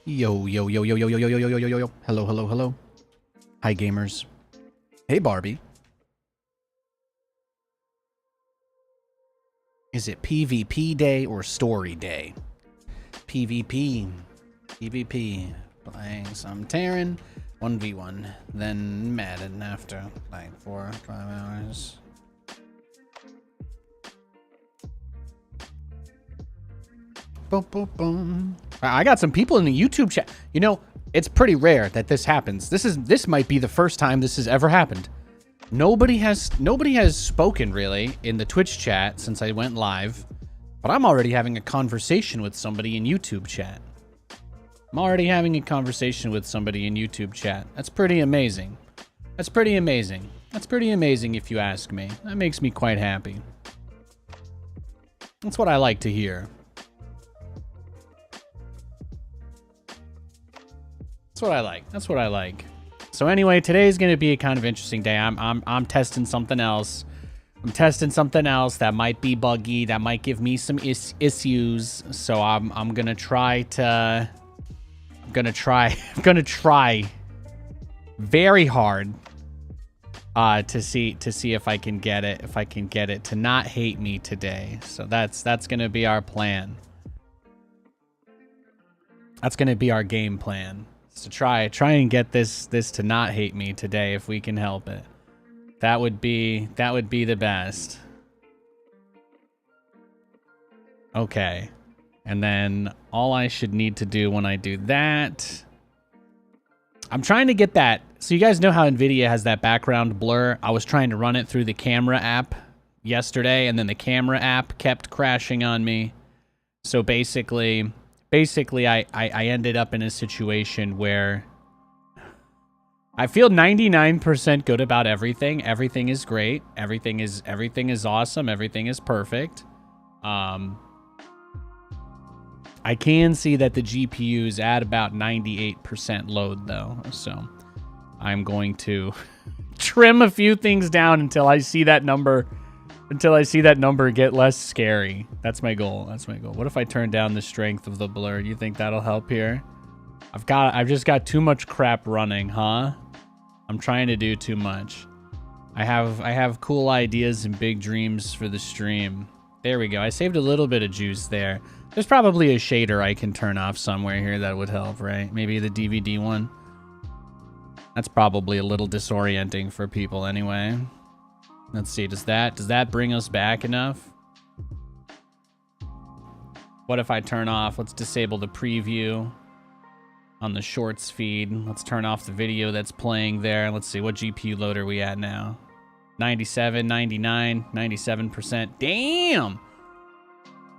Yo, yo, yo, yo, yo, yo, yo, yo, yo, yo, yo, yo, yo. Hello, hello, hello. Hi, gamers. Hey, Barbie. Is it PvP day or story day? PvP. PvP. Playing some Terran. 1v1. Then Madden after like 4 or 5 hours. Boom, boom, boom. I got some people in the YouTube chat. You know, it's pretty rare that this happens. This might be the first time this has ever happened. Nobody has spoken really in the Twitch chat since I went live, but I'm already having a conversation with somebody in YouTube chat. I'm already having a conversation with somebody in YouTube chat. That's pretty amazing. That's pretty amazing. That's pretty amazing if you ask me. That makes me quite happy. That's what I like to hear. That's what I like. That's what I like. So anyway, today is going to be a kind of interesting day. I'm testing something else. I'm testing something else that might be buggy, that might give me some issues. So I'm going to try to I'm going to try very hard to see if I can get it to not hate me today. So that's going to be our plan. That's going to be our game plan. To try and get this to not hate me today if we can help it. That would be the best. Okay. And then all I should need to do when I do that, I'm trying to get that. So you guys know how Nvidia has that background blur? I was trying to run it through the camera app yesterday, and then the camera app kept crashing on me. So basically I ended up in a situation where I feel 99% good about everything. Everything is great. Everything is awesome. Everything is perfect. I can see that the GPU is at about 98% load though. So I'm going to trim a few things down until I see that number get less scary. That's my goal. That's my goal. What if I turn down the strength of the blur? Do you think that'll help here? I've just got too much crap running, huh? I'm trying to do too much. I have cool ideas and big dreams for the stream. There we go. I saved a little bit of juice there. There's probably a shader I can turn off somewhere here that would help, right? Maybe the DVD one. That's probably a little disorienting for people anyway. Let's see, does that bring us back enough? What if I turn off, let's disable the preview on the shorts feed. Let's turn off the video that's playing there. Let's see, what GPU load are we at now? 97, 99, 97%. Damn!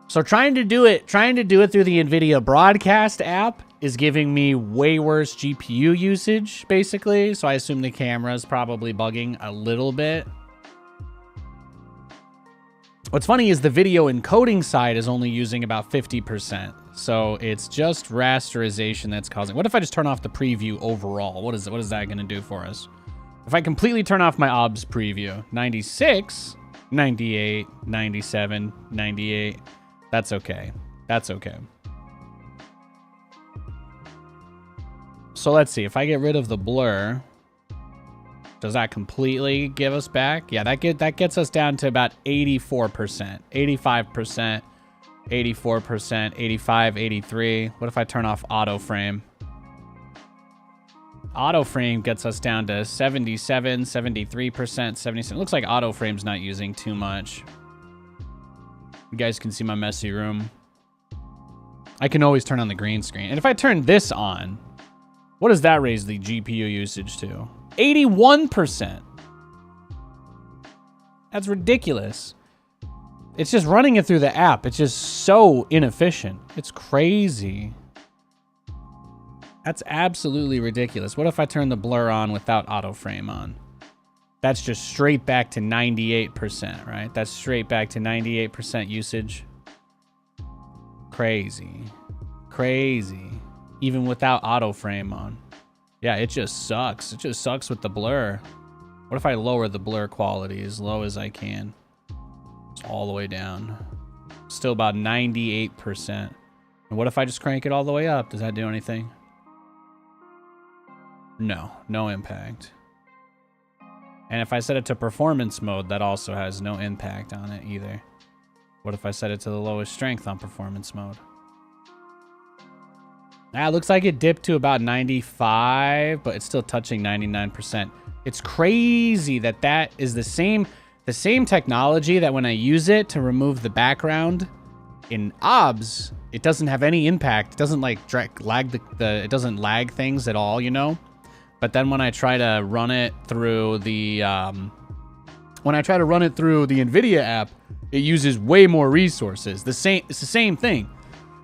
So trying to do it through the Nvidia broadcast app is giving me way worse GPU usage, basically. So I assume the camera's probably bugging a little bit. What's funny is the video encoding side is only using about 50%. So it's just rasterization that's causing. What if I just turn off the preview overall? What is that going to do for us? If I completely turn off my OBS preview, 96, 98, 97, 98, that's okay. That's okay. So let's see. If I get rid of the blur, does that completely give us back? Yeah, that gets us down to about 84%, 85%, 84%, 85, 83. What if I turn off auto frame? Auto frame gets us down to 77, 73%, 77. Looks like auto frame's not using too much. You guys can see my messy room. I can always turn on the green screen. And if I turn this on, what does that raise the GPU usage to? 81%. That's ridiculous. It's just running it through the app. It's just so inefficient. It's crazy. That's absolutely ridiculous. What if I turn the blur on without auto frame on? That's just straight back to 98%, right? That's straight back to 98% usage. Crazy. Crazy. Even without auto frame on. Yeah, it just sucks. It just sucks with the blur. What if I lower the blur quality as low as I can? It's all the way down. Still about 98%. And what if I just crank it all the way up? Does that do anything? No, no impact. And if I set it to performance mode, that also has no impact on it either. What if I set it to the lowest strength on performance mode? Ah, it looks like it dipped to about 95, but it's still touching 99%. It's crazy that that is the same technology that when I use it to remove the background in OBS, it doesn't have any impact. It doesn't like lag it doesn't lag things at all, you know? But then when I try to run it through the NVIDIA app, it uses way more resources. It's the same thing.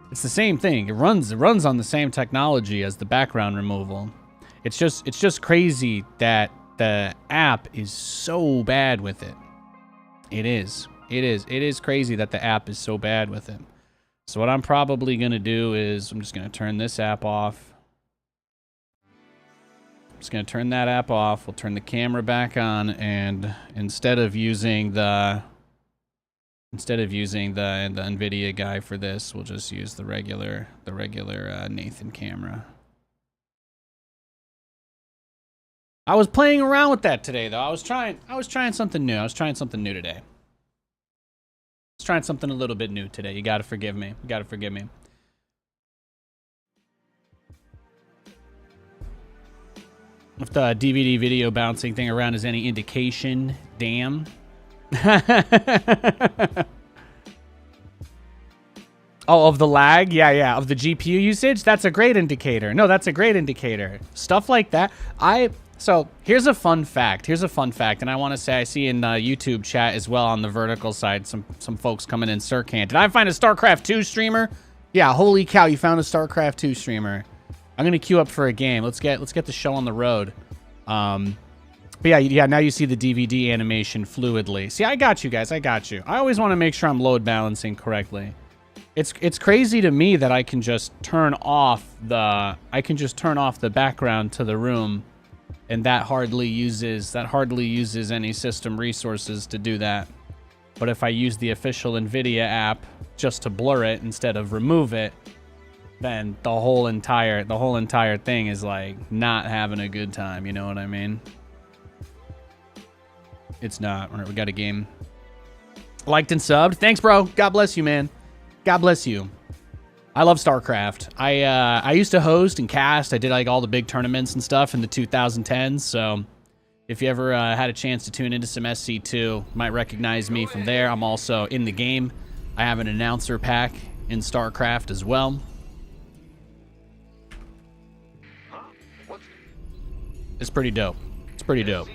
It's the same thing. It runs on the same technology as the background removal. It's just crazy that the app is so bad with it. It is crazy that the app is so bad with it. So what I'm probably gonna do is I'm just gonna turn this app off. Just gonna turn that app off. We'll turn the camera back on, and instead of using the NVIDIA guy for this, we'll just use the regular Nathan camera. I was playing around with that today, though. I was trying something new. I was trying something new today. I was trying something a little bit new today. You gotta forgive me. You gotta forgive me. If the DVD video bouncing thing around is any indication, damn. Oh, of the lag? Yeah. Of the GPU usage? That's a great indicator. No, that's a great indicator. Stuff like that. So here's a fun fact. And I want to say I see in YouTube chat as well on the vertical side some folks coming in Sircan. Did I find a StarCraft 2 streamer? Yeah, holy cow, you found a StarCraft 2 streamer. I'm gonna queue up for a game. Let's get the show on the road. But yeah. Now you see the DVD animation fluidly. See, I got you guys. I got you. I always want to make sure I'm load balancing correctly. It's crazy to me that I can just turn off the background to the room, and that hardly uses any system resources to do that. But if I use the official NVIDIA app just to blur it instead of remove it, then the whole entire thing is like not having a good time, you know what I mean? It's not. All right, we got a game. Liked and subbed. Thanks, bro. God bless you, man. God bless you. I love StarCraft. I used to host and cast. I did like all the big tournaments and stuff in the 2010s. So if you ever had a chance to tune into some SC2, you might recognize me from there. I'm also in the game. I have an announcer pack in StarCraft as well. It's pretty dope. It's pretty dope.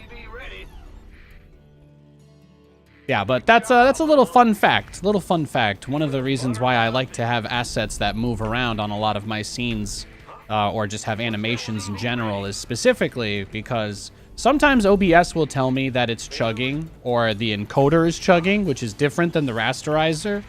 Yeah, but that's a little fun fact. One of the reasons why I like to have assets that move around on a lot of my scenes, or just have animations in general, is specifically because sometimes OBS will tell me that it's chugging, or the encoder is chugging, which is different than the rasterizer,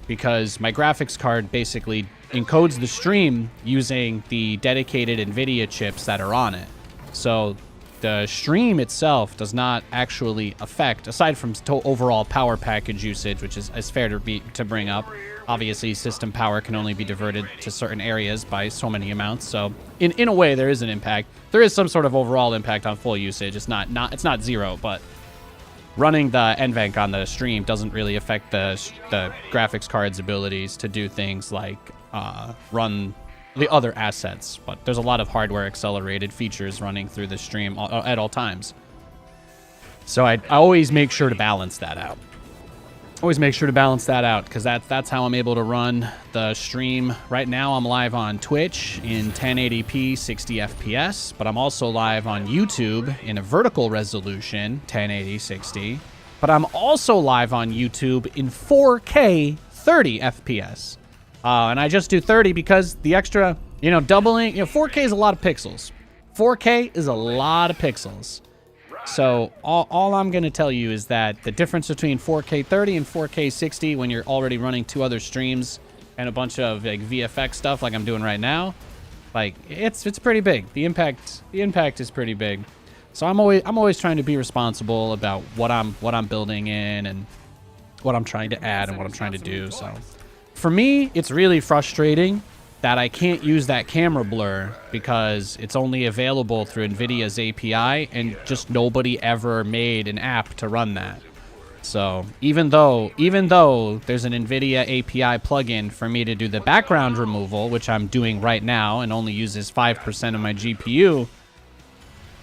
because my graphics card basically encodes the stream using the dedicated NVIDIA chips that are on it. So the stream itself does not actually affect, aside from overall power package usage, which is fair to bring up. Obviously, system power can only be diverted to certain areas by so many amounts. So in a way, there is an impact. There is some sort of overall impact on full usage. It's not zero, but running the NVENC on the stream doesn't really affect the graphics card's abilities to do things like run the other assets, but there's a lot of hardware accelerated features running through the stream at all times. So I always make sure to balance that out. Because that's how I'm able to run the stream. Right now I'm live on Twitch in 1080p 60 FPS, but I'm also live on YouTube in a vertical resolution 1080 60. But I'm also live on YouTube in 4K 30 FPS. And I just do 30 because the extra, doubling, 4K is a lot of pixels. 4K is a lot of pixels. So all I'm going to tell you is that the difference between 4K 30 and 4K 60 when you're already running 2 other streams and a bunch of like VFX stuff like I'm doing right now, like it's pretty big. The impact is pretty big. So I'm always trying to be responsible about what I'm building in and what I'm trying to add and what I'm trying to do. So For me, it's really frustrating that I can't use that camera blur because it's only available through NVIDIA's API, and just nobody ever made an app to run that. So even though there's an NVIDIA API plugin for me to do the background removal, which I'm doing right now and only uses 5% of my GPU,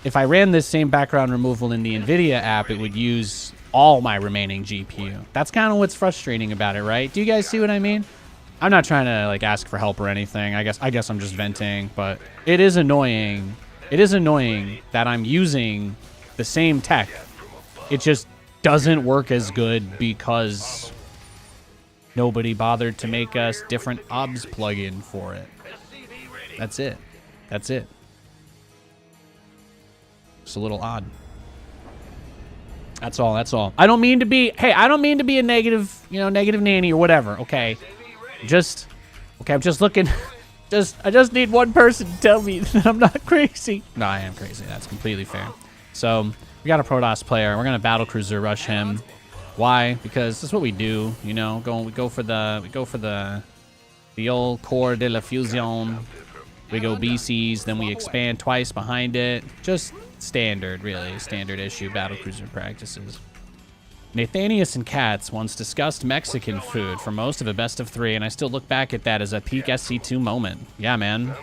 if I ran this same background removal in the NVIDIA app, it would use all my remaining GPU. That's kind of what's frustrating about it, right? Do you guys see what I mean? I'm not trying to like ask for help or anything. I guess I'm just venting, but it is annoying. It is annoying that I'm using the same tech. It just doesn't work as good because nobody bothered to make us different OBS plugin for it. That's it. That's it. It's a little odd. That's all. That's all. I don't mean to be. Hey, I don't mean to be a negative, negative nanny or whatever. Okay, I'm just looking. I just need one person to tell me that I'm not crazy. No, I am crazy. That's completely fair. So we got a Protoss player. We're gonna battlecruiser rush him. Why? Because that's what we do. We go for the old core de la fusion. We go BCs, then we expand twice behind it. Just standard, really. Standard issue battlecruiser practices. Nathanias and Katz once discussed Mexican food for most of a best of 3, and I still look back at that as a peak SC2 moment. Yeah, man.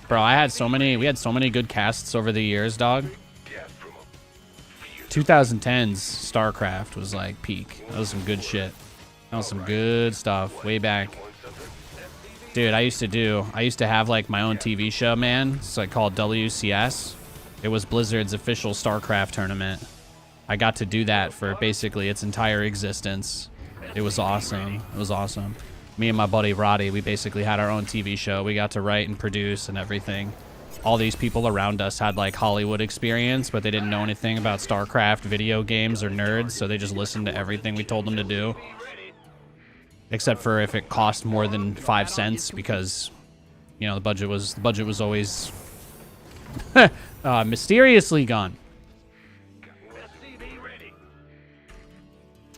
Bro, we had so many good casts over the years, dog. 2010's StarCraft was like peak. That was some good shit. That was some good stuff way back. Dude, I used to have like my own TV show, man. It's like called WCS. It was Blizzard's official StarCraft tournament. I got to do that for basically its entire existence. It was awesome. It was awesome. Me and my buddy Roddy, we basically had our own TV show. We got to write and produce and everything. All these people around us had like Hollywood experience, but they didn't know anything about StarCraft video games or nerds, so they just listened to everything we told them to do. Except for if it cost more than 5 cents, because the budget was always mysteriously gone.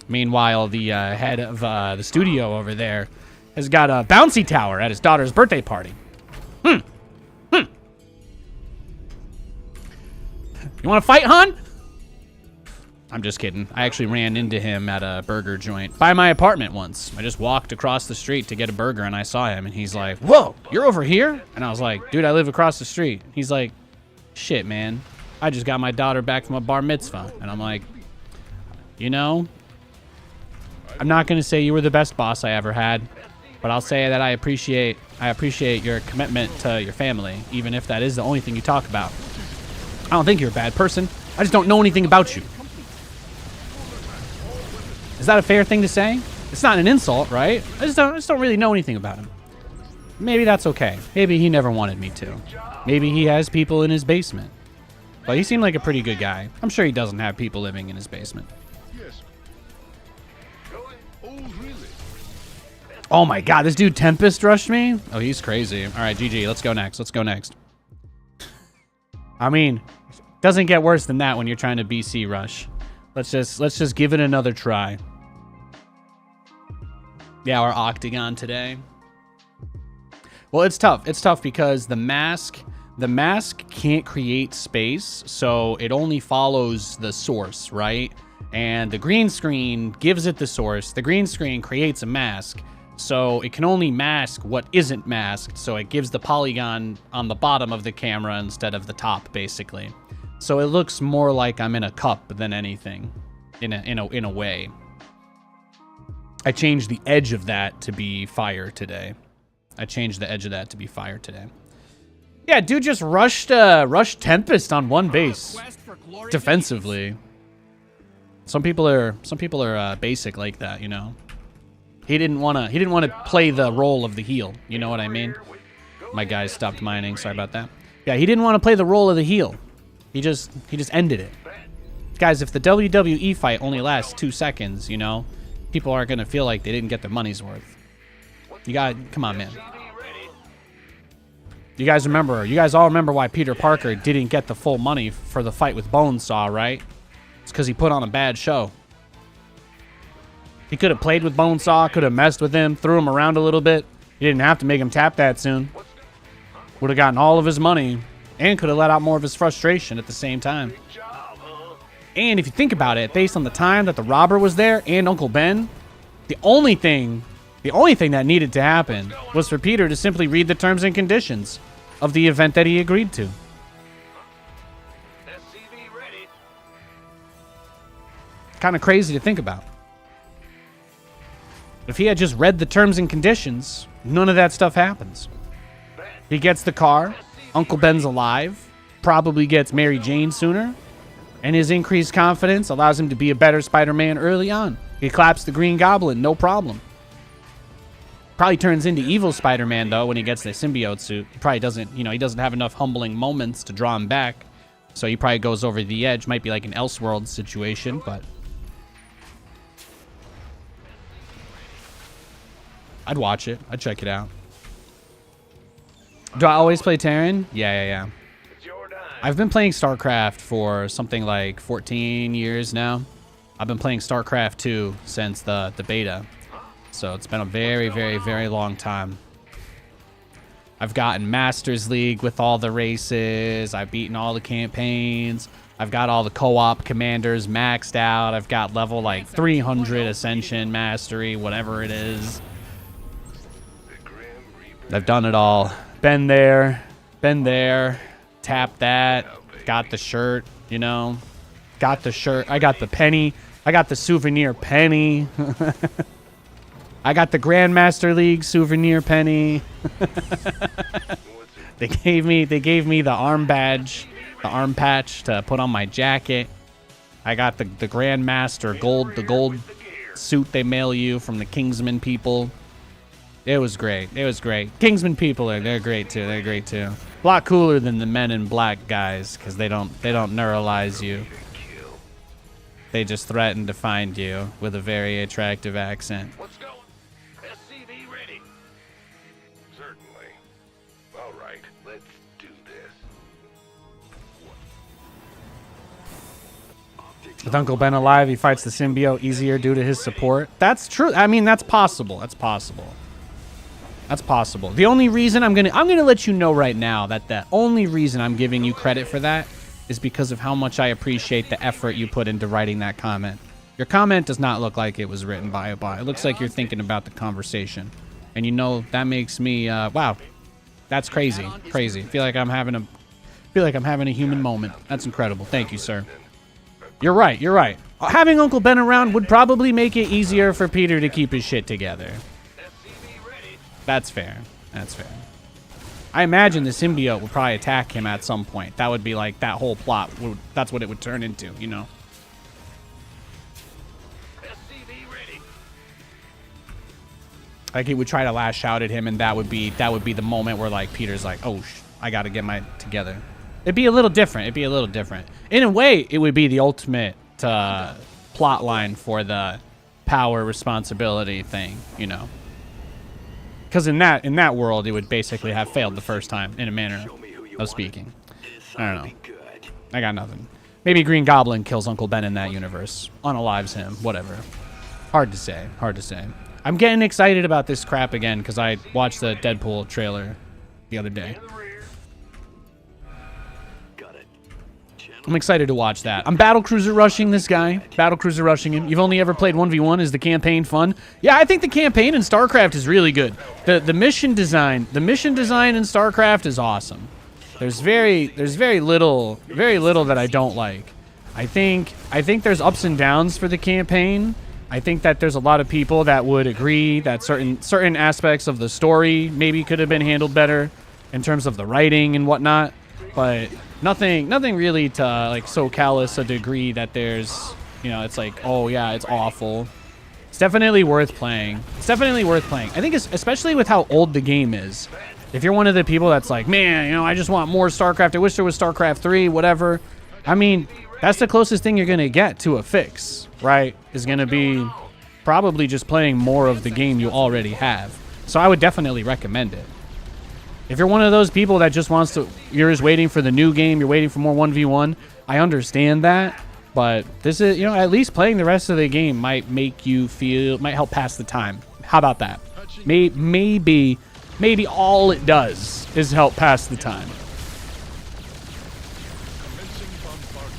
Meanwhile, the head of the studio over there has got a bouncy tower at his daughter's birthday party. You want to fight, Han? I'm just kidding. I actually ran into him at a burger joint by my apartment once. I just walked across the street to get a burger, and I saw him, and he's like, "Whoa, you're over here?" And I was like, "Dude, I live across the street." He's like, "Shit, man. I just got my daughter back from a bar mitzvah." And I'm like, I'm not going to say you were the best boss I ever had, but I'll say that I appreciate your commitment to your family, even if that is the only thing you talk about. I don't think you're a bad person. I just don't know anything about you. Is that a fair thing to say? It's not an insult, right? I just don't really know anything about him. Maybe that's okay. Maybe he never wanted me to. Maybe he has people in his basement. But he seemed like a pretty good guy. I'm sure he doesn't have people living in his basement. Oh my god, this dude Tempest rushed me? Oh, he's crazy. All right, GG. Let's go next. Let's go next. I mean, doesn't get worse than that when you're trying to BC rush. Let's just give it another try. Yeah, our Octagon today. Well, it's tough. It's tough because the mask can't create space, so it only follows the source, right? And the green screen gives it the source. The green screen creates a mask, so it can only mask what isn't masked, so it gives the polygon on the bottom of the camera instead of the top, basically. So it looks more like I'm in a cup than anything, in a way. I changed the edge of that to be fire today. Yeah, dude just rushed Tempest on one base defensively. Some people are basic like that, He didn't want to play the role of the heel. You know what I mean? My guys stopped mining. Sorry about that. Yeah, he didn't want to play the role of the heel. He just ended it. Guys, if the WWE fight only lasts 2 seconds, people aren't going to feel like they didn't get their money's worth. Come on, man. You guys all remember why Peter Parker didn't get the full money for the fight with Bonesaw, right? It's because he put on a bad show. He could have played with Bonesaw, could have messed with him, threw him around a little bit. He didn't have to make him tap that soon. Would have gotten all of his money and could have let out more of his frustration at the same time. And if you think about it, based on the time that the robber was there and Uncle Ben, the only thing that needed to happen was for Peter to simply read the terms and conditions of the event that he agreed to. Kind of crazy to think about. If he had just read the terms and conditions, none of that stuff happens. He gets the car, Uncle Ben's alive, probably gets Mary Jane sooner, and his increased confidence allows him to be a better Spider-Man early on. He claps the Green Goblin, no problem. Probably turns into evil Spider-Man, though, when he gets the symbiote suit. He probably doesn't, he doesn't have enough humbling moments to draw him back, so he probably goes over the edge. Might be like an Elseworlds situation, but I'd watch it. I'd check it out. Do I always play Terran? Yeah. I've been playing StarCraft for something like 14 years now. I've been playing StarCraft 2 since the beta. So it's been a very, very, very long time. I've gotten Masters League with all the races. I've beaten all the campaigns. I've got all the co-op commanders maxed out. I've got level like 300 Ascension Mastery, whatever it is. I've done it all. Been there. Tap that. Got the shirt, Got the shirt. I got the penny. I got the souvenir penny. I got the Grandmaster League souvenir penny. They gave me the arm badge, the arm patch to put on my jacket. I got the Grandmaster gold, the gold suit they mail you from the Kingsman people. It was great. Kingsman people they're great too. A lot cooler than the Men in Black guys because they don't neuralize you. They just threaten to find you with a very attractive accent. What's going? SCV ready. Certainly. All right, let's do this. With Uncle Ben alive, he fights the symbiote easier due to his support. That's true. I mean, that's possible. The only reason I'm gonna let you know right now that the only reason I'm giving you credit for that is because of how much I appreciate the effort you put into writing that comment. Your comment does not look like it was written by a bot. It looks like you're thinking about the conversation, and that makes me wow, that's crazy. I feel like I'm having a human moment. That's incredible. Thank you, sir. You're right. Having Uncle Ben around would probably make it easier for Peter to keep his shit together. That's fair. I imagine the symbiote would probably attack him at some point. That would be like that whole plot. That's what it would turn into, SCV ready. Like he would try to lash out at him, and that would be the moment where like Peter's like, oh, I got to get my together. It'd be a little different. In a way, it would be the ultimate plot line for the power responsibility thing, Because in that world, it would basically have failed the first time, in a manner of speaking. I don't know. I got nothing. Maybe Green Goblin kills Uncle Ben in that universe. Unalives him. Whatever. Hard to say. I'm getting excited about this crap again because I watched the Deadpool trailer the other day. I'm excited to watch that. I'm battlecruiser rushing this guy. Battlecruiser rushing him. You've only ever played 1v1. Is the campaign fun? Yeah, I think the campaign in StarCraft is really good. The mission design in StarCraft is awesome. There's very little that I don't like. I think there's ups and downs for the campaign. I think that there's a lot of people that would agree that certain aspects of the story maybe could have been handled better in terms of the writing and whatnot, but nothing really to like so callous a degree that there's, it's like, oh yeah, it's awful. It's definitely worth playing. I think especially with how old the game is. If you're one of the people that's like, man, I just want more StarCraft. I wish there was StarCraft 3, whatever. I mean, that's the closest thing you're going to get to a fix, right? Is going to be probably just playing more of the game you already have. So I would definitely recommend it. If you're one of those people that just you're just waiting for the new game, you're waiting for more 1v1, I understand that. But this is, you know, at least playing the rest of the game might make you feel, might help pass the time. How about that? Maybe all it does is help pass the time. Commencing bombardment.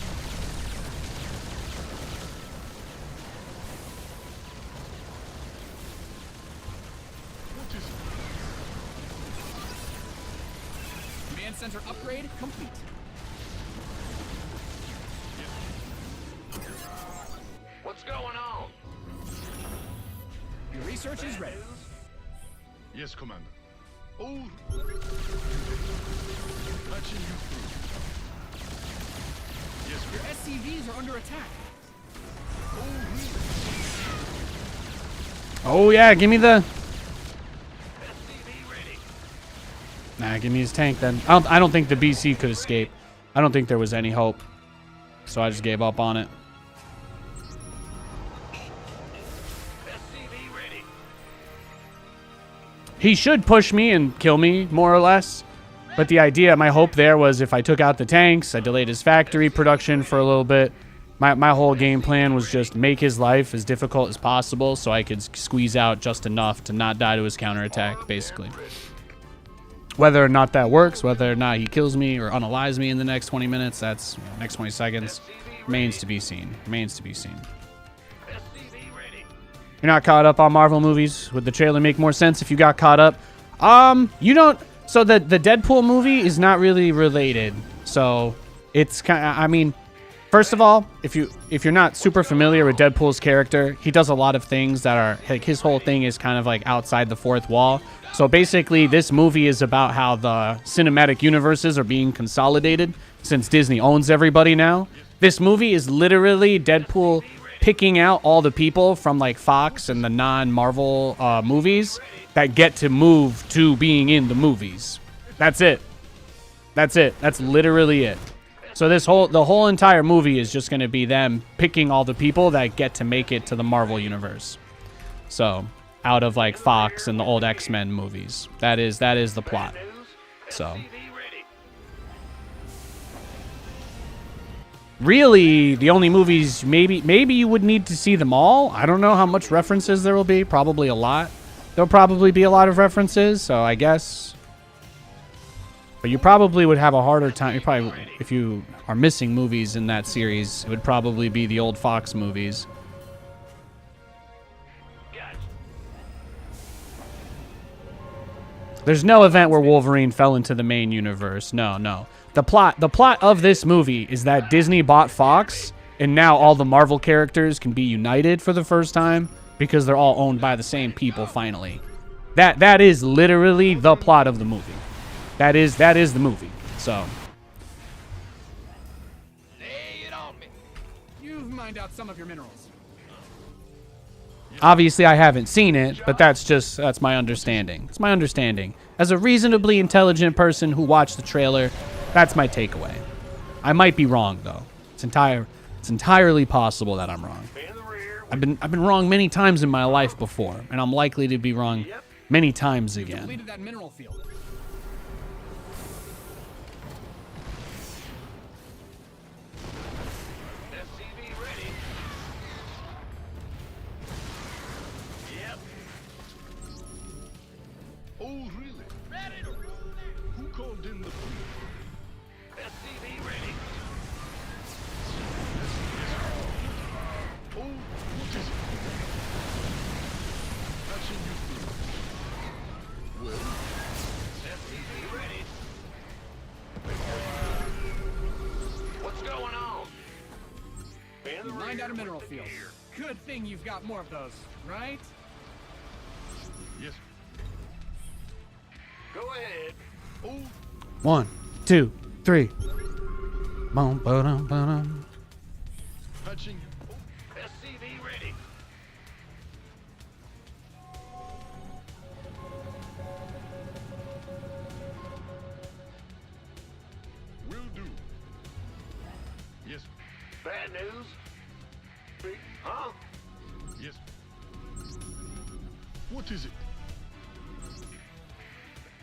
What is it? Command center upgrade complete. What's going on? Your research is ready. Yes, Commander. Oh. Patching you through. Yes, Your SCVs are under attack. Oh yeah, give me the. SCV ready. Nah, give me his tank then. I don't think the BC could escape. I don't think there was any hope. So I just gave up on it. SCV ready. He should push me and kill me, more or less. But the idea, my hope there was if I took out the tanks, I delayed his factory production for a little bit. My whole game plan was just make his life as difficult as possible so I could squeeze out just enough to not die to his counterattack, basically. Whether or not that works, whether or not he kills me or unalives me in the next 20 minutes, that's, you know, next 20 seconds, remains to be seen. Remains to be seen. SCV ready. You're not caught up on Marvel movies. Would the trailer make more sense if you got caught up? You don't. So the Deadpool movie is not really related. So it's kind of, I mean, first of all, if you're not super familiar with Deadpool's character, he does a lot of things that are like his whole thing is kind of like outside the fourth wall. So basically, this movie is about how the cinematic universes are being consolidated since Disney owns everybody now. This movie is literally Deadpool picking out all the people from like Fox and the non-Marvel movies that get to move to being in the movies. That's it. That's it. That's literally it. So the whole entire movie is just going to be them picking all the people that get to make it to the Marvel universe. So out of like Fox and the old X-Men movies. That is the plot. So really, the only movies, maybe you would need to see them all. I don't know how much references there will be. Probably a lot. There'll probably be a lot of references, so I guess. But you probably would have a harder time. You probably, if you are missing movies in that series, it would probably be the old Fox movies. There's no event where Wolverine fell into the main universe. No. The plot of this movie is that Disney bought Fox, and now all the Marvel characters can be united for the first time because they're all owned by the same people finally. That is literally the plot of the movie. That is the movie. So Lay it on me. You've mined out some of your minerals. obviously I haven't seen it, but that's my understanding. It's my understanding. As a reasonably intelligent person who watched the trailer, that's my takeaway. I might be wrong though. It's entirely possible that I'm wrong. I've been wrong many times in my life before, and I'm likely to be wrong many times again. Completed that mineral field. SCV ready. Yep. Oh, really? Who called in the SCV ready. Oh, what is it? Patching you through. Well, SCV ready. What's going on? You mined out a mineral field. Good thing you've got more of those, right? yes. Go ahead. Oh, 1, 2, 3. Boom, ba-dum, ba-dum. patching you. SCV ready. Will do. Yes, Bad news? Huh? yes. What is it?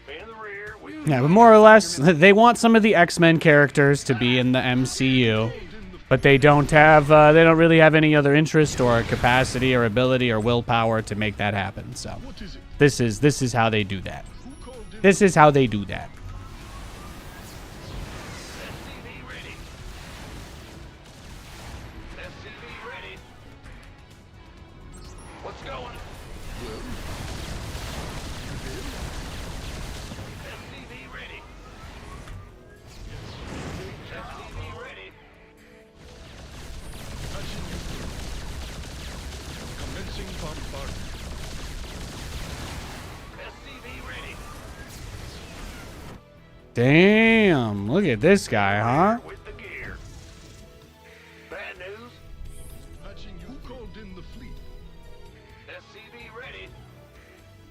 In the rear. Yeah, but more or less, they want some of the X-Men characters to be in the MCU. but they don't really have any other interest or capacity or ability or willpower to make that happen. So What is it? this is how they do that. Who called in? This is how they do that. SCV ready. SCV ready. What's going? SCV ready. SCV ready. Patching you through. Commencing bombardment. SCV ready. Damn, look at this guy, huh? With the gear. Bad news. Patching you. Who called in the fleet? SCV ready.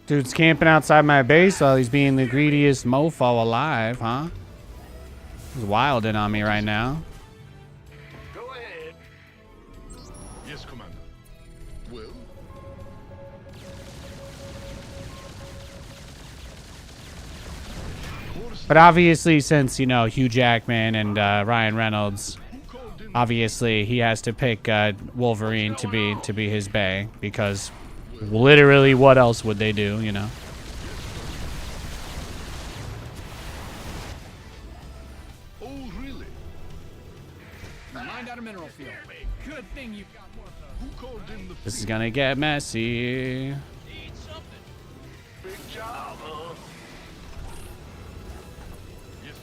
Dude's camping outside my base while he's being the greediest mofo alive, huh? He's wilding on me right now. Go ahead. Yes, Commander. Well, course. But obviously, since, you know, Hugh Jackman and Ryan Reynolds, Who called in? obviously he has to pick Wolverine to be his bae, because literally what else would they do, you know? Oh, really? Mined out a mineral field. Good thing you've got more of those. Who called in the This is fleet? gonna get messy. Need something. Big job, huh? Yes.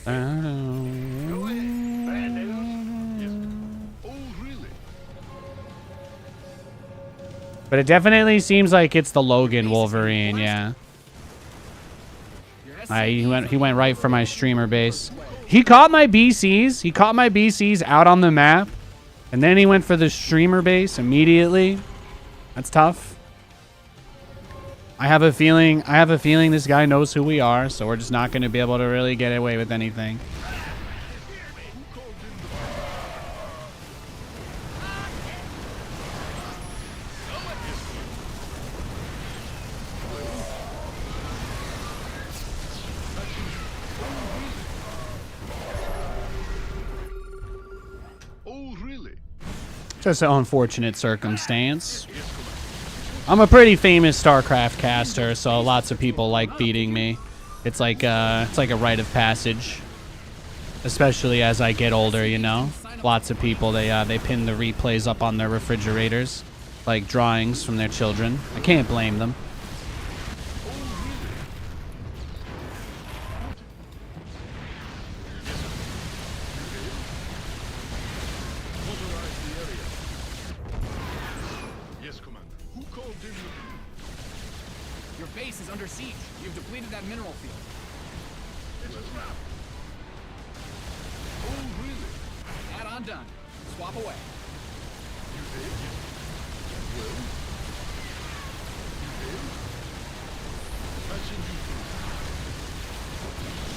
Go ahead. Bad news. Yes. Oh, really? But it definitely seems like it's the Logan Wolverine, yeah. Your He went right for my streamer base. He caught my BCs. He caught my BCs out on the map, and then he went for the streamer base immediately. That's tough. I have a feeling this guy knows who we are, so we're just not going to be able to really get away with anything. Oh, really? Just an unfortunate circumstance. I'm a pretty famous StarCraft caster, so lots of people like beating me. It's like a rite of passage, especially as I get older. You know, lots of people they pin the replays up on their refrigerators, like drawings from their children. I can't blame them. Mobilize the area. Yes, Commander. Who called in the fleet? Your base is under siege. You've depleted that mineral field. It's a trap. Oh, really? Add-on done. Swap away. You did? Well? You did? Patching you through.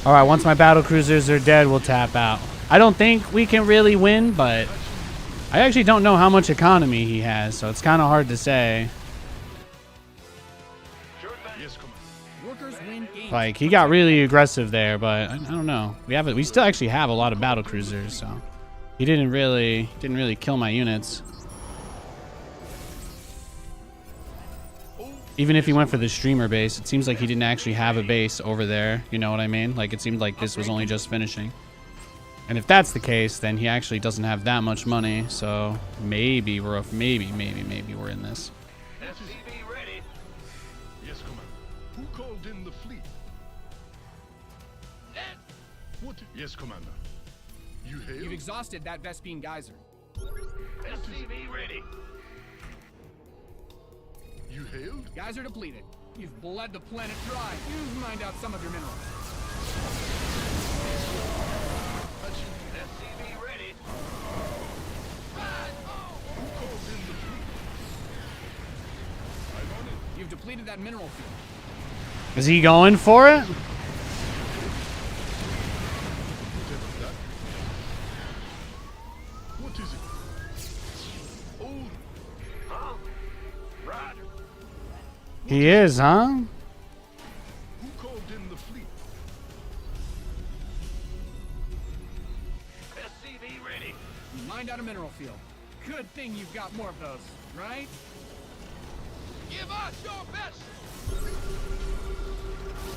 All right, once my battle cruisers are dead, we'll tap out. I don't think we can really win, but I actually don't know how much economy he has, so it's kind of hard to say. Sure thing. Yes, Commander. Workers win games. Like, he got really aggressive there, but I don't know. We still actually have a lot of battle cruisers, so he didn't really kill my units. Even if he went for the streamer base, it seems like he didn't actually have a base over there. You know what I mean? Like, it seemed like this was only just finishing. And if that's the case, then he actually doesn't have that much money. So maybe we're maybe we're in this. SCV ready. Yes, Commander. Who called in the fleet? What? Yes, Commander. You hail? You've exhausted that Vespine geyser. SCV ready. You hailed? Geyser depleted. You've bled the planet dry. You've mined out some of your minerals. Patching. SCV ready. Who called in the fleet? I'm on it. You've depleted that mineral field. Is he going for it? Whatever that. What is it? Oh, Huh? Roger. He is, huh? who called in the fleet? mined out a mineral field. Good thing you've got more of those, right? Give us your best.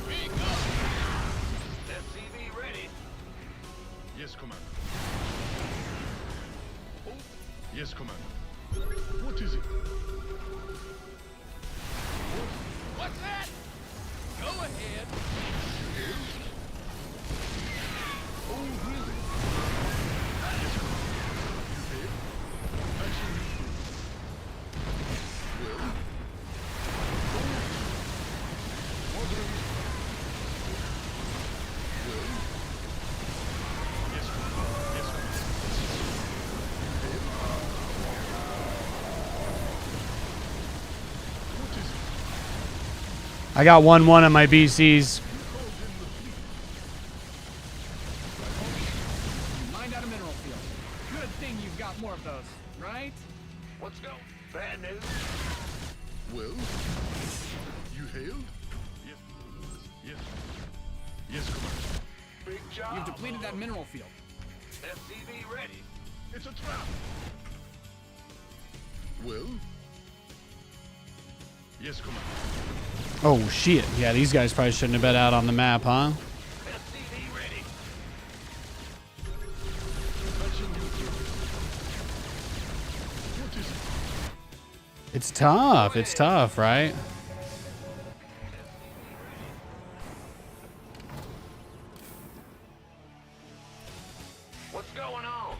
Speak up. SCV ready. Yes, Commander. Oh, yes, Commander. What is it? What's that? Go ahead. Oh, really? Yes, Commander. You failed? Action you well? Ordering. Well? Yes, Commander. Yes, Commander. You failed? What is it? I got 1-1 on my BCs. You mined out a mineral field. Good thing you've got more of those, right? Let's go. Bad news. Well, you hailed? Yes. Yes. Yes, Commander. Big job. You've depleted that mineral field. SCV ready. It's a trap. Well? Yes, Commander. Oh, shit. Yeah, these guys probably shouldn't have been out on the map, huh? SCV ready. Touching you through. What is it? It's tough. It's tough, right? What's going on?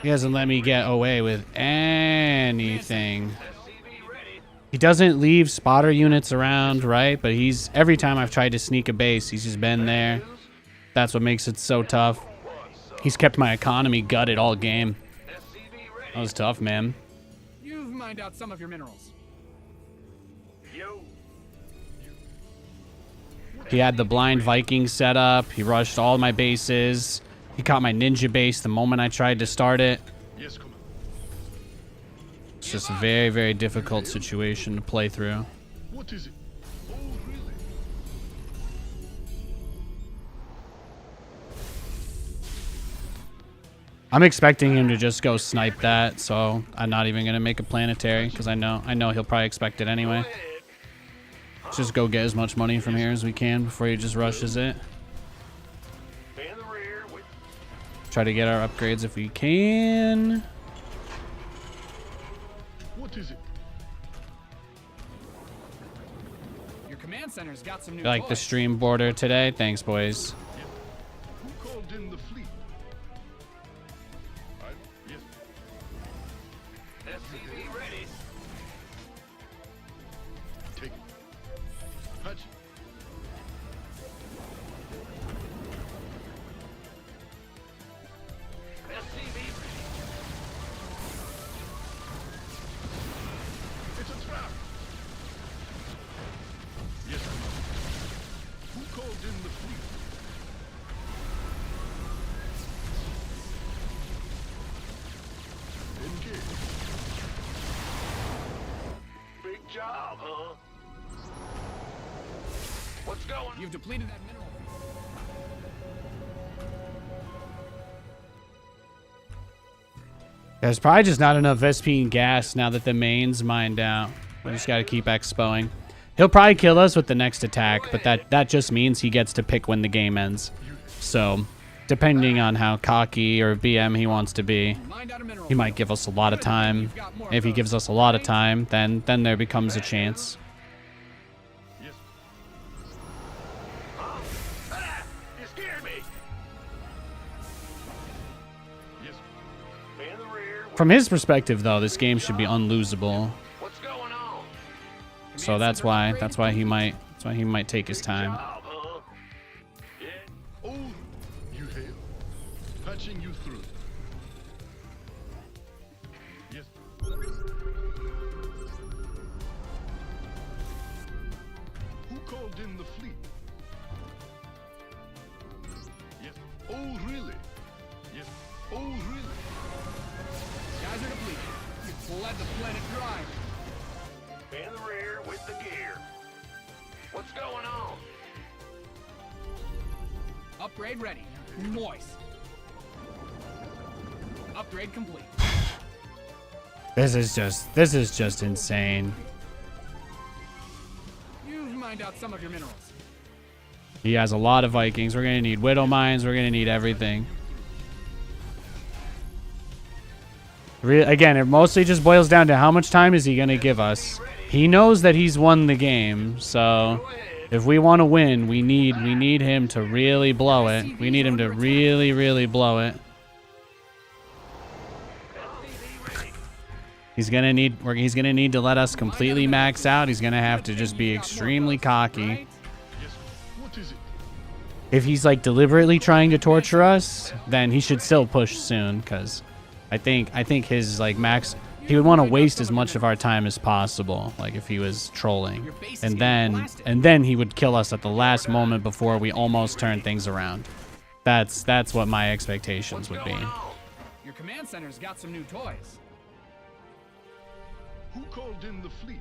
He hasn't let me get away with anything. SCV ready. He doesn't leave spotter units around, right? But he's every time I've tried to sneak a base, he's just been there. That's what makes it so tough. He's kept my economy gutted all game. SCV ready. That was tough, man. You've mined out some of your minerals. Yo. He had the blind Viking set up. He rushed all my bases. He caught my ninja base the moment I tried to start it. Yes, Commander. It's just a very, very difficult situation to play through. What is it? Oh, really? I'm expecting him to just go snipe that, so I'm not even gonna make a planetary because I know he'll probably expect it anyway. Go ahead. Let's just go get as much money from here as we can before he just rushes it. In the rear with Try to get our upgrades if we can. What is it? Your command center's got some new You like the toys. stream border today? Thanks, boys. Who called in the fleet? Yes. SCV ready. Take it. Touch it. SCV ready. It's a trap. Yes, Commander. Who called in the fleet? Engage. Big job, huh? What's going on? You've depleted that mineral field. There's probably just not enough SP and gas now that the main's mined out. We just got to keep expoing. He'll probably kill us with the next attack, but that just means he gets to pick when the game ends. So, depending on how cocky or BM he wants to be, You mined out a mineral he might field. give us a lot of time. If he gives us a lot of time, then there becomes a chance. Yes. Ah, you scared me. Yes. In the rear with From his perspective, though, this game should be unlosable. what's going on? So that's why he might take his time. Job, huh? Yeah. Oh, you hail. Patching you through. Yes. Who called in the fleet? Yes. Oh, really? Yes. Oh, really? Guys are depleted. You've bled the planet dry. In the rear with the gear. What's going on? Upgrade ready. Moist. upgrade complete. This is just insane. You've mined out some of your minerals. He has a lot of Vikings. We're gonna need Widow Mines. We're gonna need everything. Again, it mostly just boils down to how much time is he gonna give us. He knows that he's won the game, so if we want to win, we need him to really blow it. We need him to really blow it. He's gonna need to let us completely max out. He's gonna have to just be extremely cocky. What is it? If he's like deliberately trying to torture us, then he should still push soon, because I think his like max, he would want to waste as much of our time as possible, like if he was trolling, and then he would kill us at the last moment before we almost turn things around. That's what my expectations would be. Your command center's got some new toys. Who called in the fleet?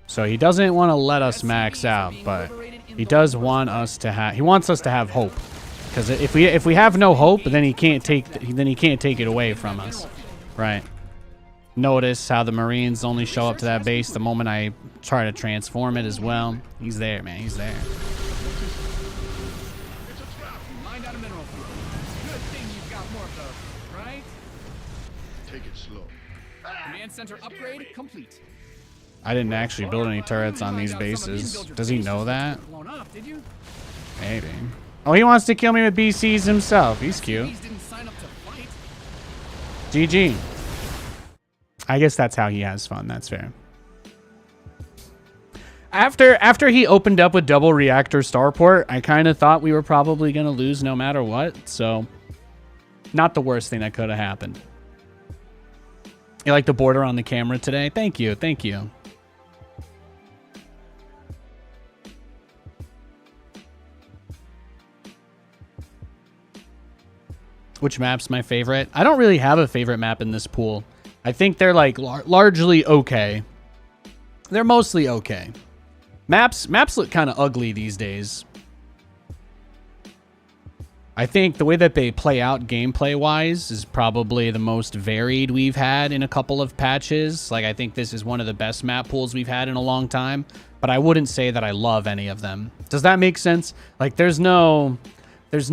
So he doesn't want to let us max out, but he does want us to have. He wants us to have hope, because if we have no hope, then he can't take it away from us, right? Notice how the Marines only show up to that base the moment I try to transform it as well. He's there, man. He's there. It's a trap. You mined out a mineral field. Good thing you've got more of those, right? Take it slow. Command center upgrade complete. I didn't actually build any turrets on these bases. Does he know that? Blown up, did you? Maybe. Oh, he wants to kill me with BCs himself. He's cute. These didn't sign up to fight. GG. I guess that's how he has fun. That's fair. After he opened up with double reactor starport, I kind of thought we were probably going to lose no matter what. So, not the worst thing that could have happened. You like the border on the camera today? Thank you. Thank you. Which map's my favorite? I don't really have a favorite map in this pool. I think they're like largely okay. They're mostly okay. Maps look kind of ugly these days. I think the way that they play out gameplay-wise is probably the most varied we've had in a couple of patches. Like, I think this is one of the best map pools we've had in a long time, but I wouldn't say that I love any of them. Does that make sense? Like, there's no, what's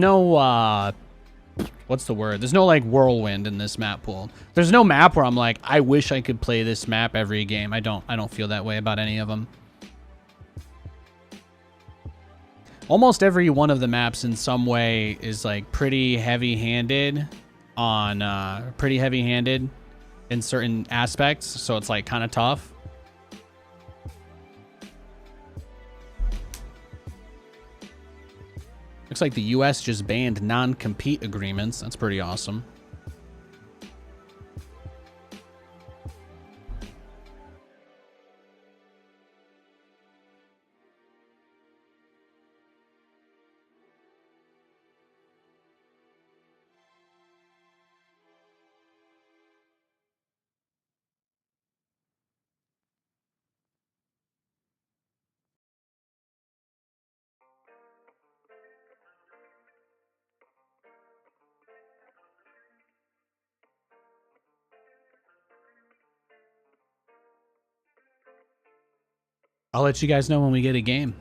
the word? There's no, like, whirlwind in this map pool. There's no map where I'm like, I wish I could play this map every game. I don't feel that way about any of them. Almost every one of the maps in some way is like pretty heavy-handed in certain aspects, so it's like kind of tough. Looks like the US just banned non-compete agreements. That's pretty awesome. I'll let you guys know when we get a game.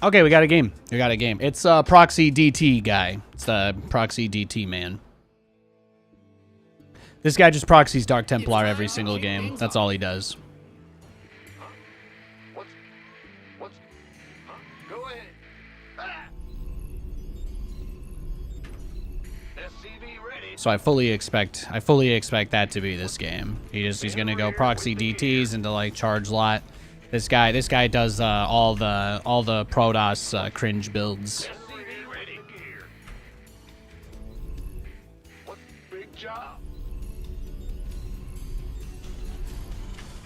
Okay, we got a game. We got a game. It's Proxy DT guy. It's the Proxy DT man. This guy just proxies Dark Templar every single game. That's all he does. What's... Huh? Go ahead. Ah! SCV ready. So I fully expect that to be this game. He's gonna go proxy DTs into like charge lot. This guy does all the Protoss cringe builds. SCV ready. Gear. What big job?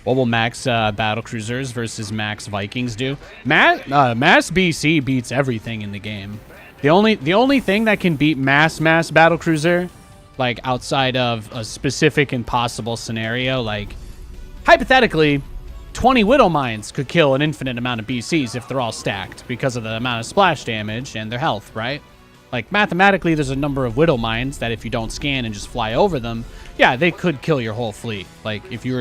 What will max battle cruisers versus max Vikings do? Mass BC beats everything in the game. The only thing that can beat mass battle cruiser, like outside of a specific impossible scenario, like hypothetically, 20 Widow Mines could kill an infinite amount of BCs if they're all stacked because of the amount of splash damage and their health, right? Like mathematically, there's a number of Widow Mines that if you don't scan and just fly over them, yeah, they could kill your whole fleet. Like if you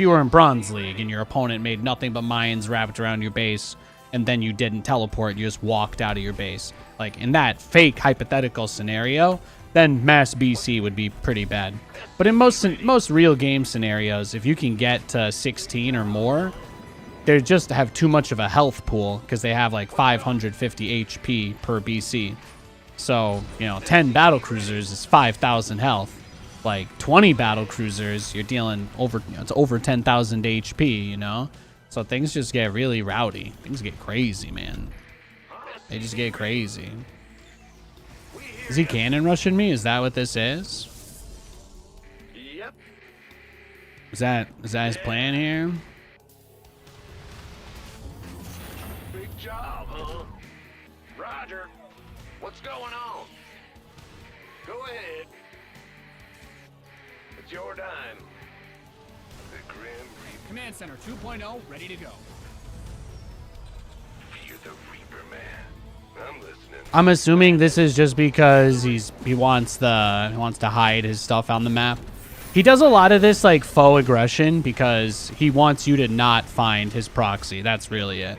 were in Bronze League and your opponent made nothing but mines wrapped around your base, and then you didn't teleport, you just walked out of your base. Like in that fake hypothetical scenario, then mass BC would be pretty bad. But in most real game scenarios, if you can get to 16 or more, they just have too much of a health pool because they have like 550 HP per BC. So, 10 battle cruisers is 5,000 health. Like 20 battle cruisers, you're dealing it's over 10,000 HP, So things just get really rowdy. Things get crazy, man. They just get crazy. Is he cannon rushing me? Is that what this is? Yep. Is that his plan here? Big job, huh? Roger. What's going on? Go ahead. It's your time. The Grim Reaper. Command Center 2.0 ready to go. Fear the Reaper, man. I'm listening. I'm assuming this is just because he wants to hide his stuff on the map. He does a lot of this like faux aggression because he wants you to not find his proxy. That's really it.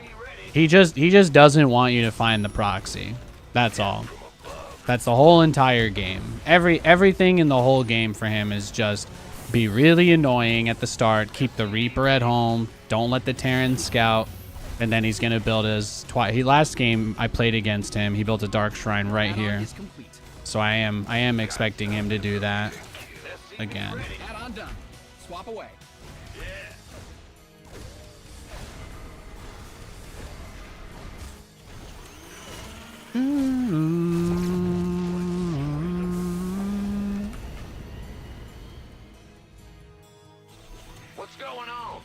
He just doesn't want you to find the proxy. That's all. That's the whole entire game. Everything in the whole game for him is just be really annoying at the start, keep the Reaper at home, don't let the Terran scout, and then he's gonna build his last game I played against him, he built a Dark Shrine right here. Is complete. So I am expecting him to do that again. Add-on done. Swap away. What's going on?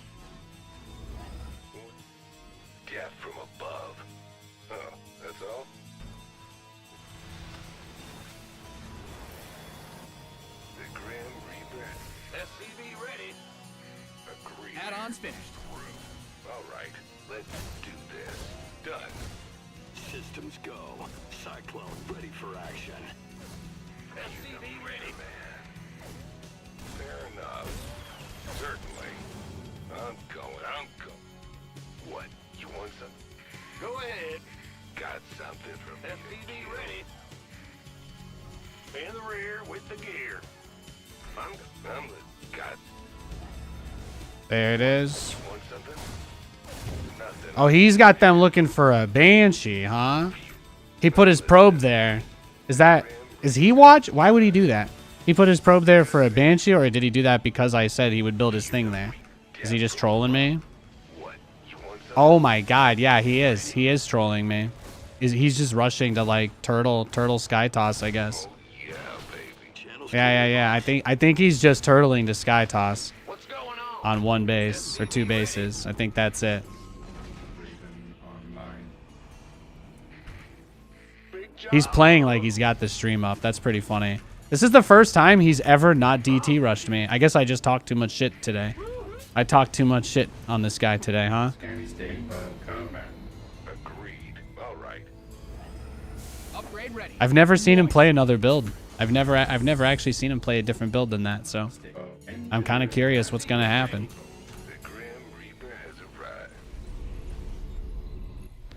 Death from above. Oh, that's all? The Grim Reaper. SCV ready. Agreed. Add-on's finished. All right, let's do this. Done. Systems go. Cyclone ready for action. SCV ready, man. Fair enough. Certainly. I'm going. What? You want some? Go ahead. Got something from SCV ready. In the rear with the gear. Got. There it is. You want something? Nothing. Oh, he's got them looking for a Banshee, huh? He put his probe there. Is he watch? Why would he do that? He put his probe there for a Banshee, or did he do that because I said he would build his thing there? Is he just trolling me? What? You want something? Oh my god, yeah, he is. He is trolling me. He's just rushing to like turtle sky toss, I guess. Yeah, baby. Yeah. I think he's just turtling to sky toss What's going on? on one base or two bases. I think that's it. Big job. He's playing like he's got the stream up. That's pretty funny. This is the first time he's ever not DT rushed me. I guess I just talked too much shit today. I talked too much shit on this guy today, huh? Agreed. All right. Upgrade ready. I've never seen him play another build. I've never actually seen him play a different build than that, so I'm kind of curious what's gonna happen. The Grim Reaper has arrived.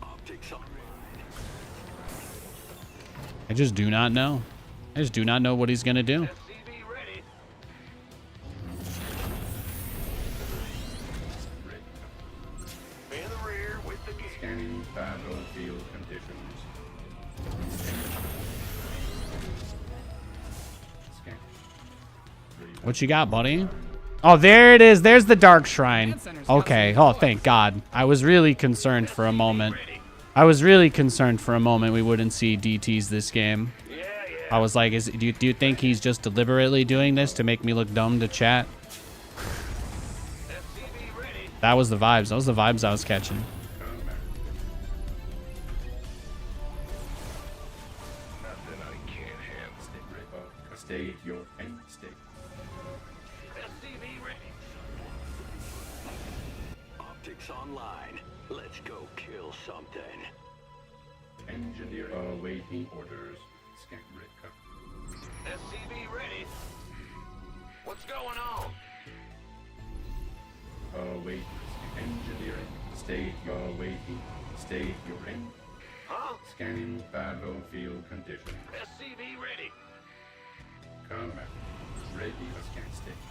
Optics online. I just do not know. I just do not know what he's gonna do. SCV ready. In the rear with the gear. Scanning battlefield conditions. Scan. What you got, buddy? Oh, there it is. There's the Dark Shrine. Okay. Oh, thank God. I was really concerned for a moment. We wouldn't see DTs this game. I was like, do you think he's just deliberately doing this to make me look dumb to chat? That was the vibes. That was the vibes I was catching. Combat. Nothing I can't handle. Stay ready. Stay at your end state. SCV ready. Optics online. Let's go kill something. Engineer awaiting orders. Scan recover. SCV ready. What's going on? Await. Engineering. Stay your waiting. Stay your end. Huh? Scanning battlefield condition. SCV ready. Combat. Ready for scan state.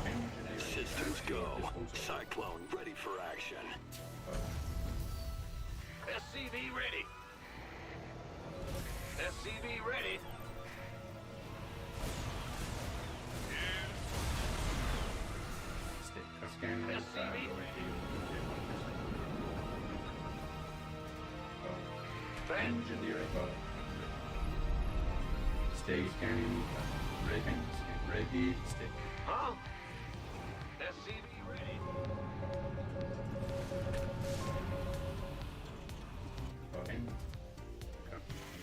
Engineering. Systems go. Disposal. Cyclone ready for action. SCV ready. SCV ready. State. Scanning battlefield condition. Engineering. Stay scanning. Ready. Ready. Stay. Huh? SCV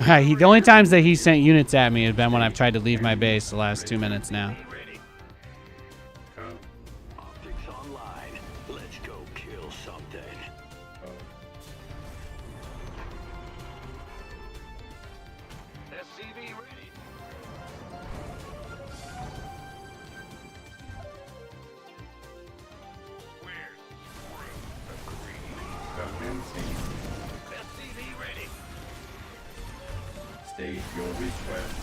ready. The only times that he sent units at me have been when I've tried to leave my base the last 2 minutes now. Ready. Come. Optics online. Let's go kill something. SCV ready. Where's Screw? Agreed. Commencing. SCV ready. State your request.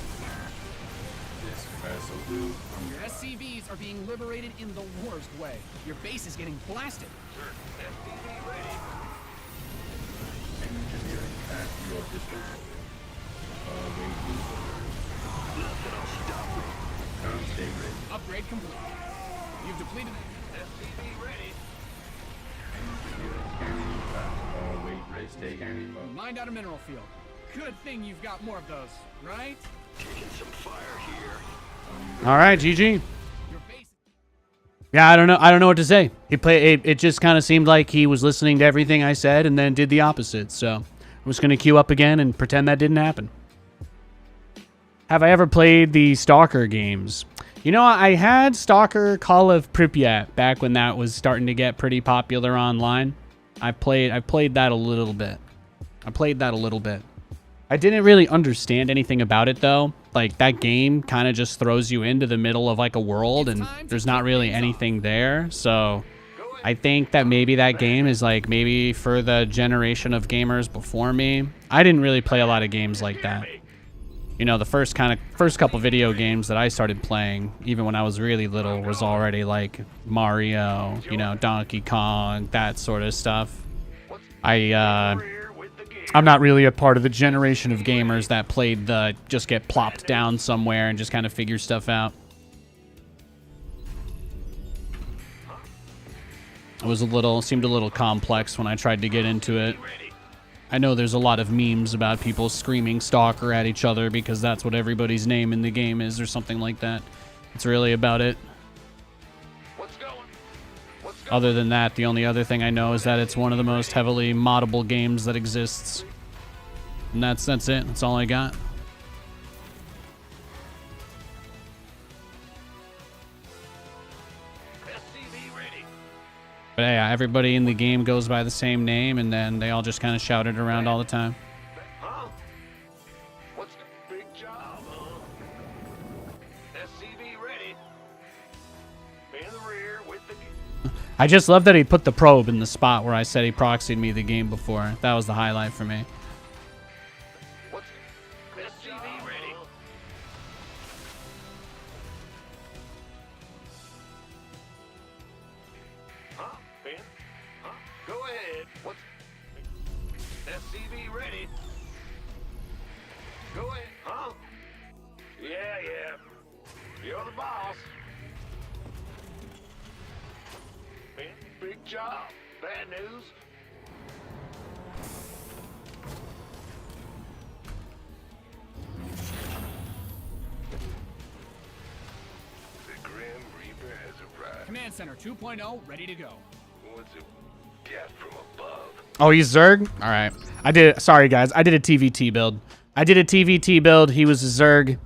This vessel will Your SCVs are being liberated in the worst way. Your base is getting blasted. SCV ready. engineering at your disposal. Awaiting orders. Nothing'll stop me. Come stay ready. Upgrade complete. You've depleted. SCV ready. Engineering scanning back. Await ready. Stay scanning mode. Mined out a mineral field. Good thing you've got more of those, right? Taking some fire here. All right, GG. Your base. Yeah, I don't know what to say. It just kind of seemed like he was listening to everything I said and then did the opposite. So I'm just gonna queue up again and pretend that didn't happen. Have I ever played the Stalker games? You know, I had Stalker Call of Pripyat back when that was starting to get pretty popular online. I played that a little bit. I didn't really understand anything about it though. Like that game kind of just throws you into the middle of like a world and there's not really anything there. So I think that maybe that game is like maybe for the generation of gamers before me. I didn't really play a lot of games like that. You know, the first couple video games that I started playing, even when I was really little, was already like Mario, you know, Donkey Kong, that sort of stuff. I'm not really a part of the generation of gamers that played the just get plopped down somewhere and just kind of figure stuff out. It seemed a little complex when I tried to get into it. I know there's a lot of memes about people screaming Stalker at each other because that's what everybody's name in the game is or something like that. It's really about it. Other than that, the only other thing I know is that it's one of the most heavily moddable games that exists. And that's it. That's all I got. But yeah, everybody in the game goes by the same name, and then they all just kind of shout it around all the time. Huh? What's the big job, huh? SCV ready. In the rear with the... I just love that he put the probe in the spot where I said he proxied me the game before. That was the highlight for me. What's SCV ready? Huh, Ben? Huh? Go ahead. What's SCV ready? Go ahead. Huh? Yeah. You're the boss. Ben, big job. Bad news. The Grim Reaper has arrived. Command Center 2.0 ready to go. it? Death from above. Oh, he's Zerg? All right. Sorry, guys. I did a TVT build. He was a Zerg.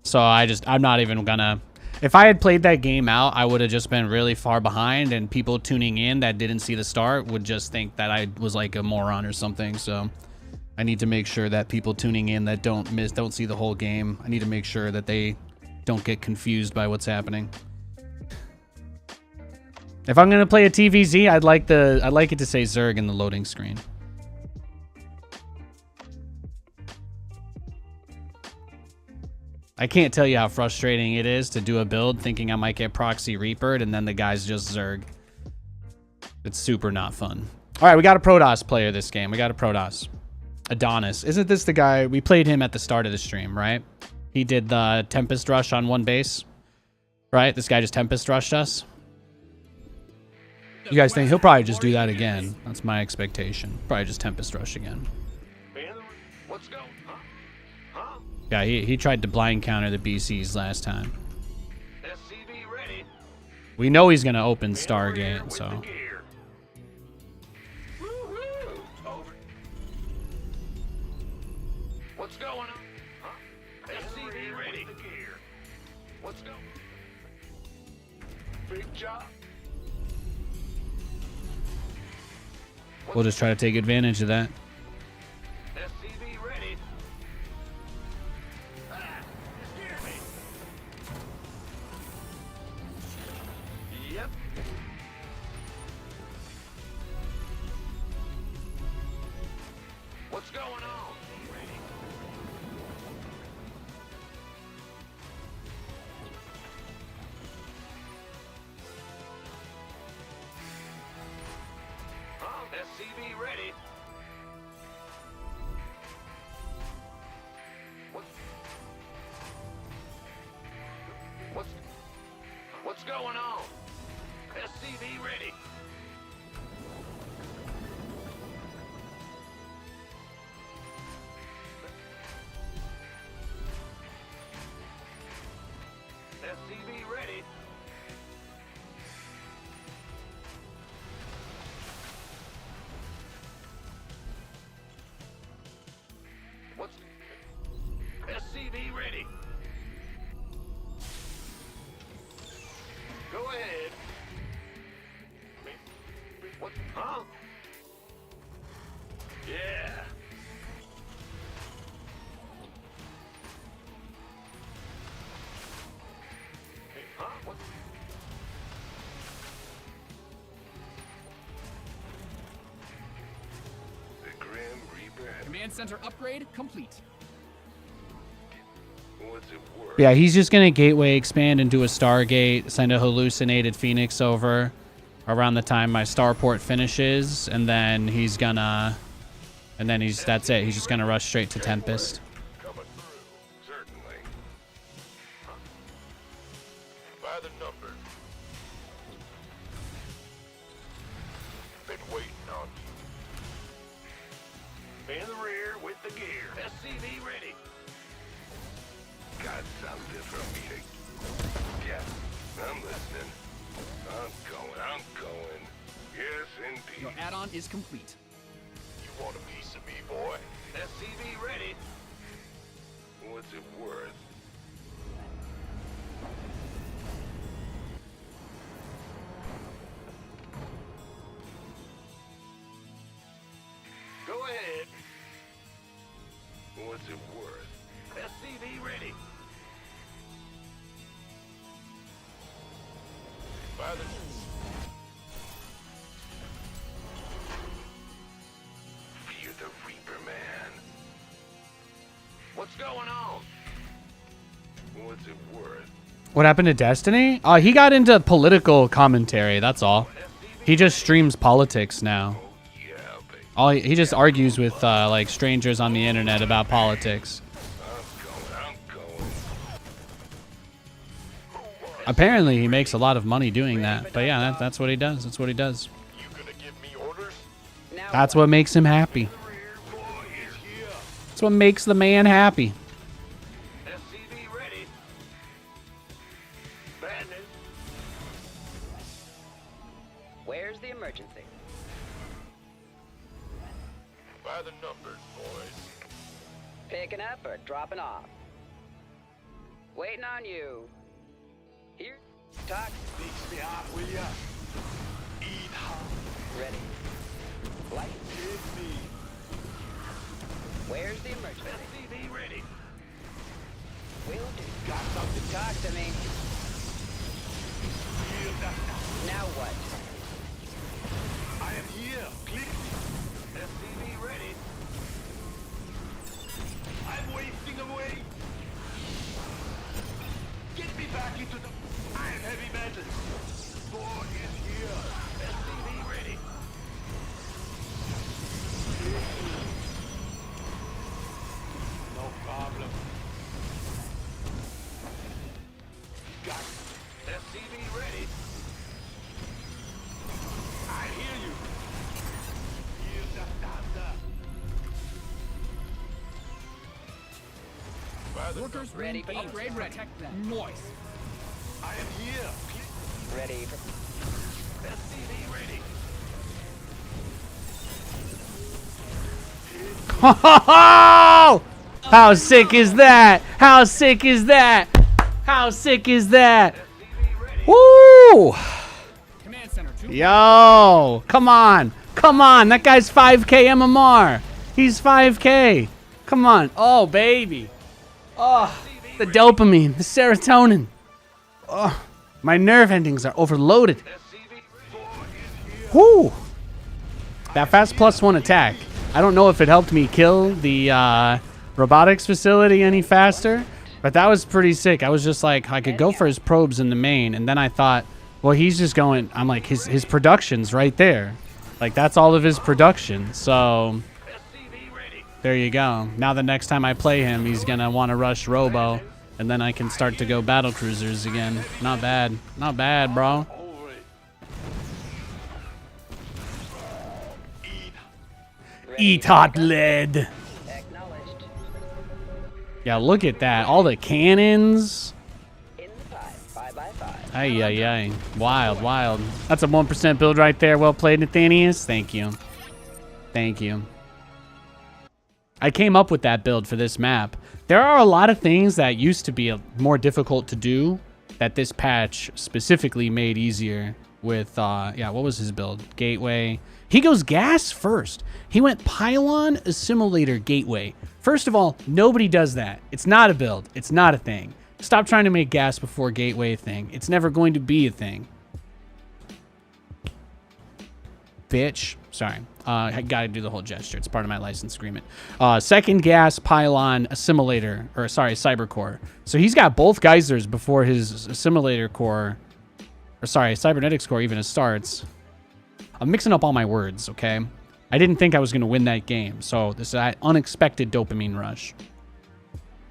So I'm not even gonna... If I had played that game out, I would have just been really far behind, and people tuning in that didn't see the start would just think that I was like a moron or something. So I need to make sure that people tuning in that don't see the whole game, I need to make sure that they don't get confused by what's happening. If I'm gonna play a TVZ, I'd like it to say Zerg in the loading screen. I can't tell you how frustrating it is to do a build thinking I might get Proxy Reapered and then the guy's just Zerg. It's super not fun. All right, we got a Protoss player this game. We got a Protoss. Adonis. Isn't this the guy? We played him at the start of the stream, right? He did the Tempest Rush on one base, right? This guy just Tempest Rushed us. You guys think he'll probably just do that again? That's my expectation. Probably just Tempest Rush again. What's going? Huh? Yeah, he tried to blind counter the BCs last time. SCV ready. We know he's gonna open Stargate, so. Over. What's going on? Huh? SCV ready. What's going? Big job. We'll just try to take advantage of that. SCV ready. Hear me. Yep. What's going on? Ready. SCV ready. What's going on? SCV ready. SCV ready. What's SCV ready? Go ahead. What? Huh? Yeah. Huh? What? The Grim Reaper. Command center upgrade complete. What's it worth? Yeah, he's just gonna gateway expand and do a Stargate, send a hallucinated Phoenix over around the time my starport finishes, and then he's gonna, that's it. He's just gonna rush straight to Tempest. Coming through, certainly. By the numbers. Been waiting on you. In the rear with the gear. SCV ready. Got something from me to... Yeah, I'm listening. I'm going. Yes, indeed. Your add-on is complete. You want a piece of me, boy? SCV ready. What's it worth? Go ahead. What's it worth? SCV ready. By the... Fear the Reaper, man. What's going on? What's it worth? What happened to Destiny? He got into political commentary, that's all. He just streams politics now. Yeah, baby. He just argues with like strangers on the internet about politics. I'm going. Apparently he makes a lot of money doing that. But yeah, that's what he does. That's what he does. You gonna give me orders? That's what makes him happy. That's what makes the man happy. SCV ready. Bad news. Where's the emergency? By the numbers, boys. Picking up or dropping off? Waiting on you. Here, talk. Fix me up, will ya? Eat hot. Ready. Light. Hit me. Where's the emergency? SCV ready. Will do. Got something. Talk to me. Feel that now. Now what? I am here. Click. SCV ready. I'm wasting away. Get me back into the... I'm heavy metal. Born is here. SCV ready. No problem. Got it. SCV ready. I hear you. Feel the thunder. By the Workers Ready for upgrade ready. Protect them. Moist. I am here. Ready for... SCV ready. Oh! How sick is that? How sick is that? How sick is that? Woo! Command center. Yo, come on. Come on. That guy's 5K MMR. He's 5K. Come on. Oh, baby. Oh, the dopamine, the serotonin. Oh, my nerve endings are overloaded. Whoo! That fast +1 attack. I don't know if it helped me kill the robotics facility any faster, but that was pretty sick. I was just like, I could go for his probes in the main, and then I thought, well, he's just going, I'm like, his production's right there. Like, that's all of his production. So, there you go. Now the next time I play him, he's going to want to rush Robo, and then I can start to go battle cruisers again. Not bad. Not bad, bro. Over it. Eat hot lead. Acknowledged. Yeah, look at that. All the cannons. In the pipe. 5 by 5. Ay, ay, ay. Wild, wild. That's a 1% build right there. Well played, Nathanias. Thank you. Thank you. I came up with that build for this map. There are a lot of things that used to be more difficult to do that this patch specifically made easier with, yeah, what was his build? Gateway. He goes gas first. He went pylon, assimilator, gateway. First of all, nobody does that. It's not a build. It's not a thing. Stop trying to make gas before gateway thing. It's never going to be a thing. Bitch. Sorry. I gotta do the whole gesture. It's part of my license agreement. Second gas, pylon, assimilator, or sorry, cyber core. So he's got both geysers before his assimilator core, or sorry, cybernetics core even starts. I'm mixing up all my words, okay? I didn't think I was gonna win that game, so this is an unexpected dopamine rush.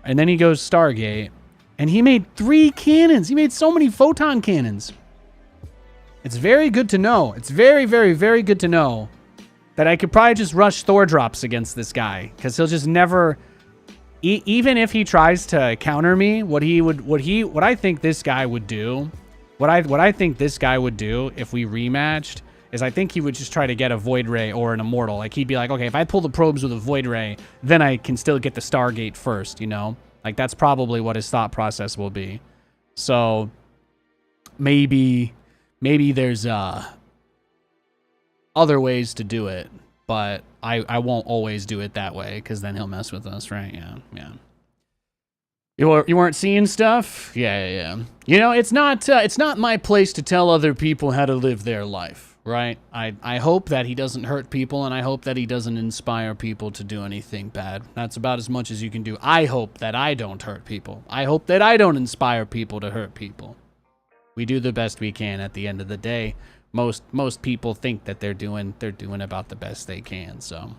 And then he goes Stargate, and he made 3 cannons. He made so many photon cannons. It's very good to know. It's very, very, very good to know that I could probably just rush Thor drops against this guy, because he'll just never, even if he tries to counter me, what I think this guy would do, what I think this guy would do if we rematched is I think he would just try to get a Void Ray or an Immortal. Like, he'd be like, okay, if I pull the probes with a Void Ray, then I can still get the Stargate first, you know? Like, that's probably what his thought process will be. So maybe there's other ways to do it, but I won't always do it that way, because then he'll mess with us, right? Yeah. You weren't seeing stuff? Yeah. You know, it's not my place to tell other people how to live their life, right? I hope that he doesn't hurt people, and I hope that he doesn't inspire people to do anything bad. That's about as much as you can do. I hope that I don't hurt people. I hope that I don't inspire people to hurt people. We do the best we can at the end of the day. Most people think that they're doing about the best they can. So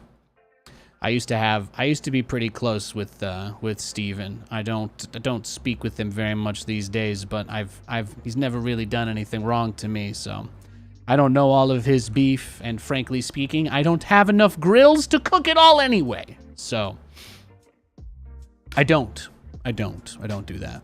I used to be pretty close with Steven. I don't speak with him very much these days, but he's never really done anything wrong to me, so I don't know all of his beef, and frankly speaking, I don't have enough grills to cook it all anyway. So I don't do that.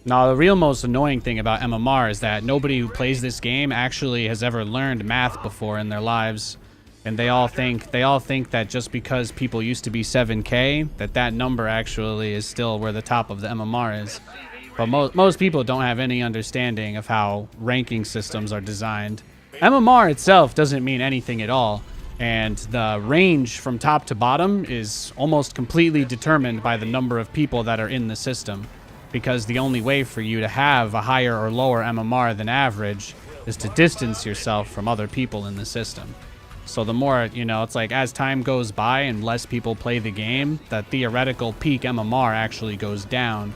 Now, the real most annoying thing about MMR is that nobody who plays this game actually has ever learned math before in their lives. And they all think that just because people used to be 7K, that number actually is still where the top of the MMR is. But most people don't have any understanding of how ranking systems are designed. MMR itself doesn't mean anything at all. And the range from top to bottom is almost completely determined by the number of people that are in the system. Because the only way for you to have a higher or lower MMR than average is to distance yourself from other people in the system. So the more, you know, it's like as time goes by and less people play the game, the theoretical peak MMR actually goes down.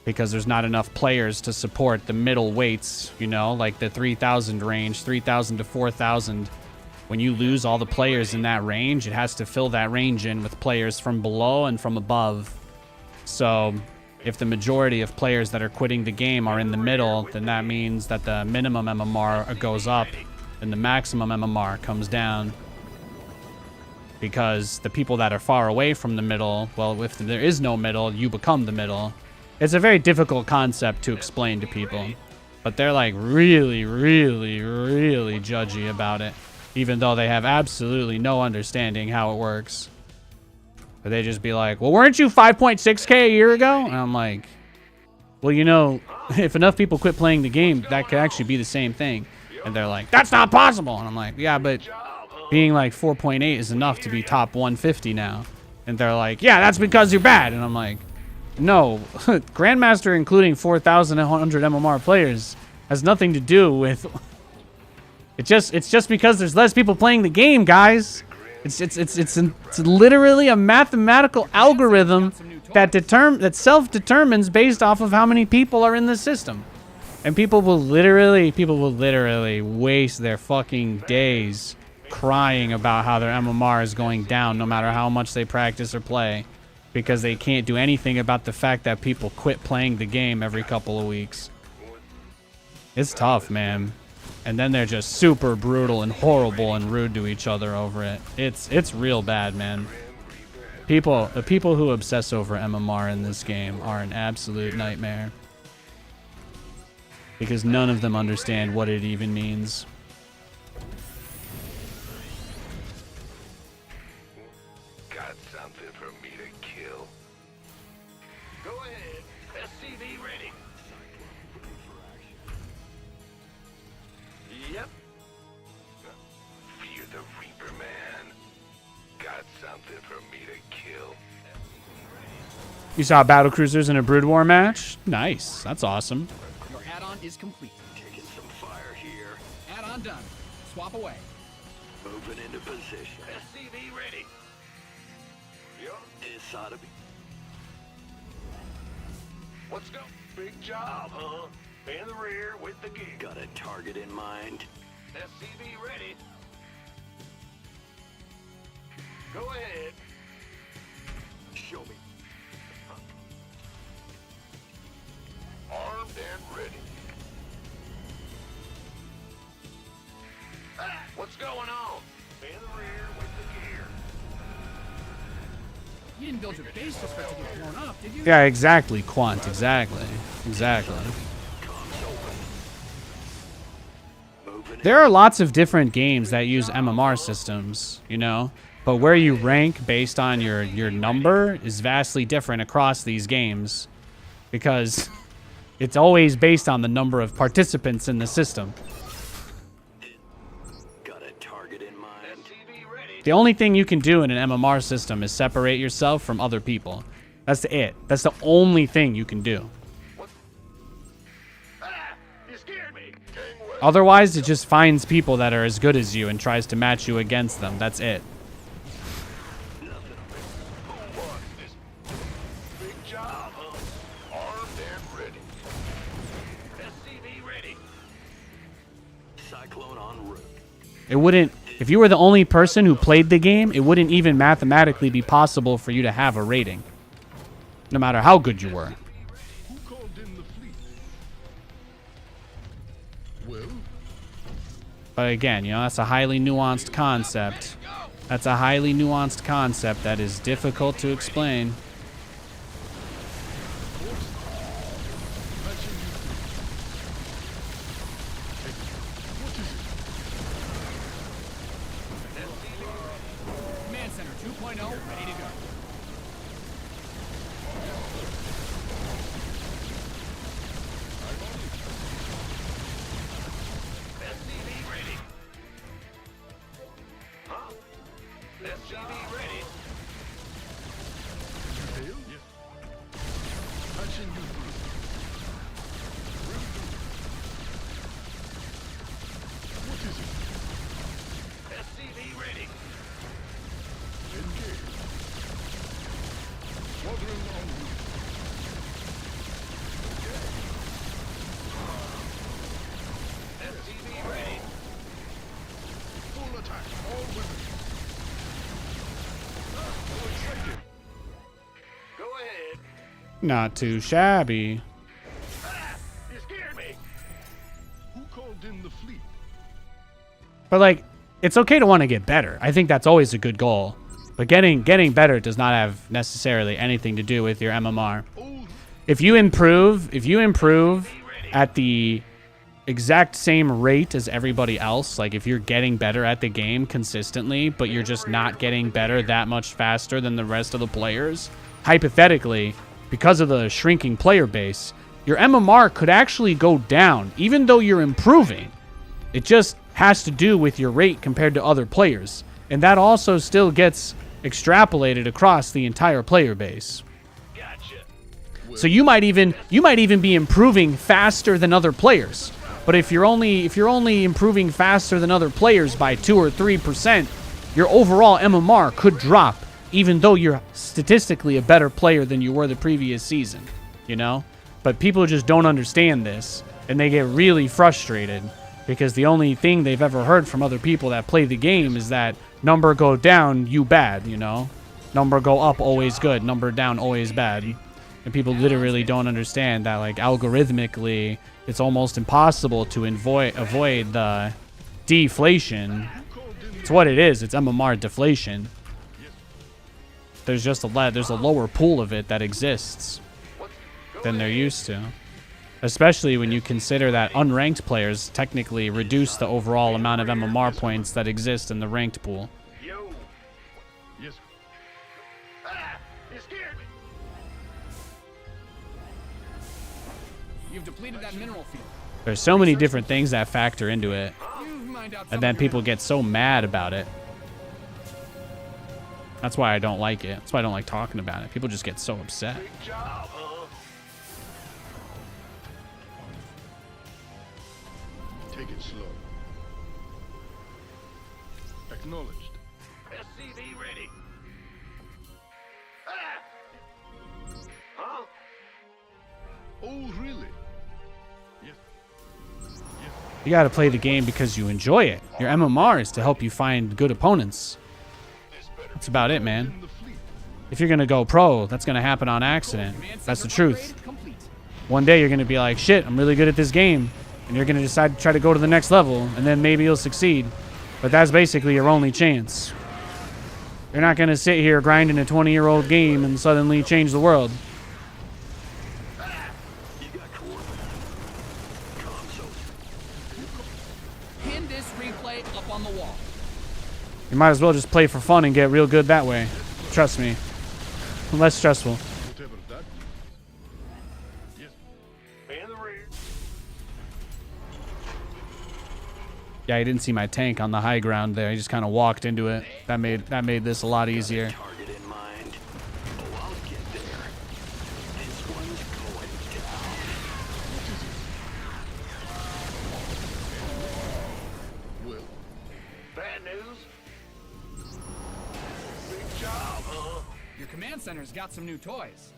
Because there's not enough players to support the middle weights, you know, like the 3,000 range, 3,000 to 4,000. When you lose all the players in that range, it has to fill that range in with players from below and from above. So if the majority of players that are quitting the game are in the middle, then that means that the minimum MMR goes up and the maximum MMR comes down. Because the people that are far away from the middle, well, if there is no middle, you become the middle. It's a very difficult concept to explain to people. But they're like really, really, really judgy about it. Even though they have absolutely no understanding how it works. But they just be like, well, weren't you 5.6K a year ago? And I'm like, well, you know, if enough people quit playing the game, that could actually be the same thing. And they're like, that's not possible. And I'm like, yeah, but being like 4.8 is enough to be top 150 now. And they're like, yeah, that's because you're bad. And I'm like, no, Grandmaster including 4,100 MMR players has nothing to do with... It's just because there's less people playing the game, guys. It's literally a mathematical algorithm that self-determines based off of how many people are in the system. And people will literally waste their fucking days crying about how their MMR is going down no matter how much they practice or play, because they can't do anything about the fact that people quit playing the game every couple of weeks. It's tough, man. And then they're just super brutal and horrible and rude to each other over it. It's real bad, man. The people who obsess over MMR in this game are an absolute nightmare. Because none of them understand what it even means. Got something for me to kill. Go ahead. SCV ready. Yep. Fear the Reaper, man. Got something for me to kill. You saw battle cruisers in a Brood War match? Nice. That's awesome. Your add-on is complete. Taking some fire here. Add-on done. Swap away. Moving into position. SCV ready. Yep. This ought to be. Let's go. Big job, huh? In the rear with the gear. Got a target in mind. SCV ready. Go ahead. Show me. Armed and ready. Ah, what's going on? In the rear with the gear. You didn't build your base just for it to get blown up, did you? Yeah, exactly, Quant. Exactly. There are lots of different games that use MMR systems, you know, but where you rank based on your number is vastly different across these games, because it's always based on the number of participants in the system. Got a target in mind. SCV ready. The only thing you can do in an MMR system is separate yourself from other people. That's it. That's the only thing you can do. Ah, you scared me. Dang well. Otherwise, it just finds people that are as good as you and tries to match you against them. That's it. Who wants this? Big job, huh? Armed and ready. SCV ready. Cyclone en route. It wouldn't, if you were the only person who played the game, it wouldn't even mathematically be possible for you to have a rating. No matter how good you were. Who called in the fleet? Well, But again, you know, that's a highly nuanced concept. That's a highly nuanced concept that is difficult to explain. Not too shabby. You scared me. Who called in the fleet? But like, it's okay to want to get better. I think that's always a good goal. But getting better does not have necessarily anything to do with your MMR. If you improve at the exact same rate as everybody else, like if you're getting better at the game consistently, but you're just not getting better that much faster than the rest of the players, hypothetically, because of the shrinking player base, your MMR could actually go down, even though you're improving. It just has to do with your rate compared to other players. And that also still gets extrapolated across the entire player base. So you might even be improving faster than other players. But if you're only improving faster than other players by 2 or 3%, your overall MMR could drop, even though you're statistically a better player than you were the previous season, you know? But people just don't understand this, and they get really frustrated because the only thing they've ever heard from other people that play the game is that number go down, you bad, you know? Number go up, always good. Number down, always bad. And people literally don't understand that, like, algorithmically, it's almost impossible to avoid the deflation. It's what it is. It's MMR deflation. There's just there's a lower pool of it that exists than they're used to. Especially when you consider that unranked players technically reduce the overall amount of MMR points that exist in the ranked pool. Yo. Yes. You scared me. You've depleted that mineral field. There's so many different things that factor into it, You've mined out some and then of your people get so mad about it. That's why I don't like it. That's why I don't like talking about it. People just get so upset. Big job, huh? Take it slow. Acknowledged. SCV ready. Huh? Oh, really? Yes. You gotta play the game because you enjoy it. Your MMR is to help you find good opponents. That's about it, man. If you're gonna go pro, that's gonna happen on accident. That's the truth. One day you're gonna be like, shit, I'm really good at this game. And you're gonna decide to try to go to the next level, and then maybe you'll succeed. But that's basically your only chance. You're not gonna sit here grinding a 20-year-old game and suddenly change the world. Pin this replay up on the wall. You might as well just play for fun and get real good that way. Trust me. Less stressful. Whatever that means. Yes. In the rear. Yeah, he didn't see my tank on the high ground there. He just kind of walked into it. That made this a lot easier. Target in mind. Oh, I'll get there. This one's going down. Well, bad news. Big job, huh? Your command center's got some new toys.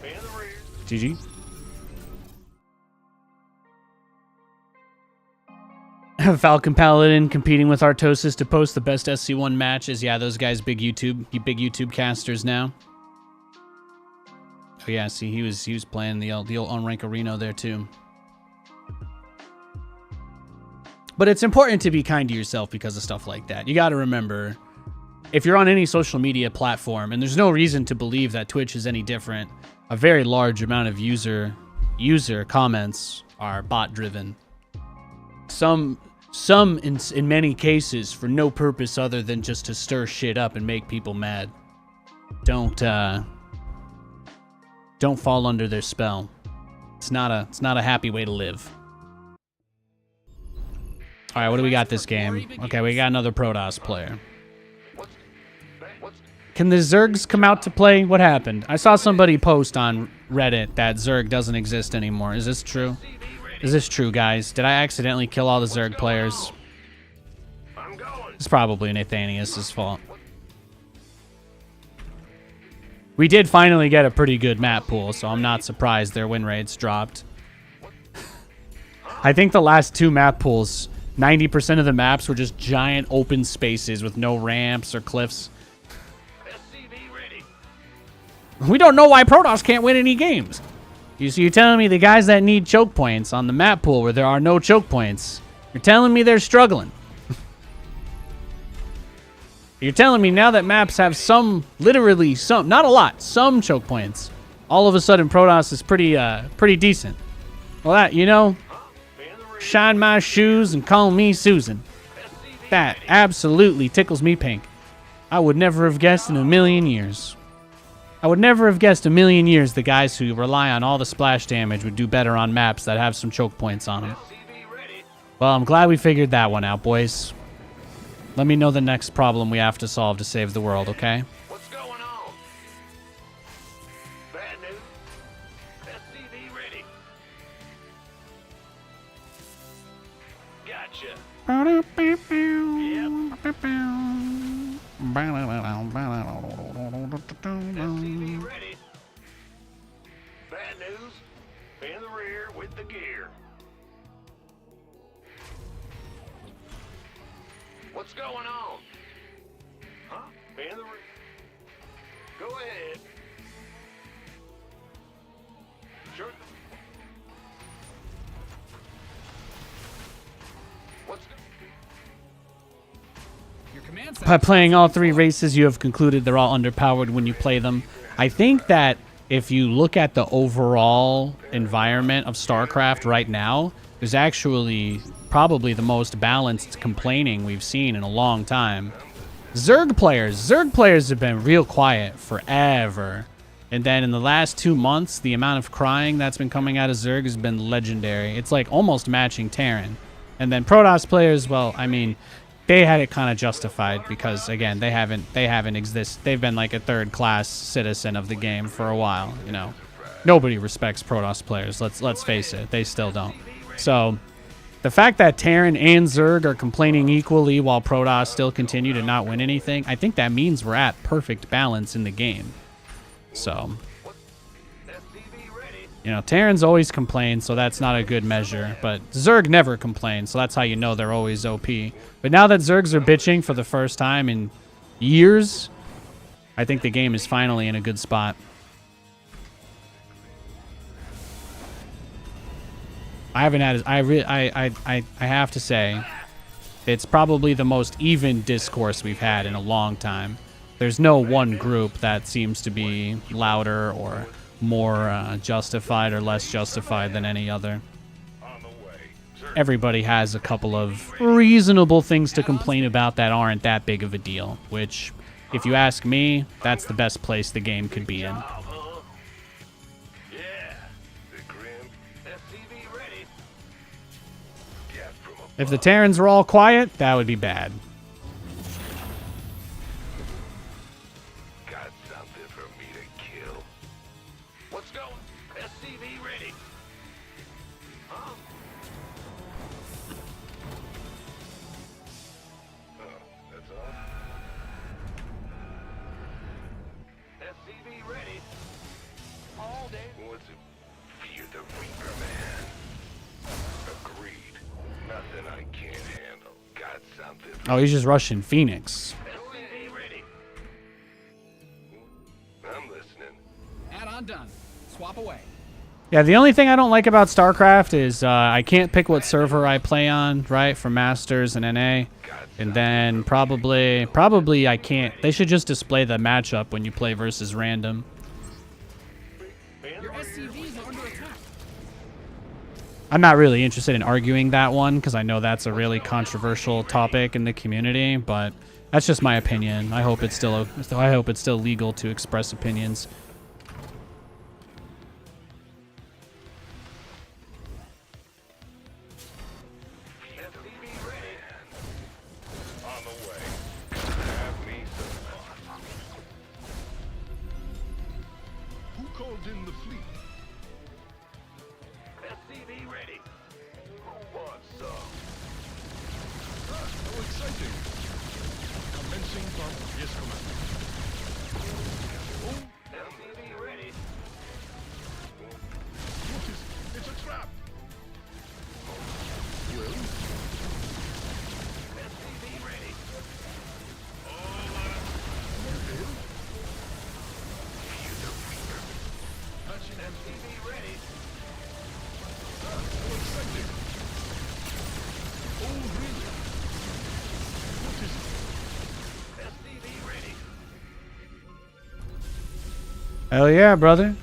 In the rear. GG. Falcon Paladin competing with Artosis to post the best SC1 matches. Yeah, those guys big YouTube casters now. Oh yeah, see he was playing the old unranked arena there too. But it's important to be kind to yourself because of stuff like that. You got to remember, if you're on any social media platform, and there's no reason to believe that Twitch is any different, a very large amount of user comments are bot driven. Some in many cases for no purpose other than just to stir shit up and make people mad. Don't fall under their spell. It's not a happy way to live. All right, what do we got this game? Okay, we got another Protoss player. Can the Zergs come out to play? What happened? I saw somebody post on Reddit that Zerg doesn't exist anymore. Is this true? Is this true, guys? Did I accidentally kill all the Zerg players? It's probably Nathanias' fault. We did finally get a pretty good map pool, so I'm not surprised their win rates dropped. I think the last two map pools, 90% of the maps were just giant open spaces with no ramps or cliffs. We don't know why Protoss can't win any games. You're telling me the guys that need choke points on the map pool where there are no choke points, you're telling me they're struggling. You're telling me now that maps have some, literally some, not a lot, some choke points, all of a sudden Protoss is pretty decent. Well, that, you know, shine my shoes and call me Susan. That absolutely tickles me pink. I would never have guessed in a million years. I would never have guessed a million years the guys who rely on all the splash damage would do better on maps that have some choke points on them. Well, I'm glad we figured that one out, boys. Let me know the next problem we have to solve to save the world, okay? What's going on? Bad news. SCV ready. Gotcha. SCV ready. Bad news. In the rear with the gear. What's going on? Huh? In the rear. Go ahead. Sure. What's Your command By playing all three races, you have concluded they're all underpowered when you play them. I think that if you look at the overall environment of StarCraft right now, there's actually probably the most balanced complaining we've seen in a long time. Zerg players have been real quiet forever. And then in the last 2 months, the amount of crying that's been coming out of Zerg has been legendary. It's like almost matching Terran. And then Protoss players, well, I mean, they had it kind of justified because again, they haven't exist. They've been like a third-class citizen of the game for a while, you know. Nobody respects Protoss players. Let's face it, they still don't. So, the fact that Terran and Zerg are complaining equally while Protoss still continue to not win anything, I think that means we're at perfect balance in the game. So, you know, Terrans always complain, so that's not a good measure. But Zerg never complains, so that's how you know they're always OP. But now that Zergs are bitching for the first time in years, I think the game is finally in a good spot. I haven't had. I have to say, it's probably the most even discourse we've had in a long time. There's no one group that seems to be louder or more justified or less justified than any other. Everybody has a couple of reasonable things to complain about that aren't that big of a deal, which, if you ask me, that's the best place the game could be in. If the Terrans were all quiet, that would be bad. Got something for me to kill. What's going? SCV ready. Huh? Oh, that's all? SCV ready. All day. What's it? Fear the Reaper, man. Agreed. Nothing I can't handle. Got something for Oh, he's just rushing Phoenix. SCV ready. I'm listening. Add-on done. Swap away. Yeah, the only thing I don't like about StarCraft is I can't pick what server I play on, right, for Masters and NA. And then probably I can't. They should just display the matchup when you play versus random. Your SCVs are under attack. I'm not really interested in arguing that one because I know that's a really controversial topic in the community, but that's just my opinion. I hope it's still legal to express opinions. SCV ready. On the way. Have me some fun. Who called in the fleet? SCV ready. Who wants some? How exciting! Commencing from yes, Commander. SCV SCV ready. Hell yeah, brother.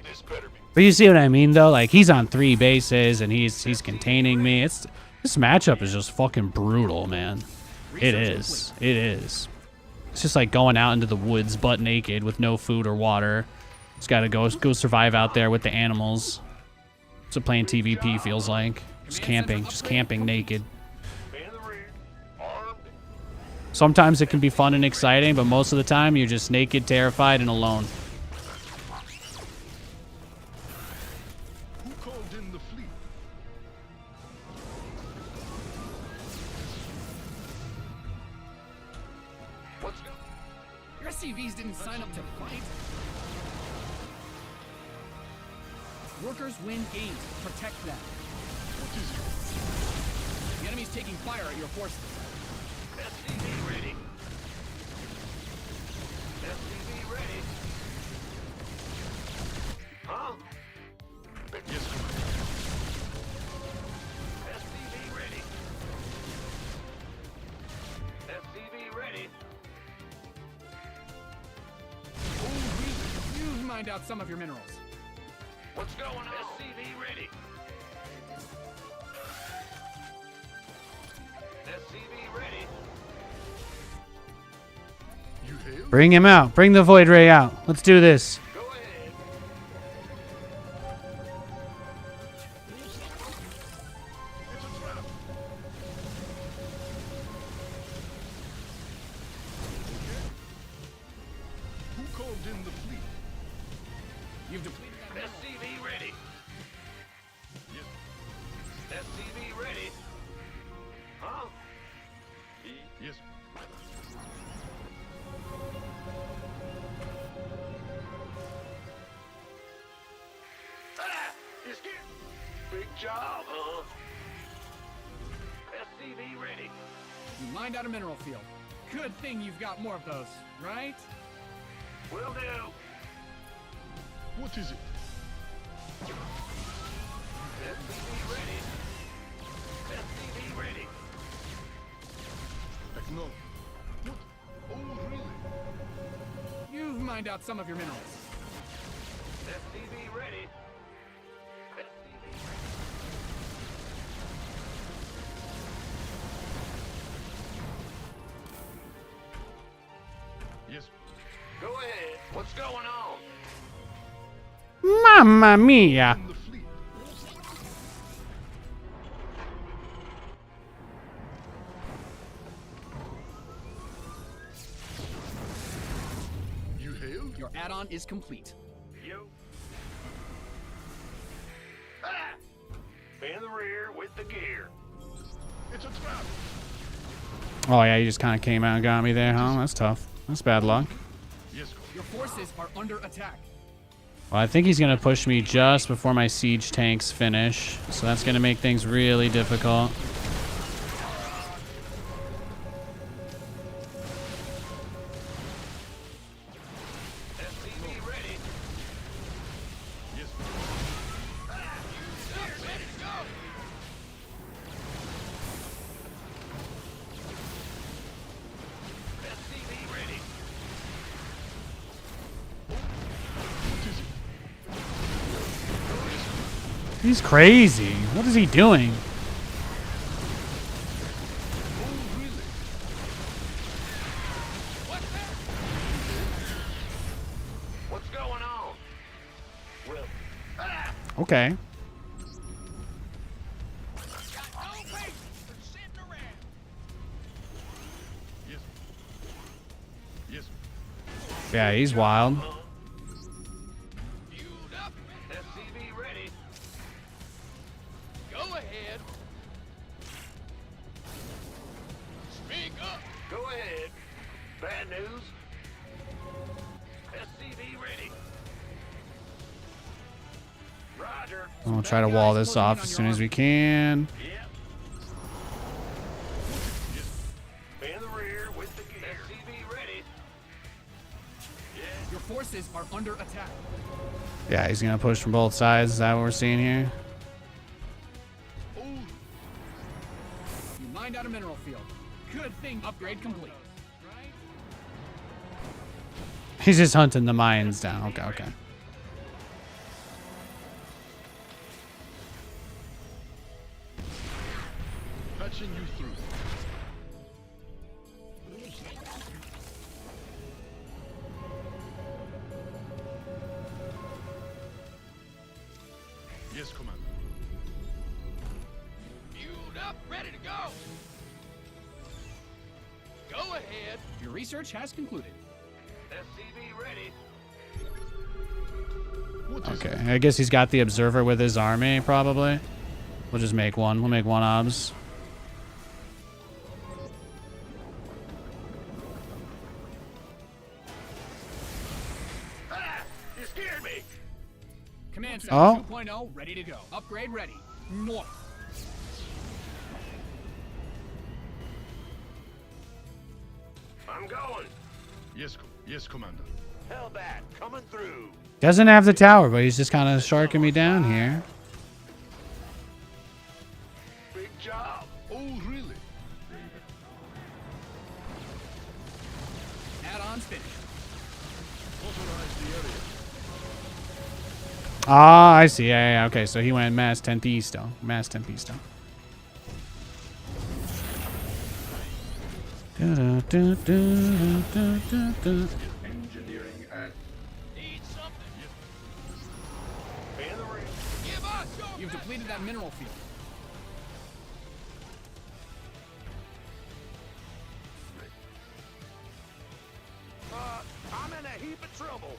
This better be. But you see what I mean, though? Like, he's on 3 bases, and he's containing me. This matchup is just fucking brutal, man. It is. It is. It's just like going out into the woods butt naked with no food or water. Just gotta go survive out there with the animals. That's what playing TVP feels like. Just camping naked. Man in the rear. Armed. Sometimes it can be fun and exciting, but most of the time you're just naked, terrified, and alone. Who called in the fleet? What's go? Your SCVs didn't sign up to fight. Workers win games. Protect them. What is it? The enemy's taking fire at your forces. SCV ready. SCV ready. Huh? Yes, sir. SCV ready. SCV ready. You've mined out some of your minerals. What's going on? SCV ready. SCV ready. You hail? Bring him out. Bring the Void Ray out. Let's do this. Go ahead. It's a trap. Who called in the fleet? You've depleted that mineral. SCV ready. Yes. SCV ready. Huh? Yes. Ah! You scared? Big job, huh? SCV ready. You mined out a mineral field. Good thing you've got more of those, right? Will do. What is it? SCV ready. SCV ready. Acknowledge. What? Oh, really? You've mined out some of your minerals. SCV ready. SCV ready. Yes. Go ahead. What's going on? Mamma mia. In the fleet. You hail? Your add-on is complete. Yo. Ah! In the rear with the gear. It's a trap. Oh, yeah, you just kind of came out and got me there, huh? That's tough. That's bad luck. Yes, Your forces are under attack. Well, I think he's going to push me just before my siege tanks finish. So that's going to make things really difficult. SCV ready. Yes. Ready to go. SCV ready. He's crazy. What is he doing? What's going on? Will. Okay. Got no patience for sitting around. Yes. Yes. Yeah, he's wild. Fueled up. SCV ready. Go ahead. Speak up. Go ahead. Bad news. SCV ready. Roger. We'll try to wall this off as soon as we can. Yep. In the rear with the gear. SCV ready. Yeah. Your forces forces are under attack. Yeah, he's gonna push from both sides. Is that what we're seeing here? You mined out a mineral field. Good thing. Upgrade complete. Right? He's just hunting the mines down. Okay, okay. Patching you through. Yes, Commander. Fueled up, ready to go. Go ahead. Your research has concluded. SCV ready. Okay, I guess he's got the observer with his army, probably. We'll just make one. We'll make one obs. Ah, you scared me. Command Center Oh. 2.0 ready to go. Upgrade ready. North. I'm going. Yes, Commander. Hellbat coming through. Doesn't have the tower, but he's just kind of sharking me down here. Big job. Oh, really? Add-ons finished. Authorize the area. Ah, I see. Yeah. Okay, so he went mass Tempisto. Mass Tempisto. Engineering at Need something. In the ring. Give us your You've depleted that mineral field. I'm in a heap of trouble.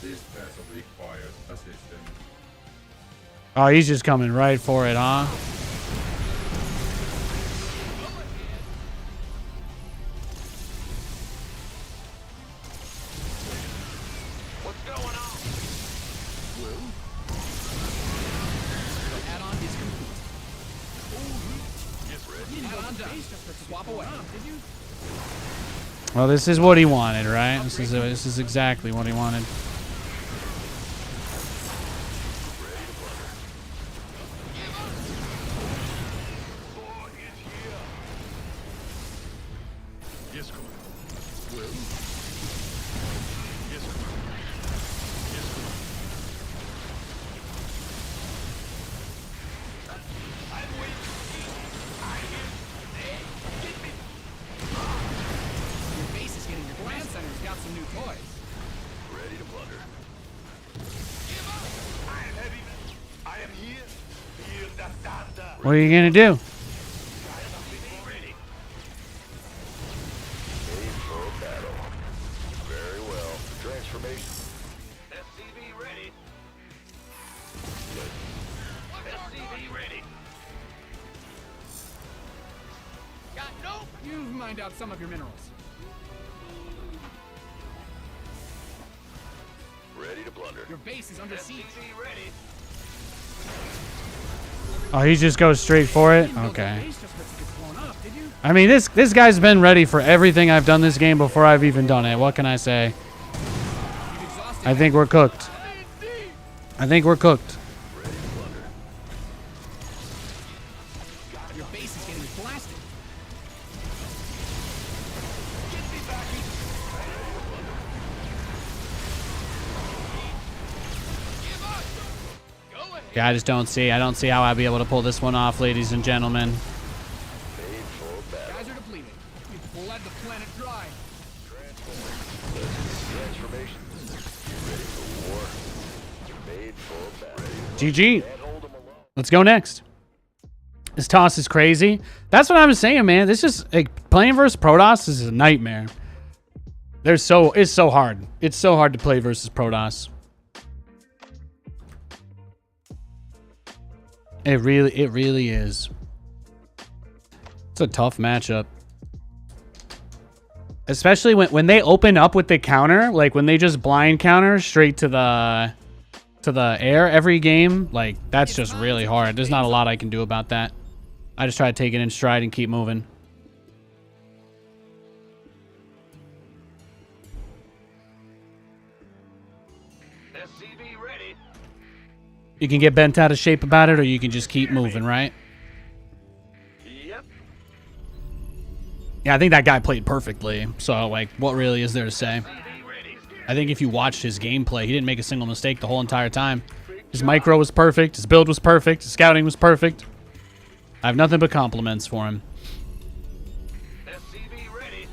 this vessel requires assistance. Oh, he's just coming right for it, huh? What's going on? Add-on is complete. Yes, ready. Add-on done. Swap away. Did you? Well, this is what he wanted, right? This is exactly what he wanted. Boy is here. Yes, Commander. Well? Yes, Commander. Yes, Commander. I'm waiting. I hear. Hey, get me. Your base is getting your command center's got some new toys. Ready to plunder. Give up. I am heavy. I am here. Feel the thunder. What are you gonna do? Ready. Made for battle. Very well. Transformation. SCV ready. SCV ready. Got nope. You've mined out some of your minerals. Ready to plunder. Your base is under siege. SCV ready. Oh, he just goes straight for it? You didn't build your Okay. base just because it gets blown up, did you? I mean, this guy's been ready for everything I've done this game before I've even done it. What can I say? You've exhausted. I think we're cooked. I think we're cooked. Your base is getting blasted. Yeah, I just don't see. I don't see how I'll be able to pull this one off, ladies and gentlemen. Made for battle. Guys are depleted. You've bled the planet dry. Transformation. Ready for war. Made for battle. GG. Can't hold them alone. Let's go next. This toss is crazy. That's what I was saying, man. This is like playing versus Protoss is a nightmare. It's so hard. It's so hard to play versus Protoss. It really is. It's a tough matchup. Especially when they open up with the counter, like when they just blind counter straight to the air every game, like that's just really hard. There's not a lot I can do about that. I just try to take it in stride and keep moving. SCV ready. You can get bent out of shape about it, or you can just keep moving, right? Yep. Yeah, I think that guy played perfectly. So, like, what really is there to say? SCV ready. I think if you watched his gameplay, he didn't make a single mistake the whole entire time. His micro was perfect. His build was perfect. His scouting was perfect. I have nothing but compliments for him. SCV ready.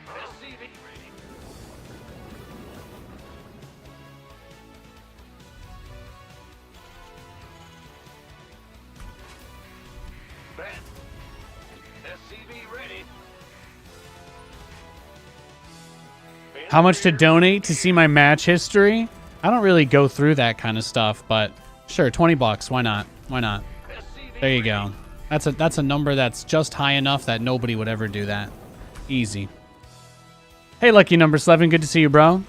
SCV ready. Ben. SCV ready. How much to donate to see my match history? I don't really go through that kind of stuff, but sure, 20 bucks. Why not? Why not? There you go. That's a number that's just high enough that nobody would ever do that. Easy. Hey, lucky number 11. Good to see you, bro.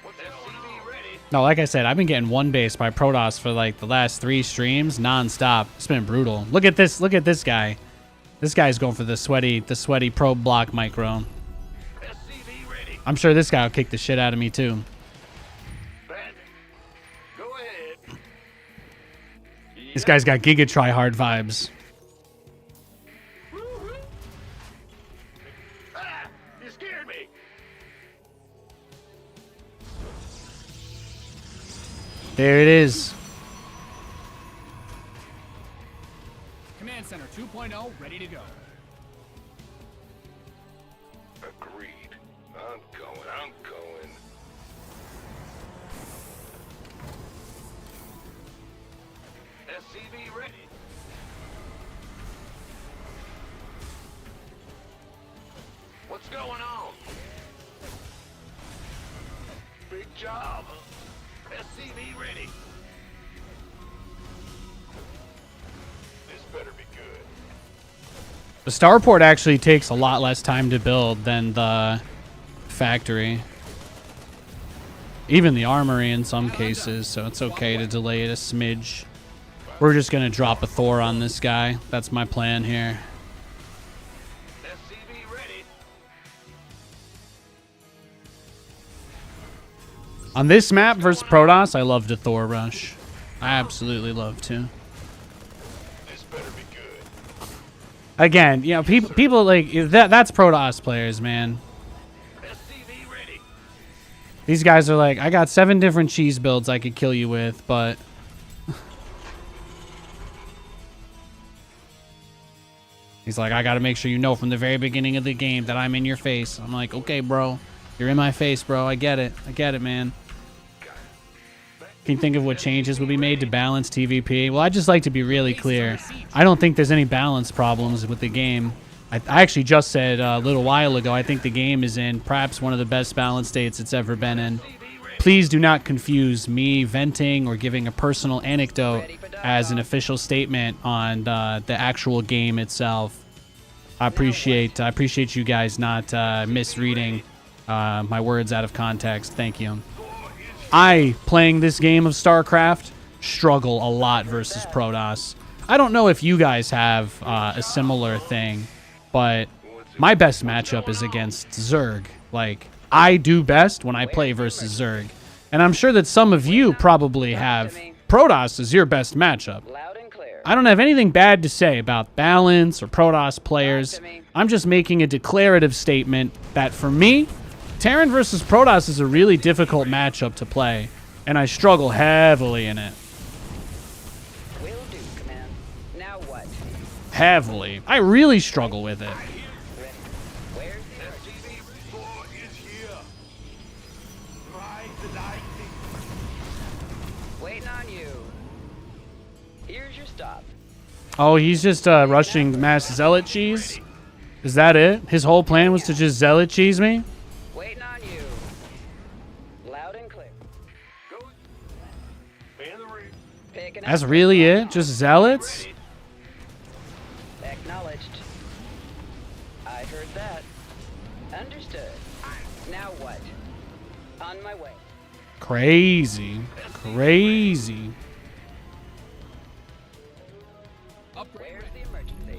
SCV ready. No, like I said, I've been getting one base by Protoss for like the last 3 streams nonstop. It's been brutal. Look at this. Look at this guy. This guy's going for the sweaty probe block micro. SCV ready. I'm sure this guy will kick the shit out of me too. Ben. Go ahead. This guy's got Giga Tryhard vibes. Ah, you scared me. There it is. Command Center 2.0 ready to go. Agreed. I'm going. SCV ready. What's going on? Big job. SCV ready. This better be good. The starport actually takes a lot less time to build than the factory. Even the armory in some cases, so it's okay to delay it a smidge. We're just going to drop a Thor on this guy. That's my plan here. SCV ready. On this map versus Protoss, I love to Thor rush. I absolutely love to. This better be good. Again, you know, people like that's Protoss players, man. SCV ready. These guys are like, I got 7 different cheese builds I could kill you with, but he's like, I got to make sure you know from the very beginning of the game that I'm in your face. I'm like, okay, bro. You're in my face, bro. I get it. I get it, man. Can you think of what changes would be made to balance TVP? Well, I'd just like to be really clear. I don't think there's any balance problems with the game. I actually just said a little while ago, I think the game is in perhaps one of the best balance states it's ever been in. Please do not confuse me venting or giving a personal anecdote as an official statement on the actual game itself. I appreciate you guys not misreading my words out of context. Thank you. I, playing this game of StarCraft, struggle a lot versus Protoss. I don't know if you guys have a similar thing, but my best matchup is against Zerg. Like, I do best when I play versus Zerg. And I'm sure that some of you probably have Protoss as your best matchup. Loud and clear. I don't have anything bad to say about balance or Protoss players. I'm just making a declarative statement that for me, Terran versus Protoss is a really difficult matchup to play, and I struggle heavily in it. Will do, Command. Now what? Heavily. I really struggle with it. Ready. Where's the SCV Thor is here. Ride the lightning. waiting on you? Here's your stop. Oh, he's just rushing mass zealot cheese? Is that it? His whole plan was to just zealot cheese me? Waiting on you. Loud and clear. Go. Man the ring. Picking That's up. really it? Just zealots? Acknowledged. I heard that. Understood. Now what? On my way. Crazy. Crazy. Upgrade Where's ready. the emergency?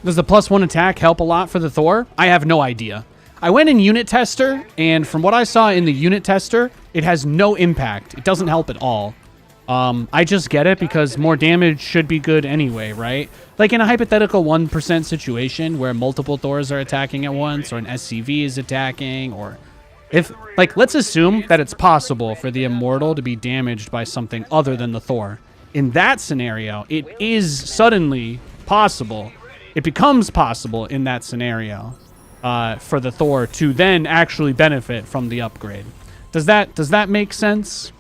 Does the +1 attack help a lot for the Thor? I have no idea. I went in unit tester, and from what I saw in the unit tester, it has no impact. It doesn't help at all. I just get it because more damage should be good anyway, right? Like in a hypothetical 1% situation where multiple Thors are attacking at once, or an SCV is attacking, or if, like, let's assume that it's possible for the Immortal to be damaged by something other than the Thor. In that scenario, it is suddenly possible. It becomes possible in that scenario for the Thor to then actually benefit from the upgrade. Does that make sense?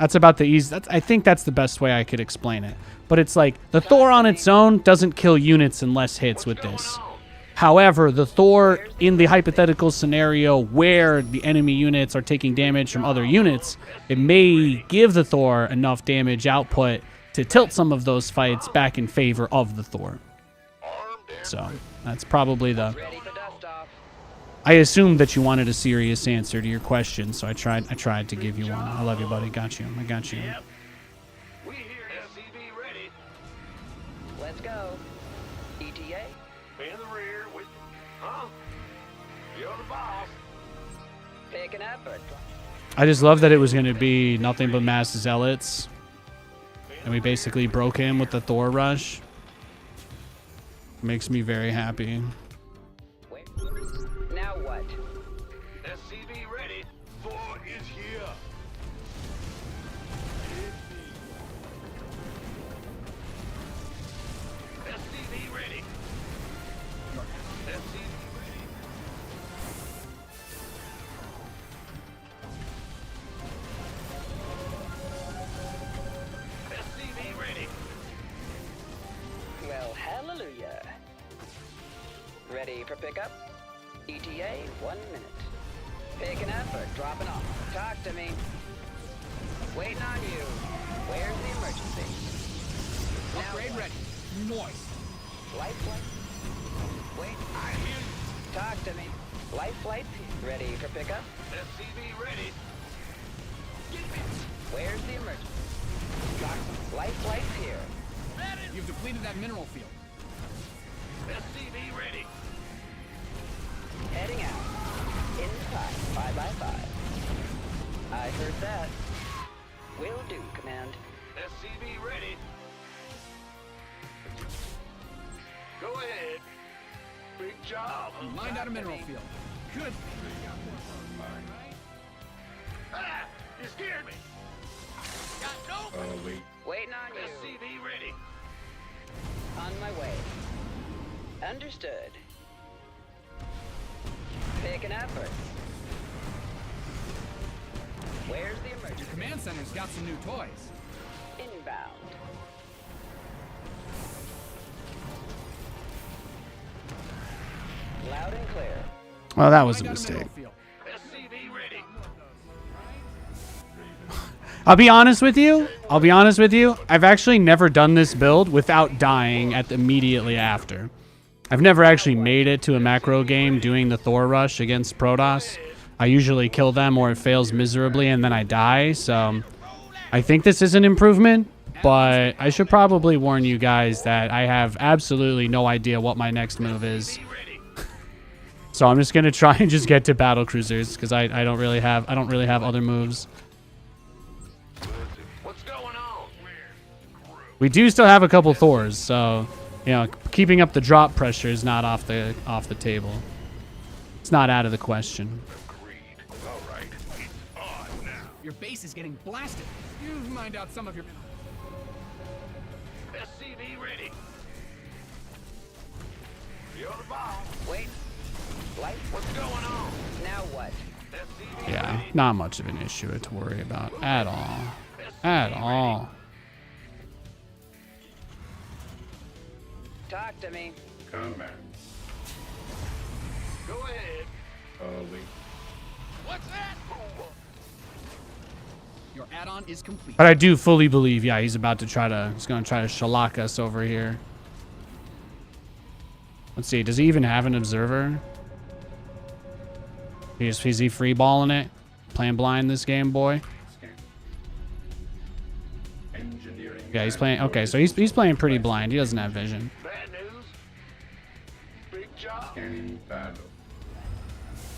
That's about the easy. I think that's the best way I could explain it. But it's like the Thor on its own doesn't kill units in less hits with this. However, the Thor in the hypothetical scenario where the enemy units are taking damage from other units, it may give the Thor enough damage output to tilt some of those fights back in favor of the Thor. So that's probably the... Ready for dust off. I assumed that you wanted a serious answer to your question, so I tried to give you one. I love you, buddy. Got you. I got you. We here, SCV ready. Let's go. ETA. In the rear with, huh? You're the boss. Pick an effort. I just love that it was going to be nothing but mass zealots. And we basically broke him with the Thor rush. Makes me very happy. Wait. Now what? SCV ready. Thor is here. SCV ready. SCV ready. SCV ready. Well, hallelujah. Ready for pickup? ETA, 1 minute. Picking up or dropping off? Talk to me. Waiting on you. Where's the emergency? Upgrade ready. Noise. Life flight. Wait, I hear you. Talk to me. Life flight. Ready for pickup? SCV ready. Where's the emergency? Life flight's here. You've depleted that mineral field. SCV ready. Heading out. Inside. 5 by 5. I heard that. Will do, Command. SCV ready. Go ahead. Big job. You mined out a mineral field. Good. Ah, you scared me. Got no. Wait. Waiting on you. SCV ready. On my way. Understood. Picking effort. Where's the emergency? Command center's got some new toys. Inbound. Loud and clear. Well, that was a Mined out mistake. mineral field. SCV ready. I'll be honest with you. I've actually never done this build without dying immediately after. I've never actually made it to a macro game doing the Thor rush against Protoss. I usually kill them or it fails miserably and then I die. So I think this is an improvement, but I should probably warn you guys that I have absolutely no idea what my next move is. So I'm just gonna try and just get to battle cruisers because I don't really have other moves. What's going on? We do still have a couple Thors, so you know, keeping up the drop pressure is not off the table. It's not out of the question. Agreed. All right. It's on now. Your base is getting blasted. You've mined out some of your... SCV ready. You're the boss. Wait. Life. What's going on? Now what? SCV Yeah, ready. not much of an issue to worry about at all. At all. Talk to me. Combat. Go ahead. Wait. What's that? Your add-on is complete. But I do fully believe, yeah, he's gonna try to shellac us over here. Let's see. Does he even have an observer? Is he free balling it? Playing blind this game, boy? Engineering. Yeah, he's playing. Okay, so he's playing pretty blind. He doesn't have vision. Bad news. Big job. Scanning battle.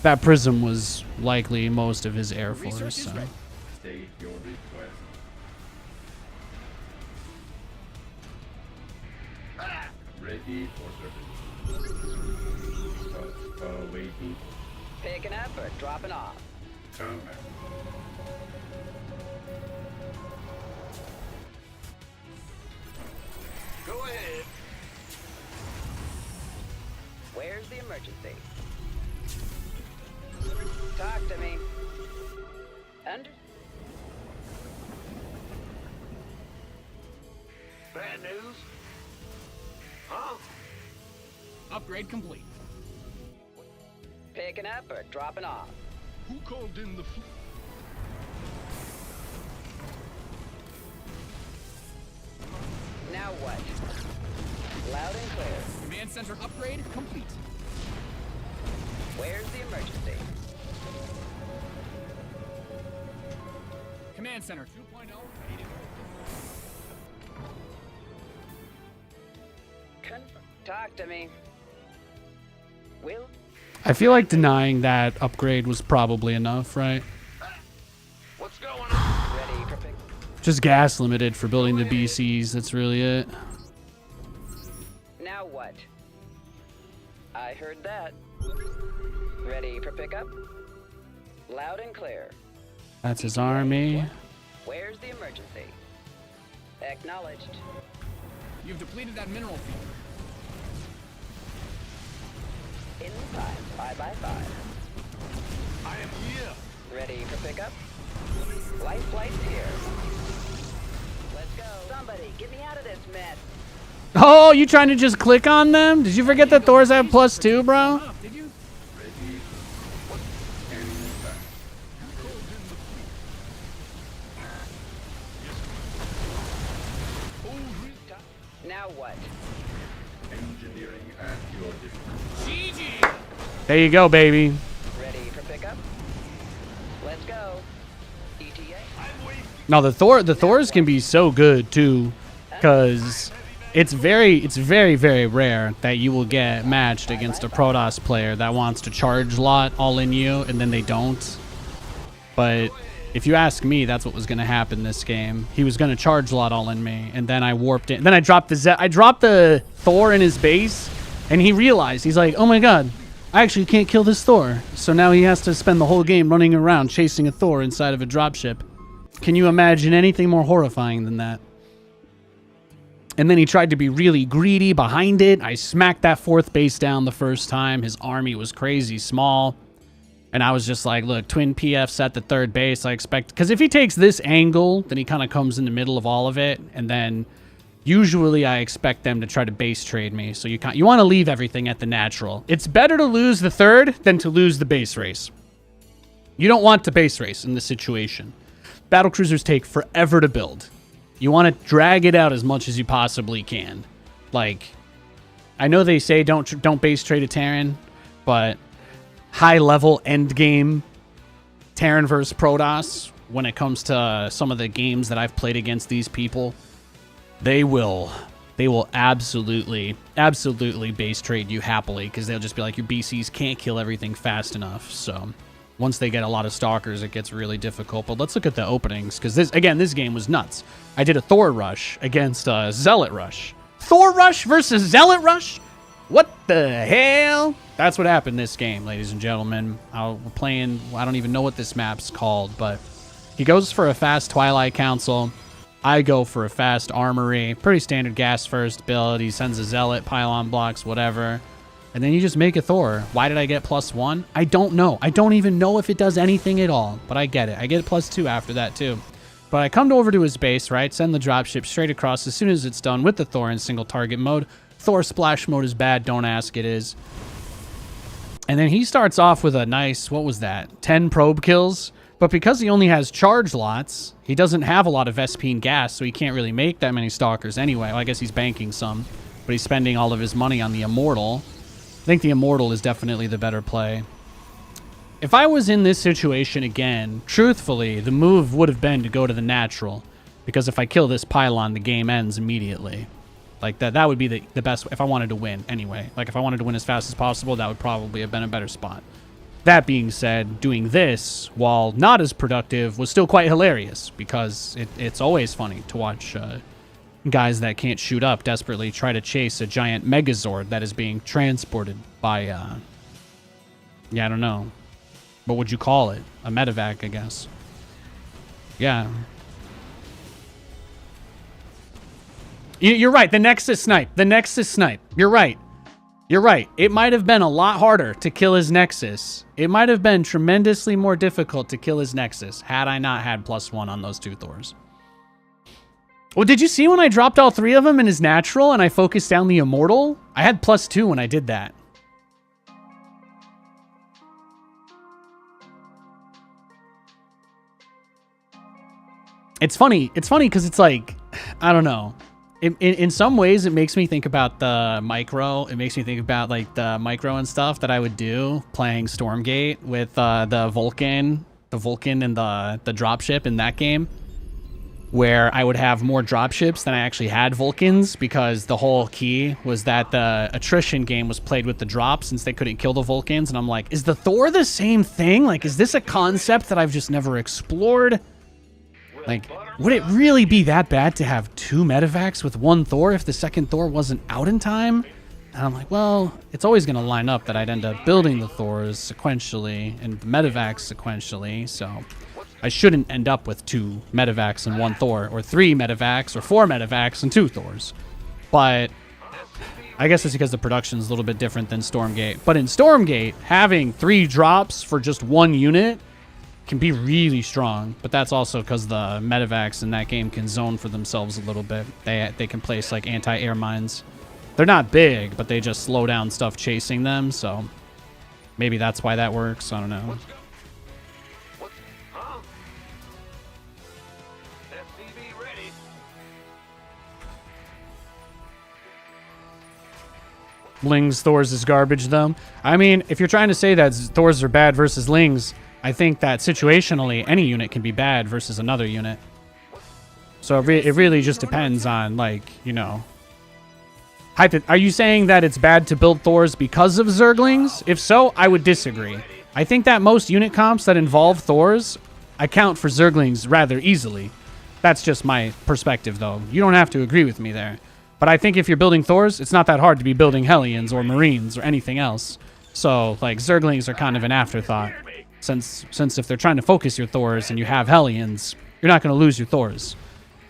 That prism was likely most of his air Research force. is So. ready. State your request. Ready for service. Awaiting. Picking up or dropping off? Combat. Go ahead. Where's the emergency? Talk to me. Under. Bad news. Huh? Upgrade complete. Picking up or dropping off? Who called in the fleet? Now what? Loud and clear. Command center upgrade complete. Where's the emergency? Command center 2.0 ready to go. Talk to me. Will? I feel like denying that upgrade was probably enough, right? What's going on? Ready for pick. Just gas limited for building the BCs. That's really it. Now what? I heard that. Ready for pickup? Loud and clear. That's his army. Where's the emergency? Acknowledged. You've depleted that mineral field. In time, 5 by 5. I am here. Ready for pickup? Life flight's here. Let's go. Somebody, get me out of this mess. Oh, you trying to just click on them? Did you forget that Thors have +2, bro? Oh, did you? Ready. Scanning battle. Who called in the fleet? Old Now what? Engineering at your disposal. GG. There you go, baby. Ready for pickup? Let's go. ETA? I'm waiting. No, the Thors can be so good too, because it's very, very rare that you will get matched against a Protoss player that wants to charge lot all in you and then they don't. But if you ask me, that's what was going to happen this game. He was going to charge lot all in me, and then I warped it. Then I dropped the Thor in his base, and he realized, he's like, oh my god, I actually can't kill this Thor. So now he has to spend the whole game running around chasing a Thor inside of a dropship. Can you imagine anything more horrifying than that? And then he tried to be really greedy behind it. I smacked that 4th base down the first time. His army was crazy small. And I was just like, look, twin PFs at the 3rd base. I expect... Because if he takes this angle, then he kind of comes in the middle of all of it. And then usually I expect them to try to base trade me. So you want to leave everything at the natural. It's better to lose the 3rd than to lose the base race. You don't want to base race in this situation. Battlecruisers take forever to build. You want to drag it out as much as you possibly can. Like, I know they say don't base trade a Terran, but high-level endgame Terran versus Protoss, when it comes to some of the games that I've played against these people, they will absolutely base trade you happily, because they'll just be like, your BCs can't kill everything fast enough. So once they get a lot of stalkers, it gets really difficult. But let's look at the openings, because this game was nuts. I did a Thor rush against a Zealot rush. Thor rush versus Zealot rush? What the hell? That's what happened this game, ladies and gentlemen. We're playing, I don't even know what this map's called, but he goes for a fast Twilight Council. I go for a fast Armory. Pretty standard gas first build. He sends a Zealot, pylon blocks, whatever. And then you just make a Thor. Why did I get +1? I don't know. I don't even know if it does anything at all, but I get it. I get +2 after that too. But I come over to his base, right? Send the dropship straight across as soon as it's done with the Thor in single target mode. Thor splash mode is bad. Don't ask, it is. And then he starts off with a nice, what was that? 10 probe kills. But because he only has charge lots, he doesn't have a lot of SP and gas, so he can't really make that many stalkers anyway. Well, I guess he's banking some, but he's spending all of his money on the Immortal. think the Immortal is definitely the better play. If I was in this situation again, truthfully, the move would have been to go to the natural. Because if I kill this pylon, the game ends immediately. Like, that would be the best, if I wanted to win anyway. Like, if I wanted to win as fast as possible, that would probably have been a better spot. That being said, doing this, while not as productive, was still quite hilarious. Because it's always funny to watch guys that can't shoot up desperately try to chase a giant Megazord that is being transported by, yeah, I don't know. What would you call it? A medevac, I guess. Yeah. You're right. The Nexus snipe. The Nexus snipe. You're right. You're right. It might have been a lot harder to kill his Nexus. It might have been tremendously more difficult to kill his Nexus had I not had +1 on those 2 Thors. Well, did you see when I dropped all 3 of them in his natural and I focused down the Immortal? I had +2 when I did that. It's funny. It's funny because it's like, I don't know. In some ways, it makes me think about the micro. It makes me think about like the micro and stuff that I would do playing Stormgate with the Vulcan and the dropship in that game, where I would have more dropships than I actually had Vulcans because the whole key was that the attrition game was played with the drops since they couldn't kill the Vulcans. And I'm like, is the Thor the same thing? Like, is this a concept that I've just never explored? Like, would it really be that bad to have 2 medevacs with 1 Thor if the second Thor wasn't out in time? And I'm like, well, it's always going to line up that I'd end up building the Thors sequentially and the medevacs sequentially, so I shouldn't end up with 2 medevacs and 1 Thor, or 3 medevacs, or 4 medevacs and 2 Thors. But I guess it's because the production's a little bit different than Stormgate. But in Stormgate, having 3 drops for just 1 unit can be really strong, but that's also because the medevacs in that game can zone for themselves a little bit. They can place like anti-air mines. They're not big, but they just slow down stuff chasing them, so maybe that's why that works. I don't know. Lings, Thors is garbage, though. I mean, if you're trying to say that Thors are bad versus Lings, I think that situationally, any unit can be bad versus another unit. So it really just depends on, like, you know... Are you saying that it's bad to build Thors because of Zerglings? If so, I would disagree. I think that most unit comps that involve Thors account for Zerglings rather easily. That's just my perspective, though. You don't have to agree with me there. But I think if you're building Thors, it's not that hard to be building Hellions or Marines or anything else. So, like, Zerglings are kind of an afterthought. Since if they're trying to focus your Thors and you have Hellions, you're not going to lose your Thors.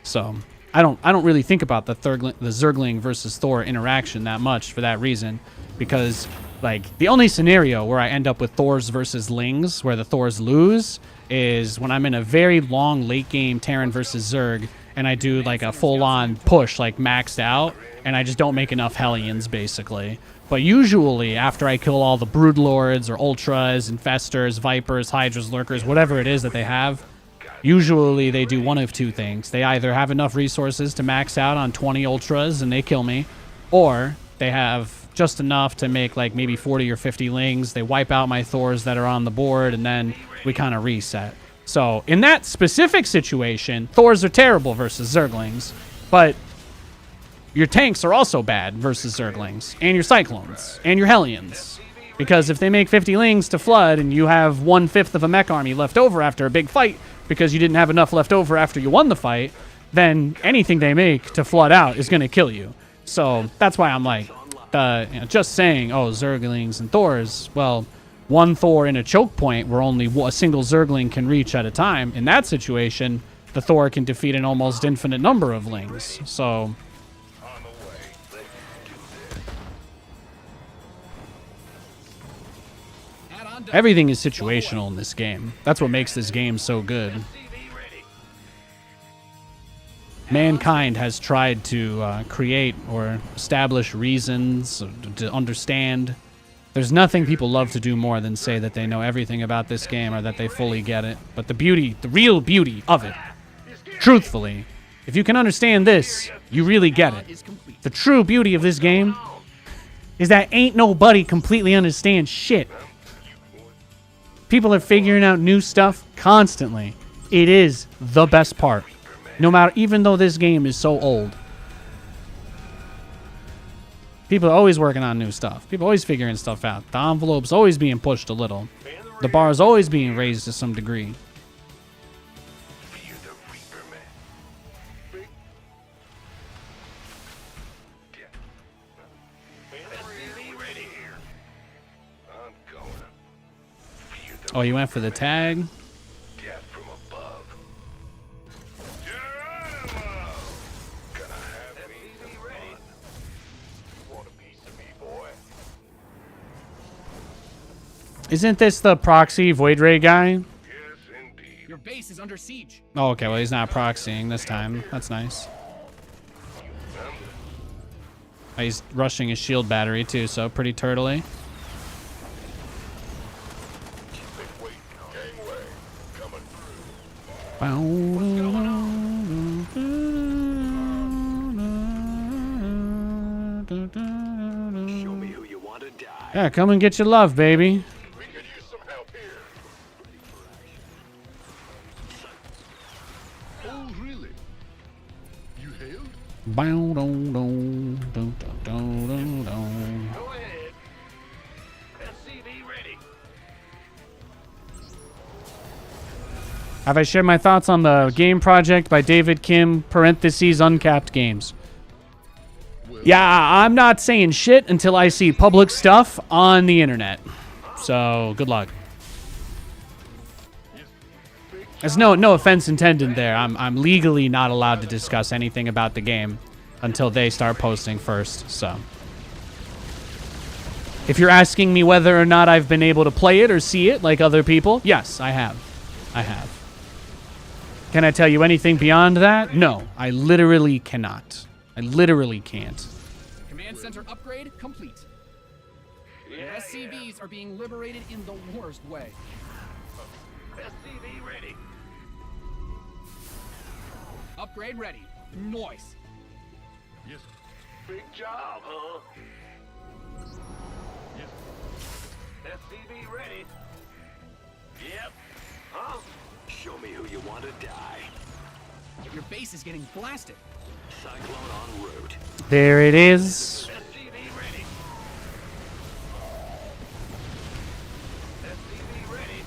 So I don't really think about the Zergling versus Thor interaction that much for that reason, because like the only scenario where I end up with Thors versus Lings where the Thors lose is when I'm in a very long late game Terran versus Zerg and I do like a full on push like maxed out and I just don't make enough Hellions basically. But usually, after I kill all the Broodlords or Ultras, Infestors, Vipers, Hydras, Lurkers, whatever it is that they have, usually they do one of 2 things. They either have enough resources to max out on 20 Ultras and they kill me, or they have just enough to make like maybe 40 or 50 Lings. They wipe out my Thors that are on the board, and then we kind of reset. So in that specific situation, Thors are terrible versus Zerglings, but your tanks are also bad versus Zerglings, and your Cyclones, and your Hellions. Because if they make 50 Lings to flood, and you have 1/5 of a mech army left over after a big fight, because you didn't have enough left over after you won the fight, then anything they make to flood out is going to kill you. So that's why I'm like, just saying, oh, Zerglings and Thors, well, 1 Thor in a choke point where only a single Zergling can reach at a time. In that situation, the Thor can defeat an almost infinite number of Lings. So... everything is situational in this game. That's what makes this game so good. Mankind has tried to create or establish reasons to understand. There's nothing people love to do more than say that they know everything about this game or that they fully get it. But the beauty, the real beauty of it, truthfully, if you can understand this, you really get it. The true beauty of this game is that ain't nobody completely understands shit. People are figuring out new stuff constantly. It is the best part. No matter, even though this game is so old. People are always working on new stuff. People are always figuring stuff out. The envelope's always being pushed a little. The bar is always being raised to some degree. Fear the Reaper Man. Big. Yeah. SCV ready here. I'm going. Fear the Oh, you went for the tag? death from above. Geronimo! Gonna have me some fun. Want a piece of me, boy? Isn't this the proxy Void Ray guy? Yes, indeed. Your base is under siege. Oh, okay. Well, he's not proxying this time. That's nice. Oh, he's rushing his shield battery, too, so pretty turtly. Big weight, gangway, coming through. Show me who you want to die. Yeah, come and get your love, baby. We could use some help here. Oh, really? You hailed? Go ahead. SCV ready. Have I shared my thoughts on the game project by David Kim, parentheses, Uncapped Games? Yeah, I'm not saying shit until I see public stuff on the internet. So, good luck. There's no offense intended there. I'm legally not allowed to discuss anything about the game until they start posting first, so. If you're asking me whether or not I've been able to play it or see it like other people, yes, I have. I have. Can I tell you anything beyond that? No, I literally cannot. I literally can't. Command center upgrade complete. Your SCVs are being liberated in the worst way. SCV ready. Upgrade ready. Noise. Yes. Big job, huh? Yes. SCV ready. Yep. Huh? Show me who you want to die. Your base is getting blasted. Cyclone en route. There it is. SCV ready. SCV ready.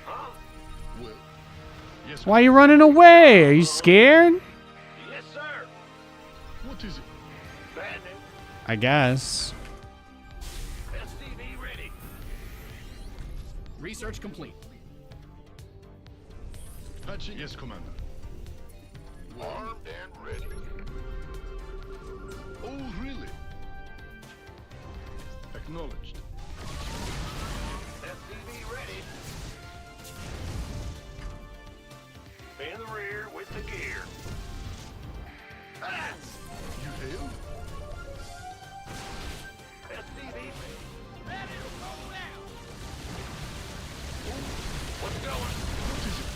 Huh? Well, yes. Why are you running away? Are you scared? Yes, sir. What is it? Bandit. I guess. SCV ready. Research complete. Patching. Yes, Commander. Armed and ready. Oh, really? Acknowledged. SCV ready. In the rear with the gear. Ah! You hailed? SCV ready to roll out. What's going? What is it?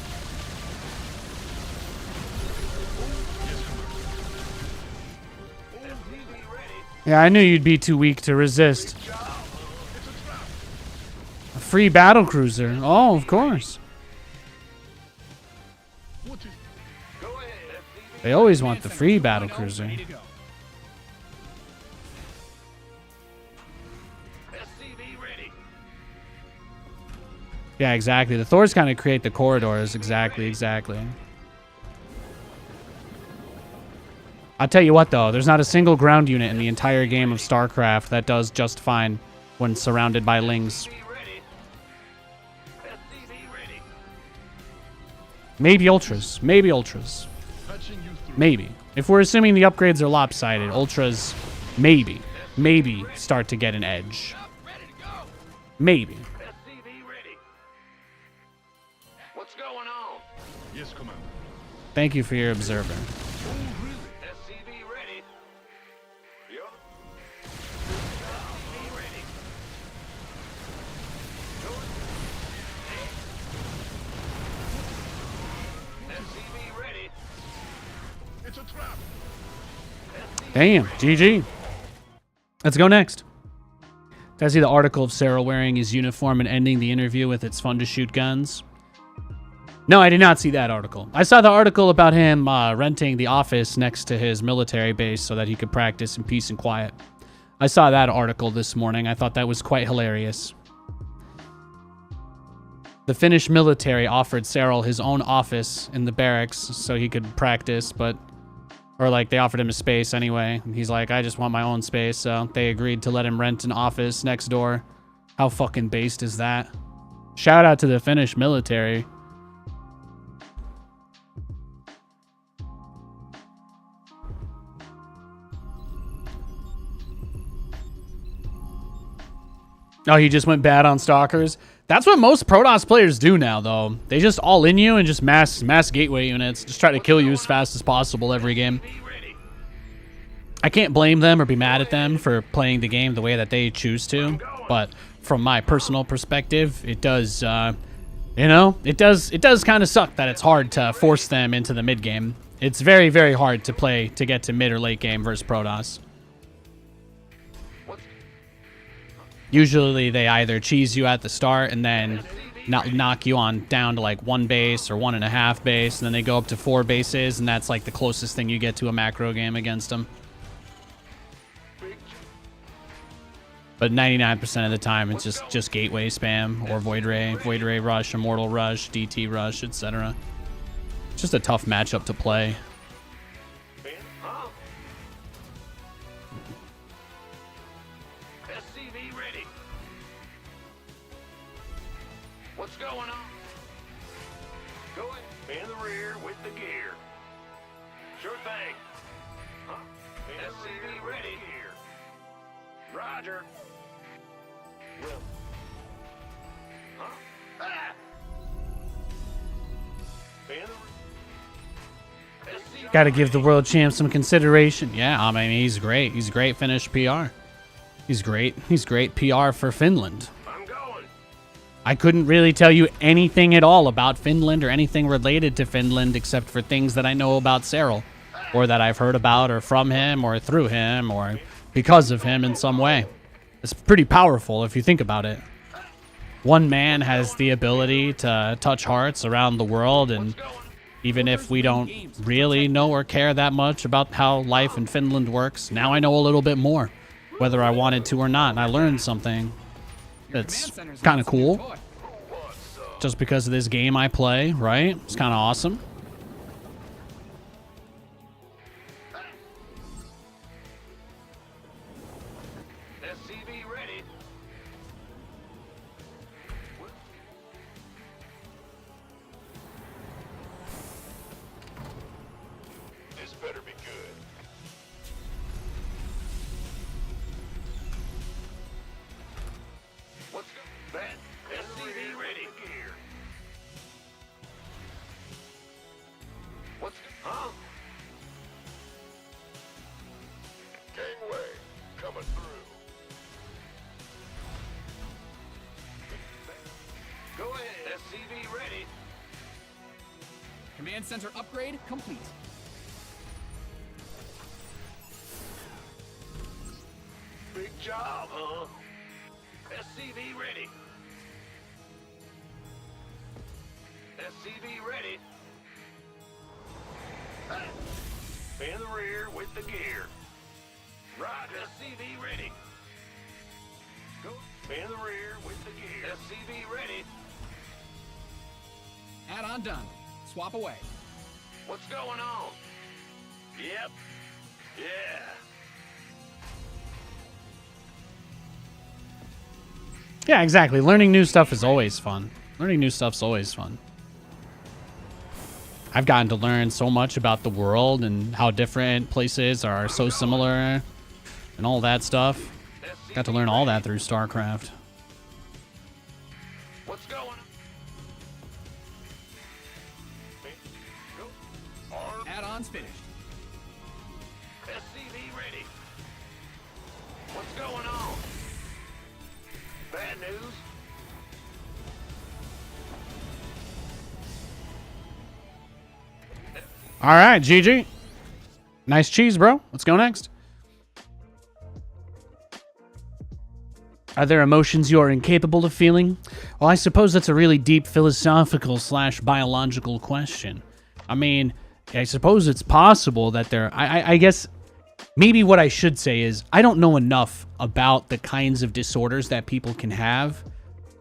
Yes, Commander. SCV ready. Yeah, I knew you'd be too weak to resist. Job. It's a trap. A free battle cruiser. Oh, of course. What is it? Go ahead. SCV. They always want the Command free center battle 2.0 cruiser. ready to go. SCV ready. Yeah, exactly. The Thors kind of create the corridors. Exactly. I'll tell you what, though. There's not a single ground unit in the entire game of StarCraft that does just fine when surrounded by lings. SCV ready. SCV ready. Maybe Ultras. Patching you through. Maybe. If we're assuming the upgrades are lopsided, Ultras maybe start to get an edge. Ready to go. Maybe. SCV ready. What's going on? Yes, Commander. Thank you for your observer. Oh, really? SCV ready. Yeah. SCV ready. It's a trap. Damn, GG. Let's go next. Did I see the article of Cyril wearing his uniform and ending the interview with "It's fun to shoot guns"? No, I did not see that article. I saw the article about him renting the office next to his military base so that he could practice in peace and quiet. I saw that article this morning. I thought that was quite hilarious. The Finnish military offered Cyril his own office in the barracks so he could practice, or like they offered him a space anyway. And he's like, I just want my own space. So they agreed to let him rent an office next door. How fucking based is that? Shout out to the Finnish military. Oh, he just went bad on stalkers. That's what most Protoss players do now, though. They just all in you and just mass gateway units. Just try to kill you as fast as possible every game. I can't blame them or be mad at them for playing the game the way that they choose to. But from my personal perspective, it does, it does kind of suck that it's hard to force them into the mid game. It's very, very hard to play to get to mid or late game versus Protoss. Usually they either cheese you at the start and then knock you on down to like 1 base or 1.5 base, and then they go up to 4 bases, and that's like the closest thing you get to a macro game against them. But 99% of the time it's just gateway spam or void ray rush, immortal rush, DT rush, etc. It's just a tough matchup to play. What's going on? Go in the rear with the gear. Sure thing. Huh? SCV ready. Here. Roger. Will. Huh? Ah! Got to give the world champ some consideration. Yeah, I mean, he's great. He's great Finnish PR. He's great. He's great PR for Finland. I couldn't really tell you anything at all about Finland or anything related to Finland except for things that I know about Cyril, or that I've heard about or from him or through him or because of him in some way. It's pretty powerful if you think about it. One man has the ability to touch hearts around the world, and even if we don't really know or care that much about how life in Finland works, now I know a little bit more, whether I wanted to or not, and I learned something. It's kind of cool. Just because of this game I play, right? It's kind of awesome. SCV ready. This better be good. What's going on? SCV ready. Gear. What's huh? Gangway coming through. Go ahead. SCV ready. Command center upgrade complete. Big job, huh? SCV ready. SCV ready. In the rear with the gear. Roger. SCV ready. Go in the rear with the gear. SCV ready. Add-on done. Swap away. What's going on? Yep. Yeah. Yeah, exactly. Learning new stuff is always fun. Learning new stuff's always fun. I've gotten to learn so much about the world and how different places are so similar and all that stuff. Got to learn all that through StarCraft. What's going on? Add-ons finished. SCV ready. What's going on? Bad news? All right, GG. Nice cheese, bro. Let's go next. Are there emotions you are incapable of feeling? Well, I suppose that's a really deep philosophical / biological question. I mean, I suppose it's possible that there... I guess maybe what I should say is I don't know enough about the kinds of disorders that people can have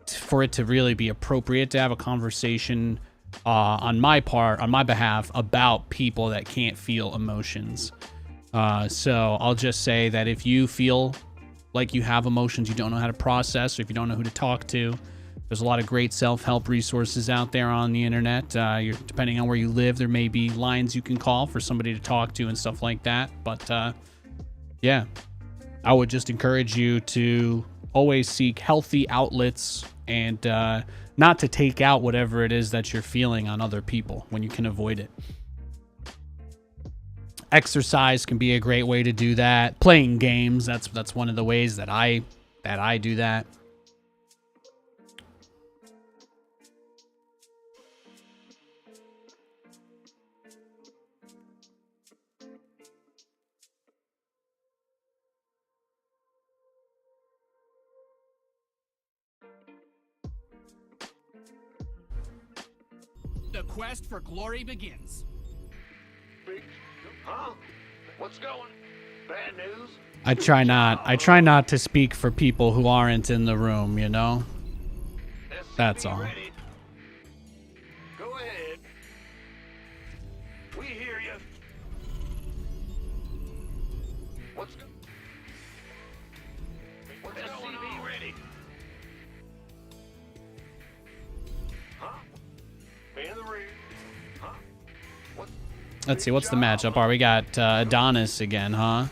for it to really be appropriate to have a conversation on my behalf about people that can't feel emotions. So I'll just say that if you feel like you have emotions you don't know how to process, or if you don't know who to talk to, there's a lot of great self-help resources out there on the internet. Depending on where you live, there may be lines you can call for somebody to talk to and stuff like that. But yeah, I would just encourage you to always seek healthy outlets and not to take out whatever it is that you're feeling on other people when you can avoid it. Exercise can be a great way to do that. Playing games, that's one of the ways that I do that. The quest for glory begins. Huh? What's going? Bad news? I try not to speak for people who aren't in the room, you know? That's all. Ready? Go ahead. We hear you. What's going on? Ready? Huh? Man in the rear. Huh? What? Let's see, what's the matchup? We got Adonis again, huh?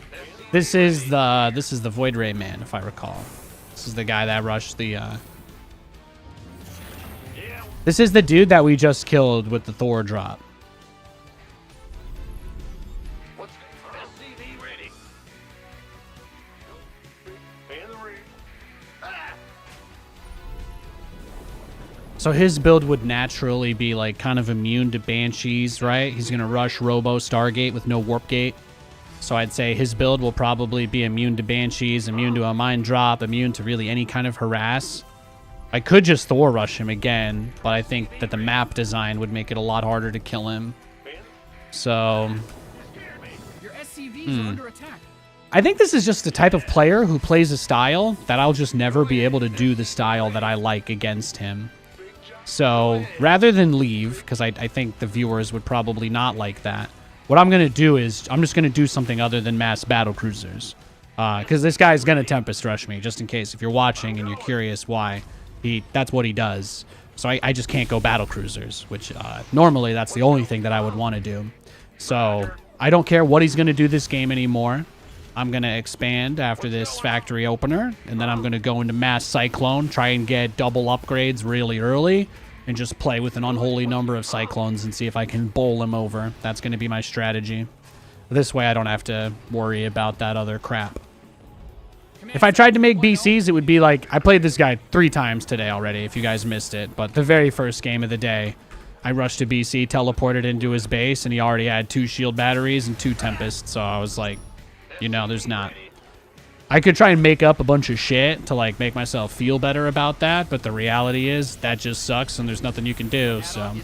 This is the Void Ray man, if I recall. This is the guy that rushed the This is the dude that we just killed with the Thor drop. What's SCV ready? Man in the rear. Ah! So his build would naturally be like kind of immune to Banshees, right? He's gonna rush Robo Stargate with no Warp Gate. So I'd say his build will probably be immune to Banshees, immune to a Mind Drop, immune to really any kind of harass. I could just Thor rush him again, but I think that the map design would make it a lot harder to kill him. So Your SCVs are under attack. I think this is just the type of player who plays a style that I'll just never be able to do the style that I like against him. So rather than leave, because I think the viewers would probably not like that, what I'm going to do is I'm just going to do something other than mass battle cruisers. Because this guy's going to Tempest Rush me, just in case. If you're watching and you're curious why, that's what he does. So I just can't go battle cruisers, which normally that's the only thing that I would want to do. So I don't care what he's going to do this game anymore. I'm going to expand after this factory opener, and then I'm going to go into Mass Cyclone, try and get double upgrades really early, and just play with an unholy number of Cyclones and see if I can bowl him over. That's going to be my strategy. This way I don't have to worry about that other crap. If I tried to make BCs, it would be like, I played this guy 3 times today already, if you guys missed it, but the very first game of the day, I rushed to BC, teleported into his base, and he already had 2 shield batteries and 2 Tempests, so I was like, you know, there's not... I could try and make up a bunch of shit to like make myself feel better about that, but the reality is that just sucks and there's nothing you can do, so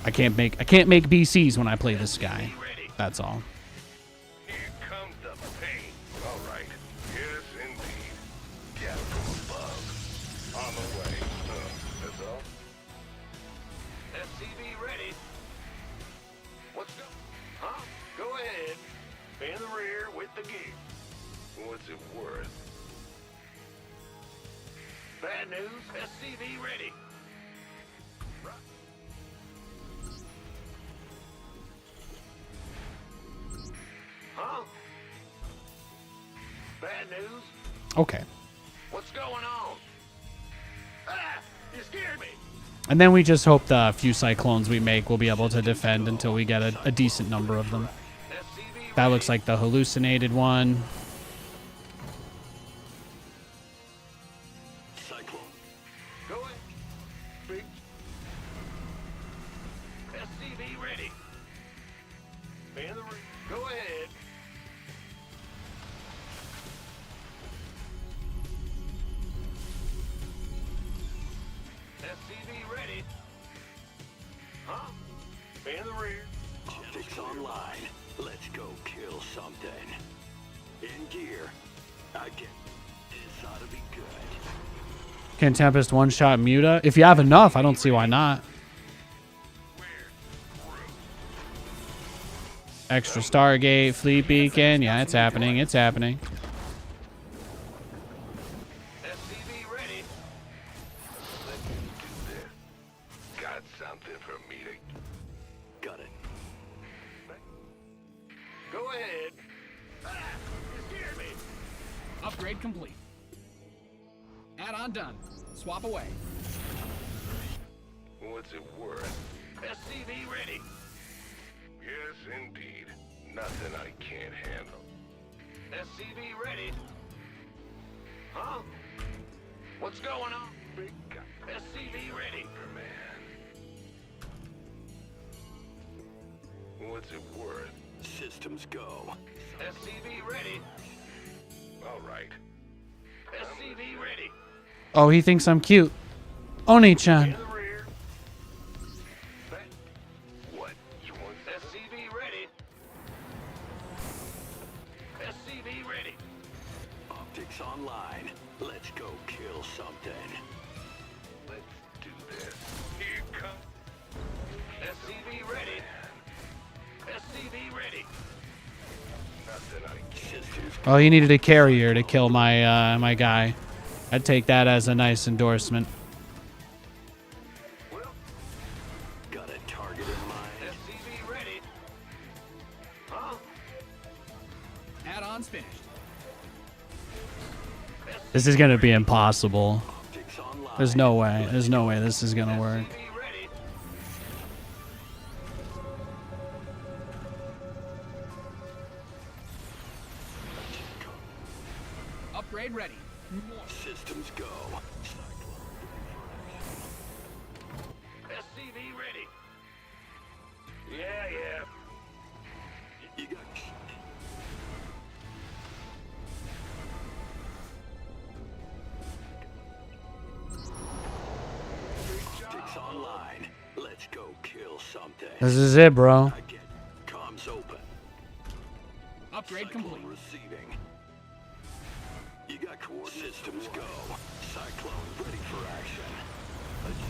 I can't make BCs when I play this guy. That's all. Here comes the pain. All right. Yes, indeed. Yeah, from above. On the way. That's all. SCV ready. What's go? Huh? Go ahead. In the rear with the gear. What's it worth? Bad news. SCV ready. Huh? Bad news. Okay. What's going on? Ah! You scared me. And then we just hope the few Cyclones we make will be able to defend until we get a decent number of them. SCV That looks like the hallucinated one. Cyclone. Go ahead. Big. SCV ready. Fan the rear. Go ahead. SCV ready. Huh? Fan the rear. Optics online. Let's go kill something. In gear. Again. This ought to be good. Can Tempest one-shot Muta? If you have enough, I don't see why not. Extra Stargate, Fleet Beacon. Yeah, it's happening. It's happening. SCV ready. Let's do this. Got something for me to... Got it. Go ahead. Ah, you scared me. Upgrade complete. Add-on done. Swap away. What's it worth? SCV ready. Yes, indeed. Nothing I can't handle. SCV ready. Huh? What's going on? Big guy. SCV ready. Man. What's it worth? Systems go. SCV ready. All right. SCV ready. Oh, he thinks I'm cute. Oni-chan. In the rear. What? You want SCV ready. SCV ready. Optics online. Let's go kill something. Let's do this. Here comes... SCV ready. SCV ready. Nothing I can't... Systems Oh, he needed a carrier to kill my my guy. I'd take that as a nice endorsement. Well, got a target in mind. SCV ready. Huh? Add-ons finished. This is gonna be impossible. Optics online. There's no way. There's no way this is gonna work. SCV ready. Upgrade ready. Systems go. SCV ready. Yeah. You got... Optics online. Let's go kill something. This is it, bro. Again. Comms open. Upgrade Cyclone complete. receiving. You got coordinates. Systems go. Cyclone ready for action.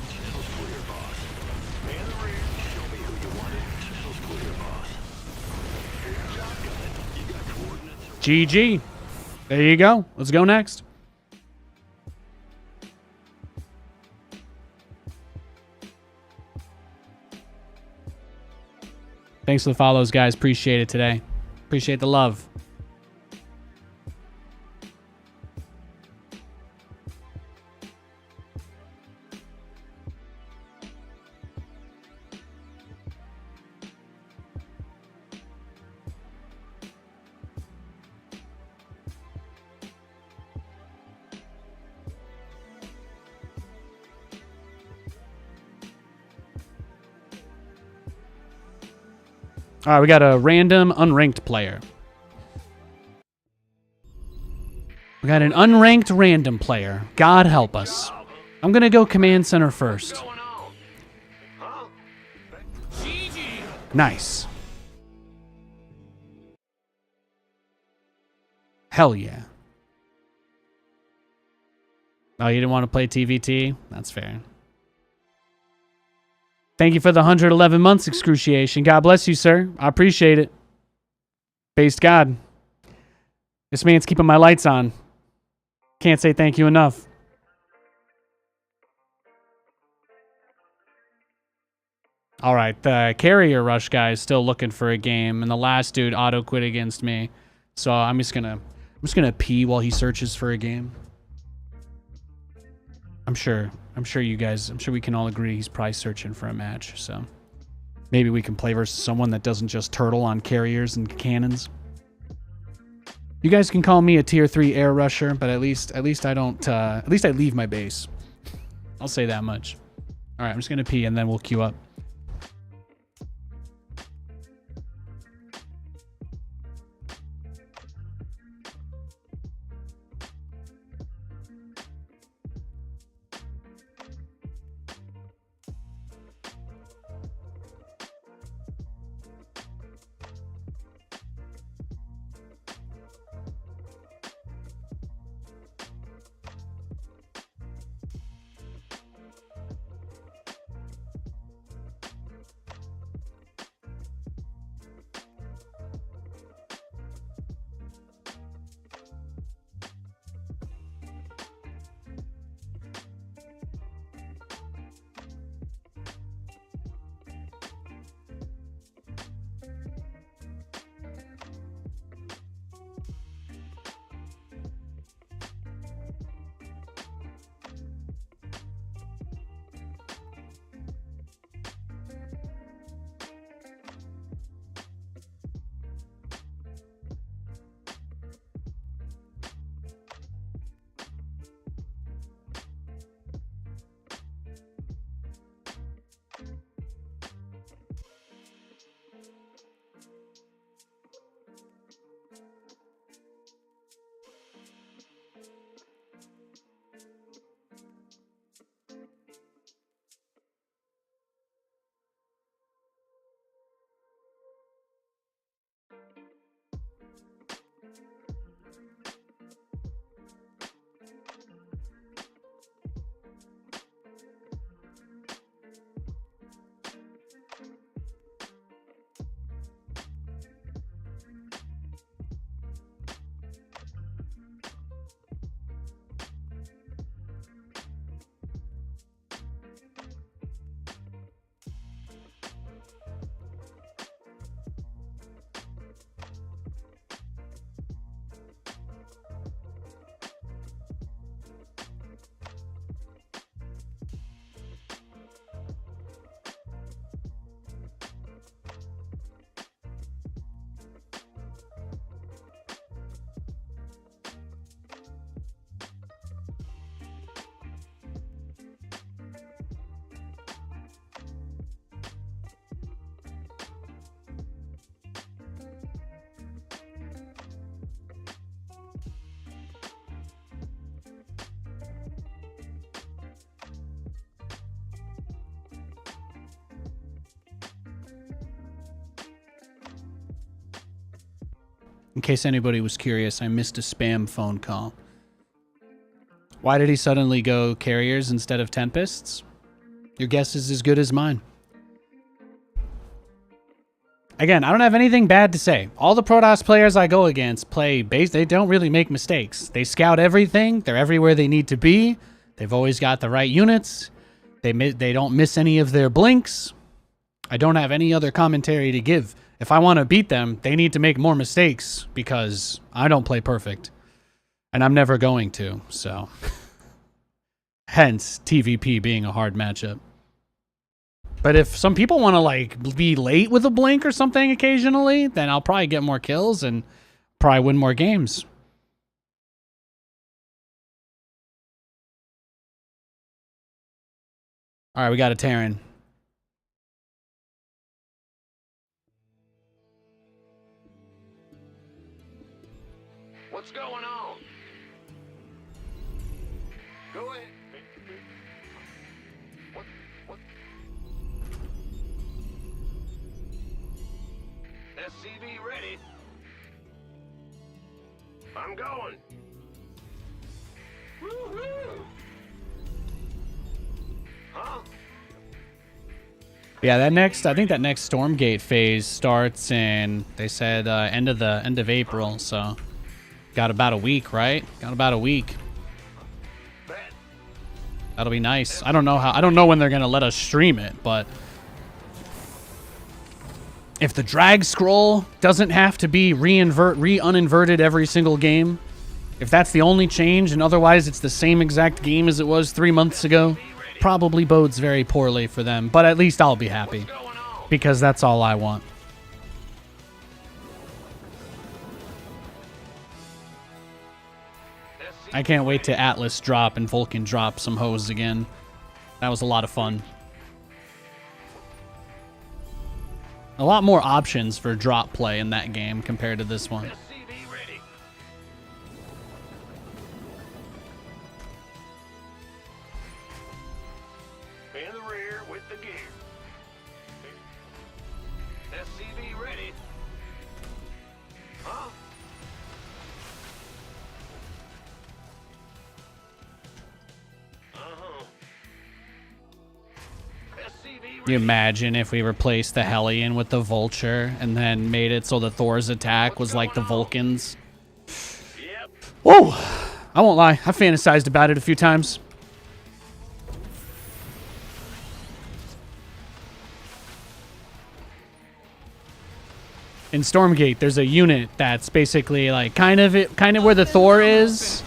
Channel's clear, boss. Man the rear. Show me who you wanted. Channel's clear, boss. Got it. You got coordinates. GG. There you go. Let's go next. Thanks for the follows, guys. Appreciate it today. Appreciate the love. All right, we got a random unranked player. We got an unranked random player. God help us. I'm going to go command center first. What's going on? Huh? GG. Nice. Hell yeah. Oh, you didn't want to play TVT? That's fair. Thank you for the 111 months, Excruciation. God bless you, sir. I appreciate it. Based God. This man's keeping my lights on. Can't say thank you enough. All right, the carrier rush guy is still looking for a game, and the last dude auto quit against me. So I'm just gonna pee while he searches for a game. I'm sure we can all agree he's probably searching for a match, so maybe we can play versus someone that doesn't just turtle on carriers and cannons. You guys can call me a tier 3 air rusher, but at least I don't at least I leave my base. I'll say that much. All right, I'm just going to pee and then we'll queue up. In case anybody was curious, I missed a spam phone call. Why did he suddenly go carriers instead of tempests? Your guess is as good as mine. Again, I don't have anything bad to say. All the Protoss players I go against play base. They don't really make mistakes. They scout everything. They're everywhere they need to be. They've always got the right units. They don't miss any of their blinks. I don't have any other commentary to give. If I want to beat them, they need to make more mistakes because I don't play perfect. And I'm never going to, so. Hence, TVP being a hard matchup. But if some people want to, like, be late with a blink or something occasionally, then I'll probably get more kills and probably win more games. All right, we got a Terran. What's going on? Go ahead. What? SCV ready. I'm going. Woo-hoo! Huh? Yeah, I think that next Stormgate phase starts in, they said, end of April, so got about a week, right? Got about a week. That'll be nice. I don't know when they're gonna let us stream it, but if the drag scroll doesn't have to be re-uninverted every single game, if that's the only change and otherwise it's the same exact game as it was 3 months ago, probably bodes very poorly for them. But at least I'll be happy because that's all I want. I can't wait to Atlas drop and Vulcan drop some hoes again. That was a lot of fun. A lot more options for drop play in that game compared to this one. SCV ready. In the rear with the gear. SCV ready. Huh? Uh-huh. SCV ready. You imagine if we replaced the Hellion with the Vulture and then made it so the Thor's attack was like the Vulcans. Yep. Whoa! I won't lie, I fantasized about it a few times. In Stormgate, there's a unit that's basically like kind of where the Thor is.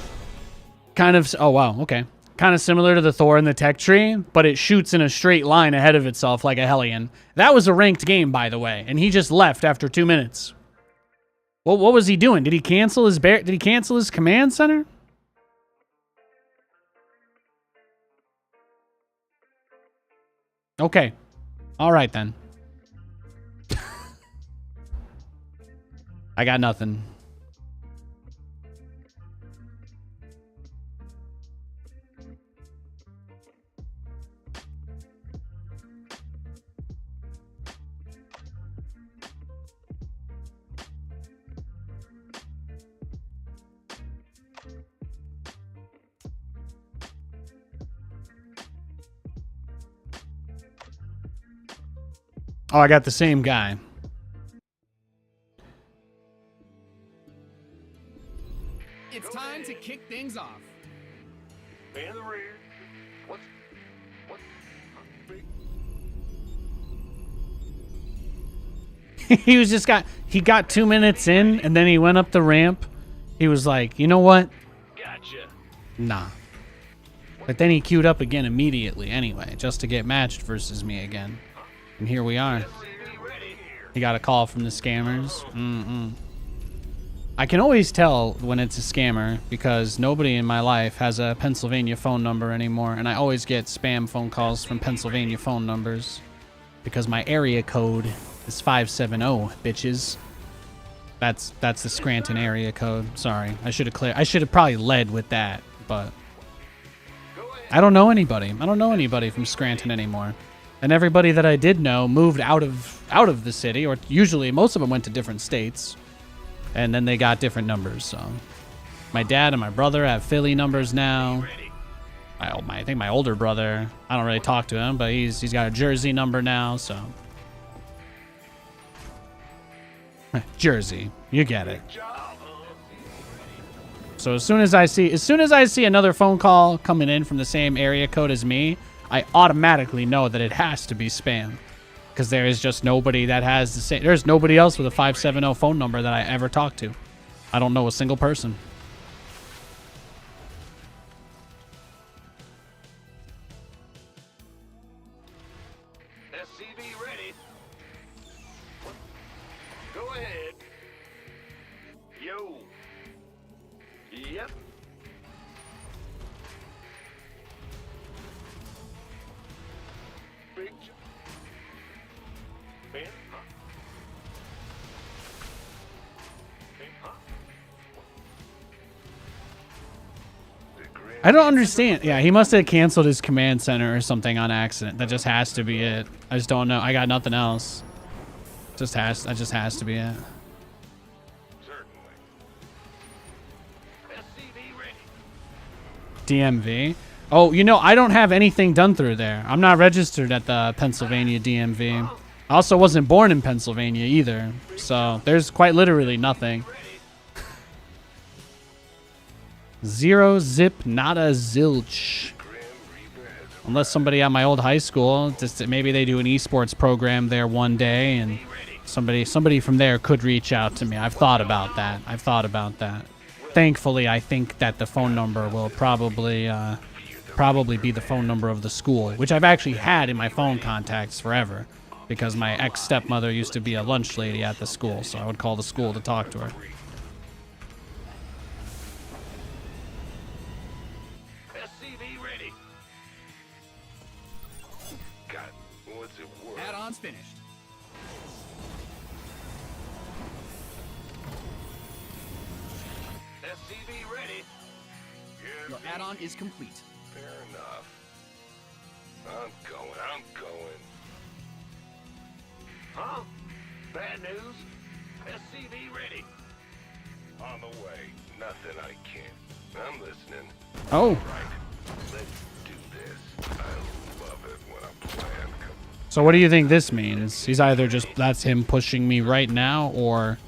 Oh wow, okay. Kind of similar to the Thor in the tech tree, but it shoots in a straight line ahead of itself like a Hellion. That was a ranked game, by the way, and he just left after 2 minutes. What was he doing? Did he cancel his Did he cancel his command center? Okay. All right then. I got nothing. Oh, I got the same guy. It's time to kick things off. In the rear. What? He got 2 minutes in and then he went up the ramp. He was like, you know what? Gotcha. Nah. But then he queued up again immediately anyway, just to get matched versus me again. And here we are. He got a call from the scammers. I can always tell when it's a scammer because nobody in my life has a Pennsylvania phone number anymore, and I always get spam phone calls from Pennsylvania phone numbers because my area code is 570, bitches. That's the Scranton area code. Sorry, I should have probably led with that, but I don't know anybody. I don't know anybody from Scranton anymore. And everybody that I did know moved out of the city, or usually most of them went to different states. And then they got different numbers. So my dad and my brother have Philly numbers now. I think my older brother, I don't really talk to him, but he's got a Jersey number now. So Jersey, you get it. So as soon as I see another phone call coming in from the same area code as me, I automatically know that it has to be spam. Because there is just nobody that has the same. There's nobody else with a 570 phone number that I ever talked to. I don't know a single person. SCV ready. Go ahead. Yo. Yep. Big jump. Man, huh? Man, huh? I don't understand. Yeah, he must have canceled his command center or something on accident. That just has to be it. I just don't know. I got nothing else. That just has to be it. Certainly. SCV ready. DMV. Oh, you know, I don't have anything done through there. I'm not registered at the Pennsylvania DMV. I also wasn't born in Pennsylvania either. So there's quite literally nothing. Zero zip, nada zilch. Unless somebody at my old high school, just maybe they do an esports program there one day, and somebody from there could reach out to me. I've thought about that. Thankfully, I think that the phone number will probably be the phone number of the school, which I've actually had in my phone contacts forever, because my ex-stepmother used to be a lunch lady at the school, so I would call the school to talk to her. SCV ready. God, what's it worth? Add-ons finished. SCV ready. Your add-on is complete. Fair enough. I'm going. Huh? Bad news? SCV ready. On the way. Nothing I can't. I'm listening. Oh, Right. Let's do this. I love it when a plan comes. so what do you think this means? He's either just, that's him pushing me right now, or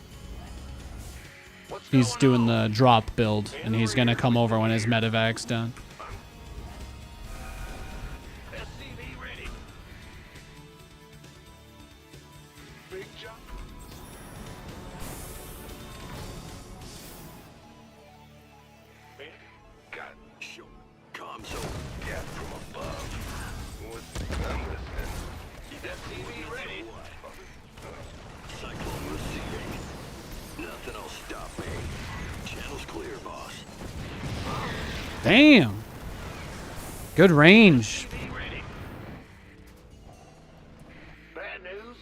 he's doing the drop build, and he's gonna come over when his medevac's done. SCV ready. Big jump. Man, God, show. Comms over. Yeah, from above. I'm listening. SCV ready. Cyclone receiving. Nothing will stop me. Channel's clear, boss. Damn. Good range. SCV ready. Bad news?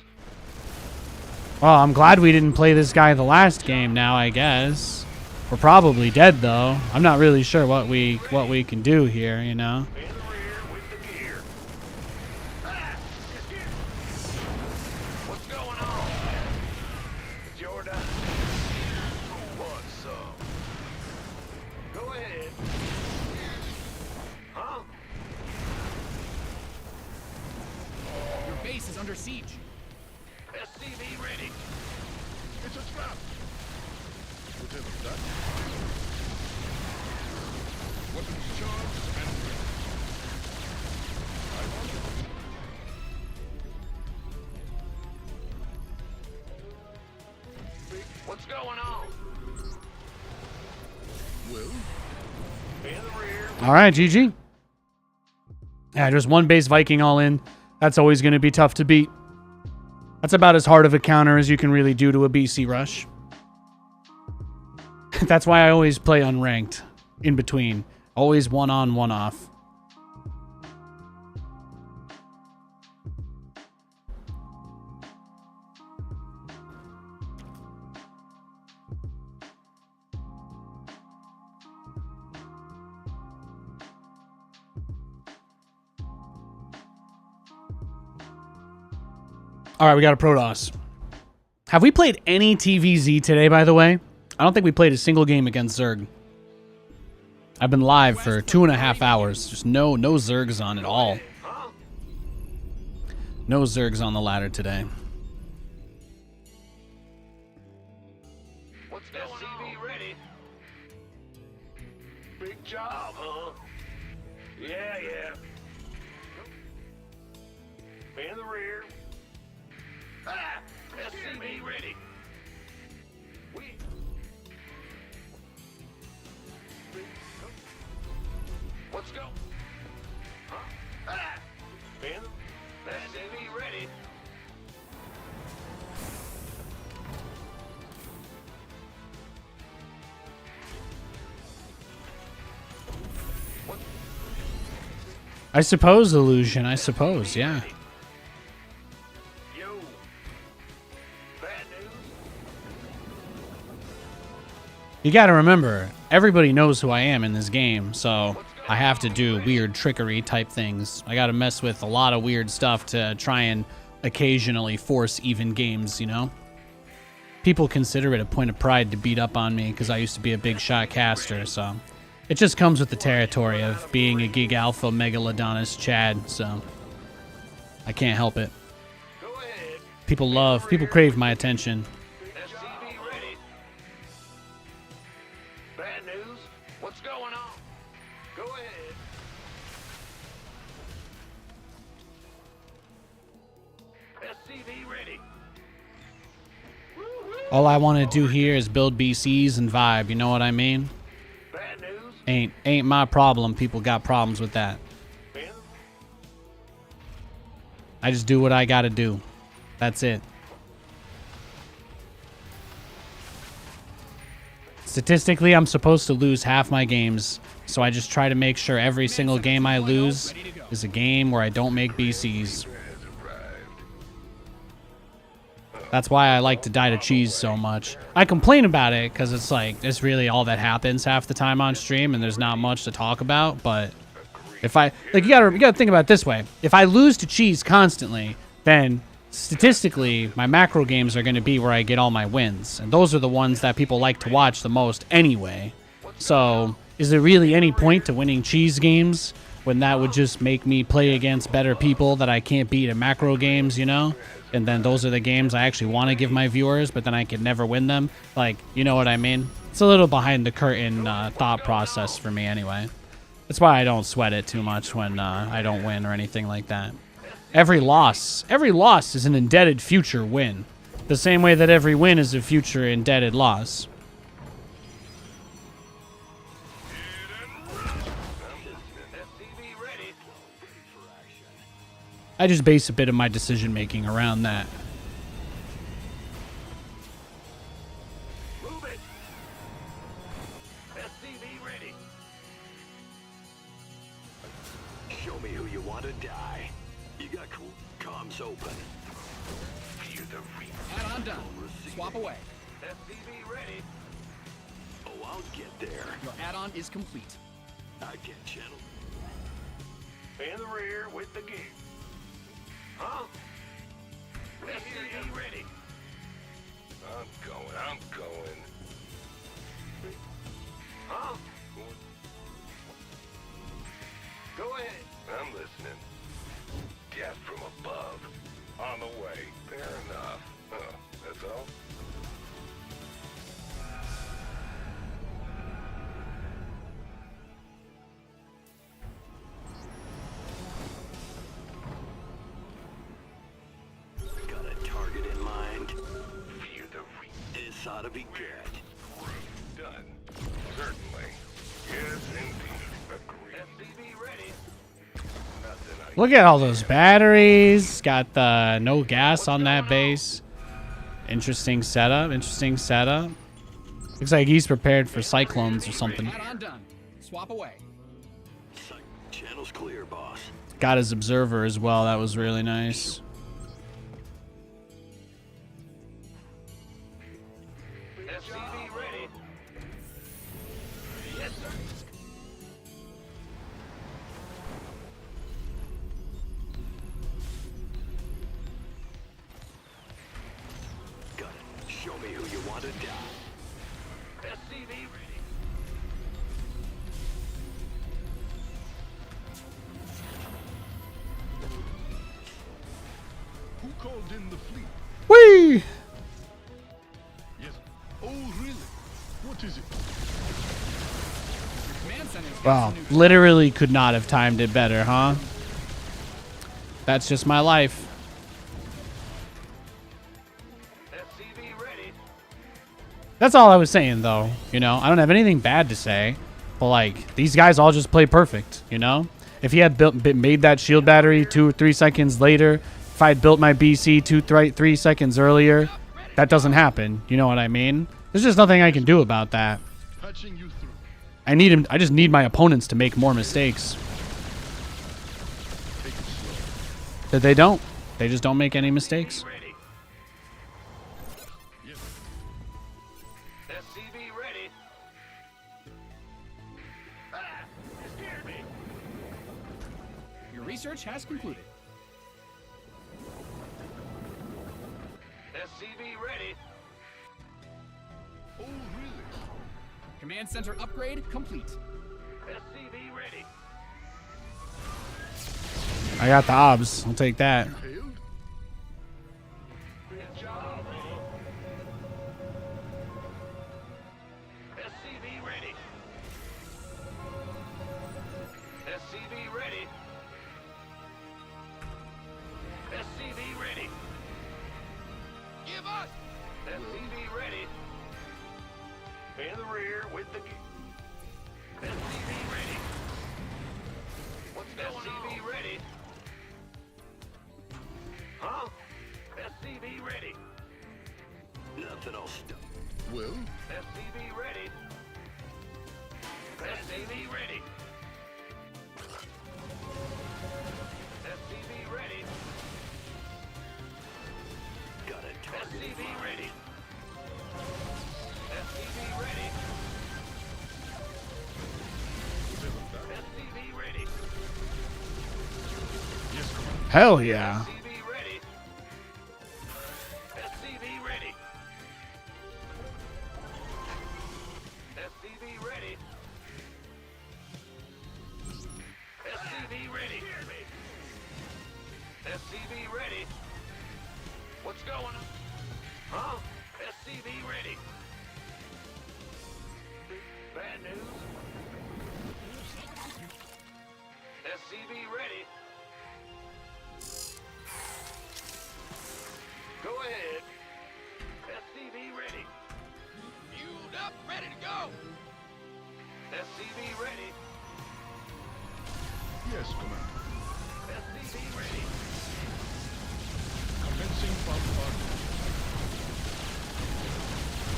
Well, I'm glad we didn't play this guy the last game now, I guess. We're probably dead, though. I'm not really sure what we can do here, you know? In the rear with the gear. Ah! What's going on? It's your time. What's up? Go ahead. Huh? Your base is under siege. SCV ready. It's a trap. Whatever that. Weapons charged and ready. I want it. What's going on? Well, In the rear. All right, GG. Yeah, just one base Viking all in. That's always going to be tough to beat. That's about as hard of a counter as you can really do to a BC rush. That's why I always play unranked in between. Always one on, one off. All right, we got a Protoss. Have we played any TVZ today, by the way? I don't think we played a single game against Zerg. I've been live for 2.5 hours. Just no Zergs on at all. No Zergs on the ladder today. What's going on? Ready? Big job, huh? Yeah. Man in the rear. Ah! SCV ready. Let's go. Huh? Ah! Man, SCV ready. I suppose, Illusion. I suppose, yeah. Yo. Bad news. You gotta remember, everybody knows who I am in this game, so I have to do weird trickery type things. I gotta mess with a lot of weird stuff to try and occasionally force even games, you know? People consider it a point of pride to beat up on me because I used to be a big shot caster, so it just comes with the territory of being a Gig Alpha Megalodonus Chad, so I can't help it. Go ahead. People crave my attention. SCV ready. Bad news. What's going on? Go ahead. SCV ready. All I want to do here is build BCs and vibe, you know what I mean? Bad news. Ain't my problem. People got problems with that. Man. I just do what I gotta do. That's it. Statistically, I'm supposed to lose half my games, so I just try to make sure every single game I lose is a game where I don't make BCs. That's why I like to die to cheese so much. I complain about it because it's like, it's really all that happens half the time on stream and there's not much to talk about, but if I, like, you gotta think about it this way. If I lose to cheese constantly, then statistically, my macro games are gonna be where I get all my wins. And those are the ones that people like to watch the most anyway. So, is there really any point to winning cheese games when that would just make me play against better people that I can't beat in macro games, you know? And then those are the games I actually want to give my viewers, but then I can never win them. Like, you know what I mean? It's a little behind the curtain thought process for me anyway. That's why I don't sweat it too much when I don't win or anything like that. Every loss is an indebted future win. The same way that every win is a future indebted loss. SCV ready. I just base a bit of my decision making around that. Move it. SCV ready. Show me who you want to die. You got comms open. Feel the reap. Add-on done. Swap away. SCV ready. Oh, I'll get there. Your add-on is complete. I get channel. In the rear with the gear. Huh? SCV ready. I'm going. Huh? Go ahead. I'm listening. Gas from above. On the way. Fair enough. That's all? Got a target in mind. Fear the reap. This ought to be good. Done. Certainly. Yes, indeed. Agreed. SCV ready. Nothing I Look at all those batteries. Got the no gas on that base. Interesting setup. Interesting setup. Looks like he's prepared for cyclones or something. Add-on done. Swap away. Channel's clear, boss. Got his observer as well. That was really nice. SCV ready. Yes, sir. Got it. Show me who you want to die. SCV ready. Who called in the fleet? Whee! Yes. Oh, really? What is it? Your command center's got Wow, some new literally could not have timed it better, huh? That's just my life. SCV ready. That's all I was saying, though. You know, I don't have anything bad to say. But, like, these guys all just play perfect, you know? If he had made that shield battery 2 or 3 seconds later, if I had built my BC 3 seconds earlier, that doesn't happen. You know what I mean? There's just nothing I can do about that. Patching you through. I just need my opponents to make more mistakes. Take it slow. That they don't. They just don't make any mistakes. Ready. Yes. SCV ready. Ah! You scared me. Your research has concluded. SCV ready. Oh, really? Command center upgrade complete. SCV ready. I got the obs. I'll take that. Hailed? Good job. SCV ready. SCV ready. SCV ready. Give us! SCV ready. In the rear with the SCV ready. What's going on? SCV ready. Huh? SCV ready. Nothing will stop. Well, SCV ready. SCV ready. SCV ready. Got it. SCV ready. SCV ready. SCV ready. yes, Commander. Hell yeah. SCV ready. SCV ready. SCV ready. SCV ready. SCV ready. What's going on? Huh? SCV ready. Bad news. SCV ready. Go ahead. SCV ready. Fueled up, ready to go! SCV ready. Yes, Commander. SCV ready. Commencing bombardment.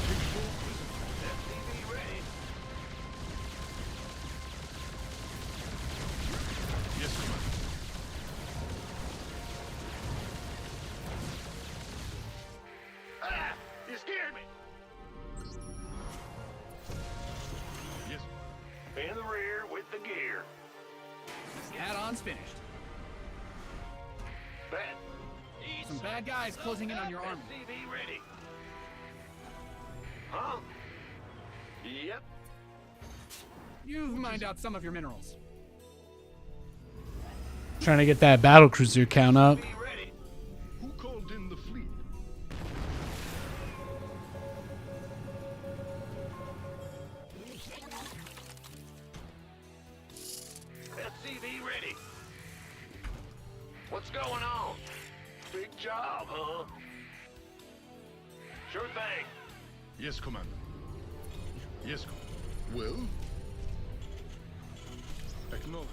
Take full prism. SCV ready. Yes, Commander. Ah! You scared me. Yes. In the rear with the gear. Add-on's finished. Bad. Some bad guys closing in on your army. SCV ready. Huh? Yep. You've mined out some of your minerals. Trying to get that battle cruiser count up. Be ready. Who called in the fleet? SCV ready. What's going on? Big job, huh? Sure thing. Yes, Commander. Yes, Commander. Well? Acknowledged.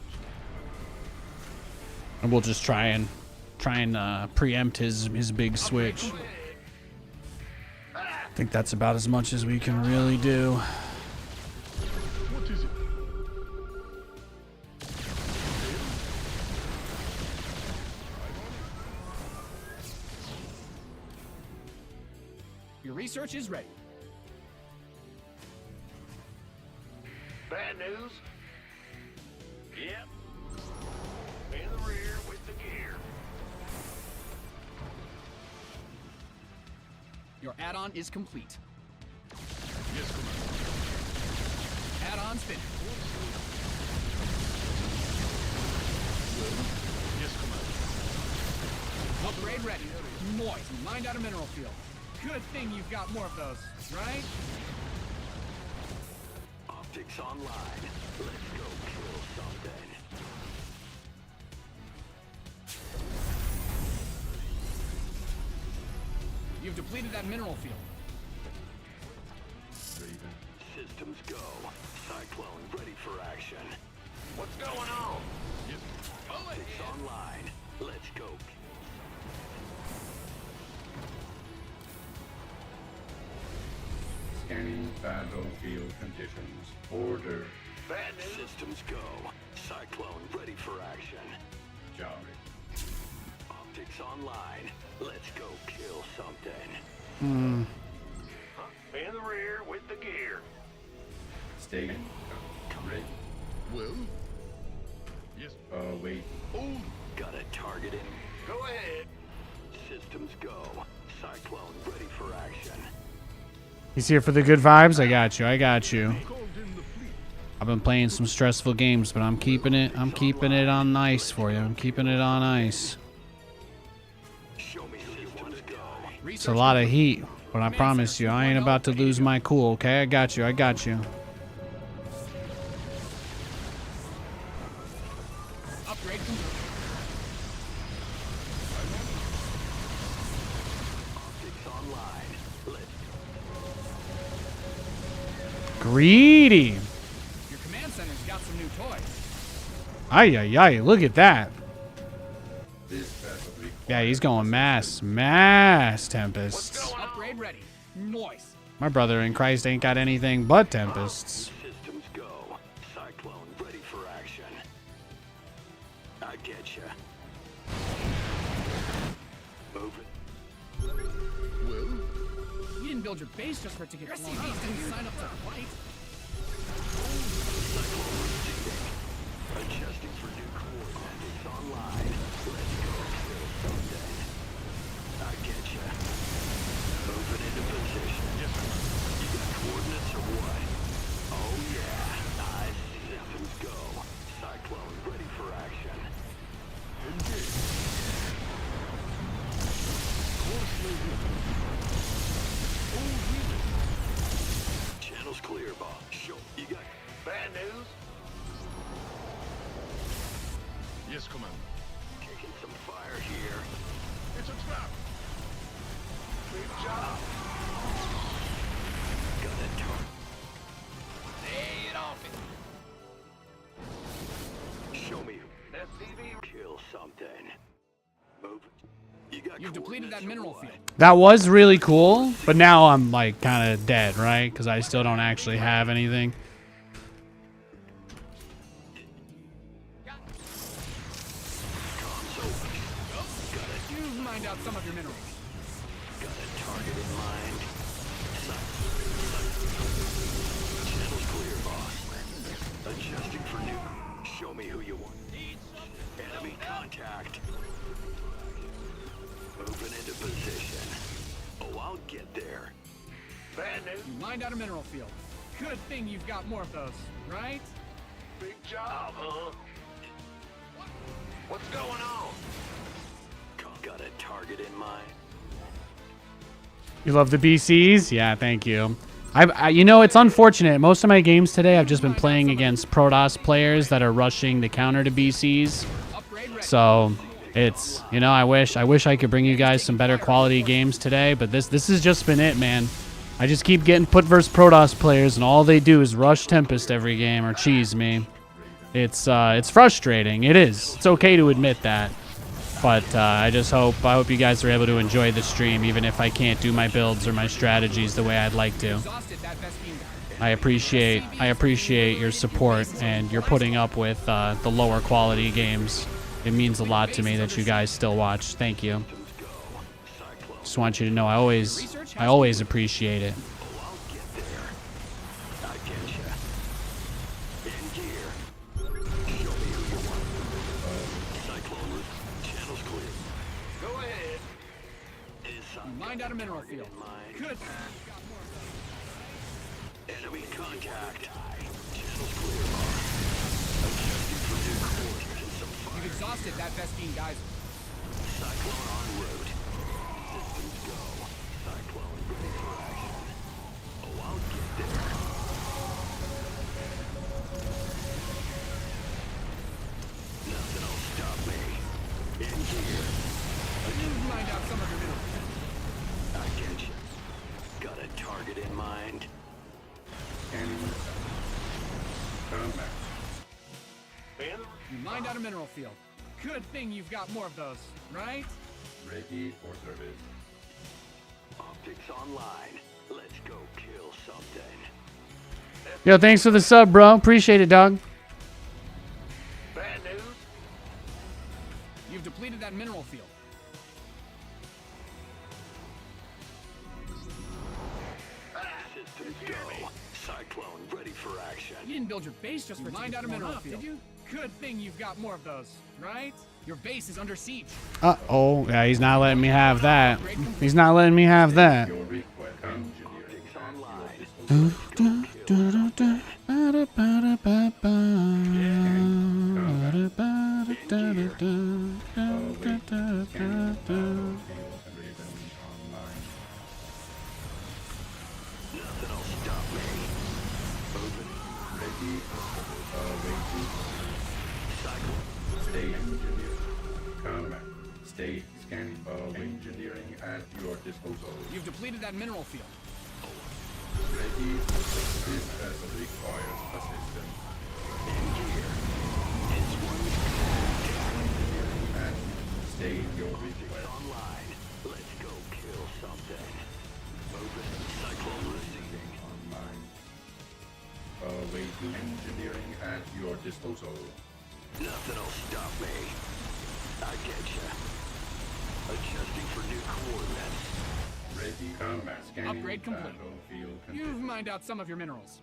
And we'll just try and preempt his big switch. I think that's about as much as we can really do. What is it? Your research is ready. Bad news? Yep. In the rear with the gear. Your add-on is complete. Yes, Commander. John's finished. Yes, Commander. Upgrade ready. Moist. Mined out a mineral field. Good thing you've got more of those, right? Optics online. Let's go kill something. You've depleted that mineral field. Raven. Systems go. Cyclone ready for action. What's going on? Optics online. Let's go. Scanning battlefield conditions. Order. Bad news? Systems go. Cyclone ready for action. Jarring. Optics online. Let's go kill something. Hmm. In the rear with the gear. Stay. Ready. Well? Yes. Wait. Oh, Got a target in. Go ahead. Systems go. Cyclone ready for action. He's here for the good vibes. I got you. I got you. called in the fleet. I've been playing some stressful games, but I'm keeping it on ice for you. I'm keeping it on ice. Show me who you want to go. It's a lot of heat, but I promise you, I ain't about to lose my cool, okay? I got you. I got you. Upgrade complete. Optics online. Let's Greedy. Your command center's got some new toys. Ay, ay, ay. Look at that. This battle requires. Yeah, he's going mass Tempests. Upgrade ready. Noise. My brother in Christ ain't got anything but Tempests. systems go. Cyclone ready for action. I getcha. Move it. Well? You didn't build your base just for it to get blown up. You didn't sign up to fight. Cyclone receiving. Adjusting for new coordinates online. Let's go kill something. I getcha. Moving into position. You got coordinates or what? Oh yeah. Nice. Systems go. Cyclone ready for action. Channel's clear, boss. Show. You got Bad news? Yes, Commander. kicking some fire here. It's a trap. Good job. Got a target. Lay it off it. Show me. SCV. Kill something. Move. You got You've depleted that coordinates or mineral what? field. That was really cool, but now I'm like kind of dead, right? Because I still don't actually have anything. You've mined out some of your minerals. Got a target in mind. Channel's clear, boss. Adjusting for new. Show me who you want. Enemy contact. Moving into position. Oh, I'll get there. Bad news? You mined out a mineral field. Good thing you've got more of those, right? Big job, huh? What's going on? Got a target in mind. You love the BCs? Yeah, thank you. You know, it's unfortunate. Most of my games today, I've just been playing against Protoss players that are rushing the counter to BCs. Upgrade ready. So it's, you know, I wish I could bring you guys some better quality games today, but this has just been it, man. I just keep getting put versus Protoss players, and all they do is rush Tempest every game or cheese me. It's frustrating. It is. It's okay to admit that. But I hope you guys are able to enjoy the stream, even if I can't do my builds or my strategies the way I'd like to. Exhausted that Vespine guy. I appreciate your support and your putting up with the lower quality games. It means a lot to me that you guys still watch. Thank you. Just want you to know I always appreciate it. Oh, I'll get there. I getcha. In gear. Show me who you want. Cyclone roof. Channel's clear. Go ahead. Is You mined out a mineral field. in mind. Good. Enemy contact. Channels clear, boss. Adjusting for new coordinates and some fire. You've exhausted that Vespine geyser. Cyclone en route. Systems go. Cyclone ready for action. Oh, I'll get there. Nothing'll stop me. In here. You've lined out some of your minerals. I get you. Got a target in mind? Scanning. Combat. You mined out a mineral field. Good thing you've got more of those, right? Ready for service. Optics online. Let's go kill something. Yo, thanks for the sub, bro. Appreciate it, dog. Bad news? You've depleted that mineral field. Systems go. Cyclone ready for action. You didn't build your base just for mined out a mineral field, did you? Good thing you've got more of those, right? Your base is under siege. Oh, yeah, he's not letting me have that. He's not letting me have that. Your request. Engineering. Optics online. Nothing'll stop me. Moving. Ready. Waiting. Cyclone. State engineering. Combat. State scanning. Engineering at your disposal. You've depleted that mineral field. Ready. This vessel requires assistance. Engineering at state your request. Online. Let's go kill something. Moving. Cyclone receiving. Online. Waiting. Engineering at your disposal. Nothing'll stop me. I get ya. Adjusting for new coordinates. Ready. Combat scanning. Upgrade complete. Battlefield You've condition. mined out some of your minerals.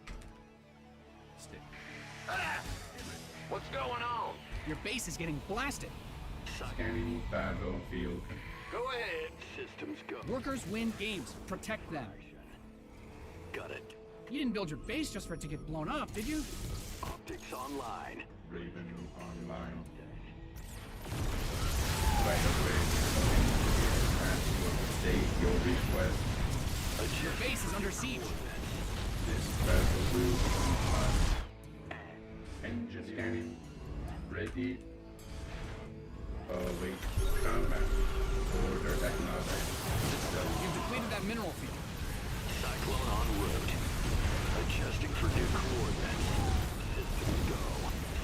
What's going on? Your base is getting blasted. Scanning battlefield condition. Go ahead. Systems go. Workers win games. Protect them. Got it. You didn't build your base just for it to get blown up, did you? Optics online. Raven online. Right away. State your request. Your base is under siege. This vessel will be online. Engine scanning. Ready. Await combat. Order acknowledged. You've depleted that mineral field. Cyclone en route. Adjusting for new coordinates. Systems go.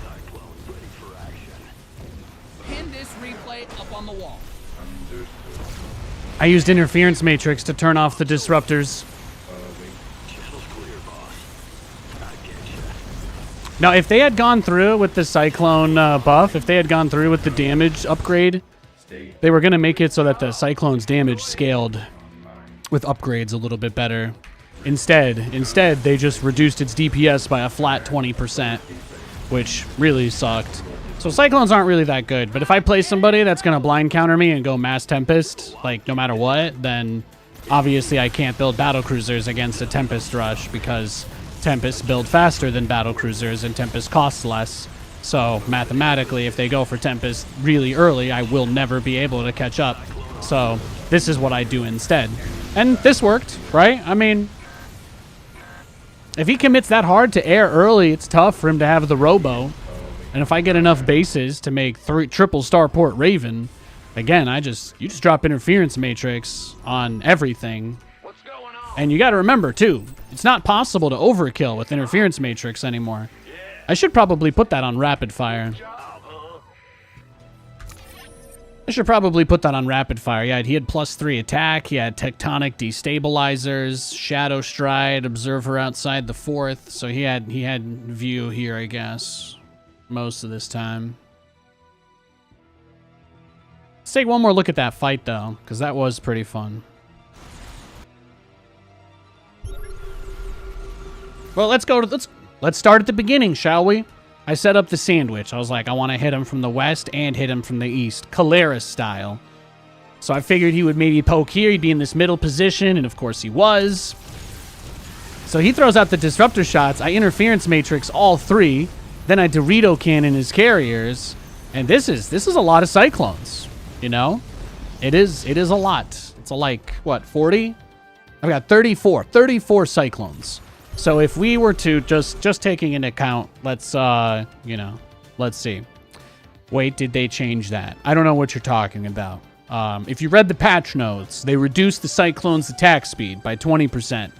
Cyclone ready for action. Pin this replay up on the wall. Understood. I used interference matrix to turn off the disruptors. Channel's clear, boss. I get ya. Now, if they had gone through with the Cyclone buff, if they had gone through with the damage upgrade, State they were going to make it so that the Cyclone's damage scaled with upgrades a little bit better. Instead, they just reduced its DPS by a flat 20%, which really sucked. So Cyclones aren't really that good, but if I play somebody that's going to blind counter me and go Mass Tempest, like no matter what, then obviously I can't build Battlecruisers against a Tempest Rush because Tempests build faster than Battlecruisers and Tempest costs less. So mathematically, if they go for Tempest really early, I will never be able to catch up. So this is what I do instead. And this worked, right? I mean, if he commits that hard to air early, it's tough for him to have the Robo. And if I get enough bases to make triple starport Raven, again, you just drop interference matrix on everything. What's going on? And you got to remember too, it's not possible to overkill with interference matrix anymore. I should probably put that on rapid fire. I should probably put that on rapid fire. Yeah, he had +3 attack. He had tectonic destabilizers, shadow stride, observer outside the 4th. So he had view here, I guess, most of this time. Let's take one more look at that fight though, because that was pretty fun. Well, let's start at the beginning, shall we? I set up the sandwich. I was like, I want to hit him from the west and hit him from the east, Caleris style. So I figured he would maybe poke here. He'd be in this middle position, and of course he was. So he throws out the disruptor shots. I interference matrix all 3. Then I Dorito cannon his carriers. And this is a lot of cyclones, you know? It is a lot. It's like, what, 40? I've got 34 cyclones. So if we were to just taking into account, let's let's see. Wait, did they change that? I don't know what you're talking about. If you read the patch notes, they reduced the Cyclone's attack speed by 20%.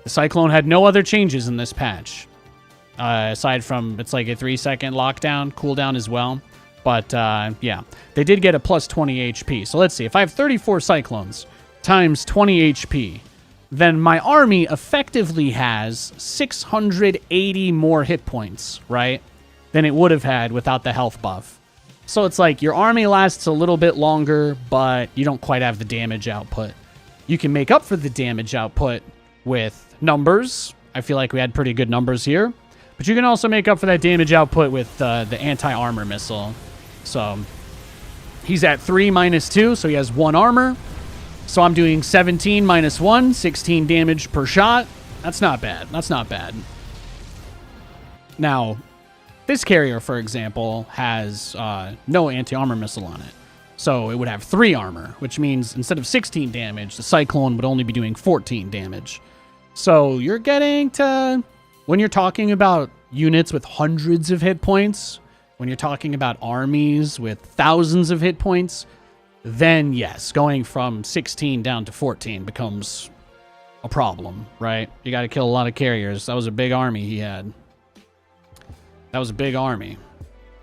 The Cyclone had no other changes in this patch. Aside from, it's like a 3-second lockdown, cooldown as well. But, yeah. They did get a plus 20 HP. So let's see. If I have 34 Cyclones times 20 HP, then my army effectively has 680 more hit points, right? Than it would have had without the health buff. So it's like your army lasts a little bit longer, but you don't quite have the damage output. You can make up for the damage output with numbers. I feel like we had pretty good numbers here. But you can also make up for that damage output with the anti-armor missile. So he's at 3 minus 2, so he has 1 armor. So I'm doing 17 minus 1, 16 damage per shot. That's not bad. That's not bad. Now, this carrier, for example, has no anti-armor missile on it. So it would have 3 armor, which means instead of 16 damage, the Cyclone would only be doing 14 damage. So you're getting to, when you're talking about units with hundreds of hit points, when you're talking about armies with thousands of hit points, then yes, going from 16 down to 14 becomes a problem, right? You got to kill a lot of carriers. That was a big army he had. That was a big army.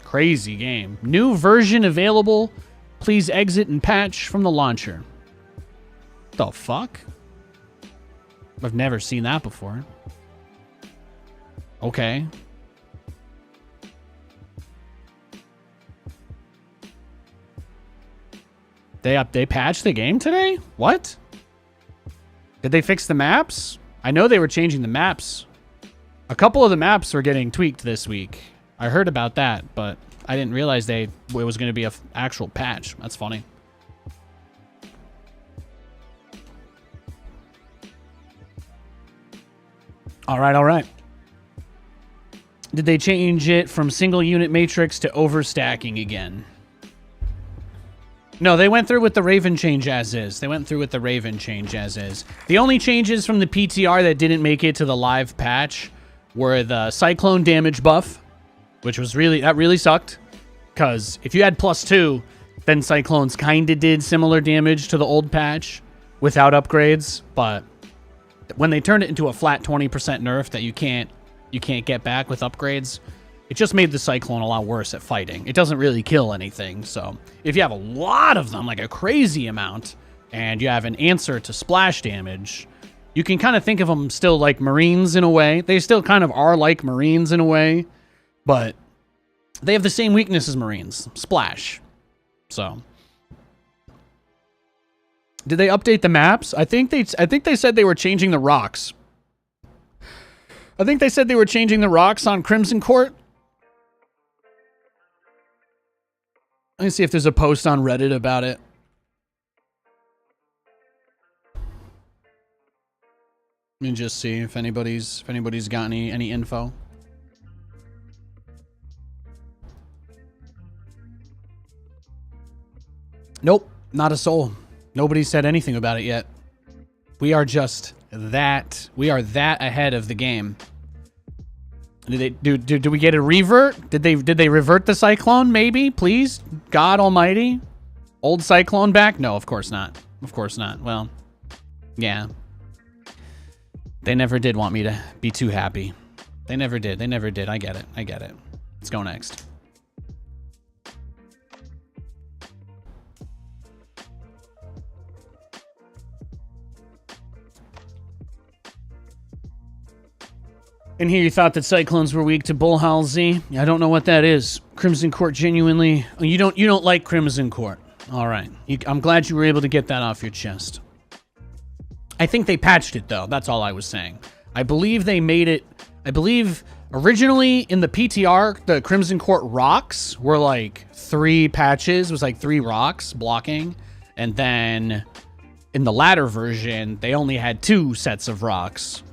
Crazy game. New version available. Please exit and patch from the launcher. The fuck? I've never seen that before. Okay. They patched the game today? What? Did they fix the maps? I know they were changing the maps. A couple of the maps were getting tweaked this week. I heard about that, but I didn't realize it was going to be an actual patch. That's funny. All right. Did they change it from single unit matrix to overstacking again? No, they went through with the Raven change as is. The only changes from the PTR that didn't make it to the live patch were the Cyclone damage buff, which was that really sucked. Because if you had +2, then Cyclones kind of did similar damage to the old patch without upgrades. But when they turned it into a flat 20% nerf that you can't get back with upgrades, it just made the Cyclone a lot worse at fighting. It doesn't really kill anything. So if you have a lot of them, like a crazy amount, and you have an answer to splash damage, you can kind of think of them still like Marines in a way. They still kind of are like Marines in a way, but they have the same weakness as Marines, splash. So did they update the maps? I think they said they were changing the rocks. I think they said they were changing the rocks on Crimson Court. Let me see if there's a post on Reddit about it. Let me just see if anybody's got any info. Nope, not a soul. Nobody said anything about it yet. We are that ahead of the game. Did we get a revert? Did they revert the Cyclone? Maybe, please, God Almighty, old Cyclone back? No, of course not. Of course not. Well, yeah, they never did want me to be too happy. They never did. I get it. Let's go next. And here you thought that Cyclones were weak to Bullhowl Z? I don't know what that is. Crimson Court genuinely... You don't like Crimson Court. All right. I'm glad you were able to get that off your chest. I think they patched it, though. That's all I was saying. I believe they made it... I believe originally in the PTR, the Crimson Court rocks were like 3 patches. It was like 3 rocks blocking. And then in the latter version, they only had 2 sets of rocks.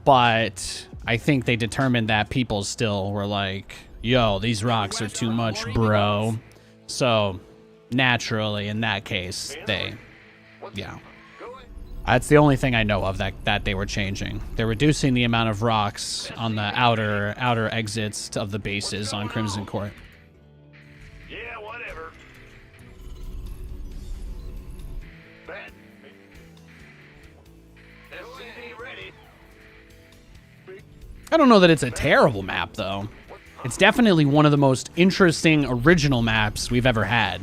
but I think they determined that people still were like, yo, these rocks are too much, bro. So naturally, in that case, that's the only thing I know of that they were changing. They're reducing the amount of rocks on the outer exits of the bases on Crimson Court. Yeah, whatever. Bet. SCV ready. I don't know that it's a terrible map, though. It's definitely one of the most interesting original maps we've ever had.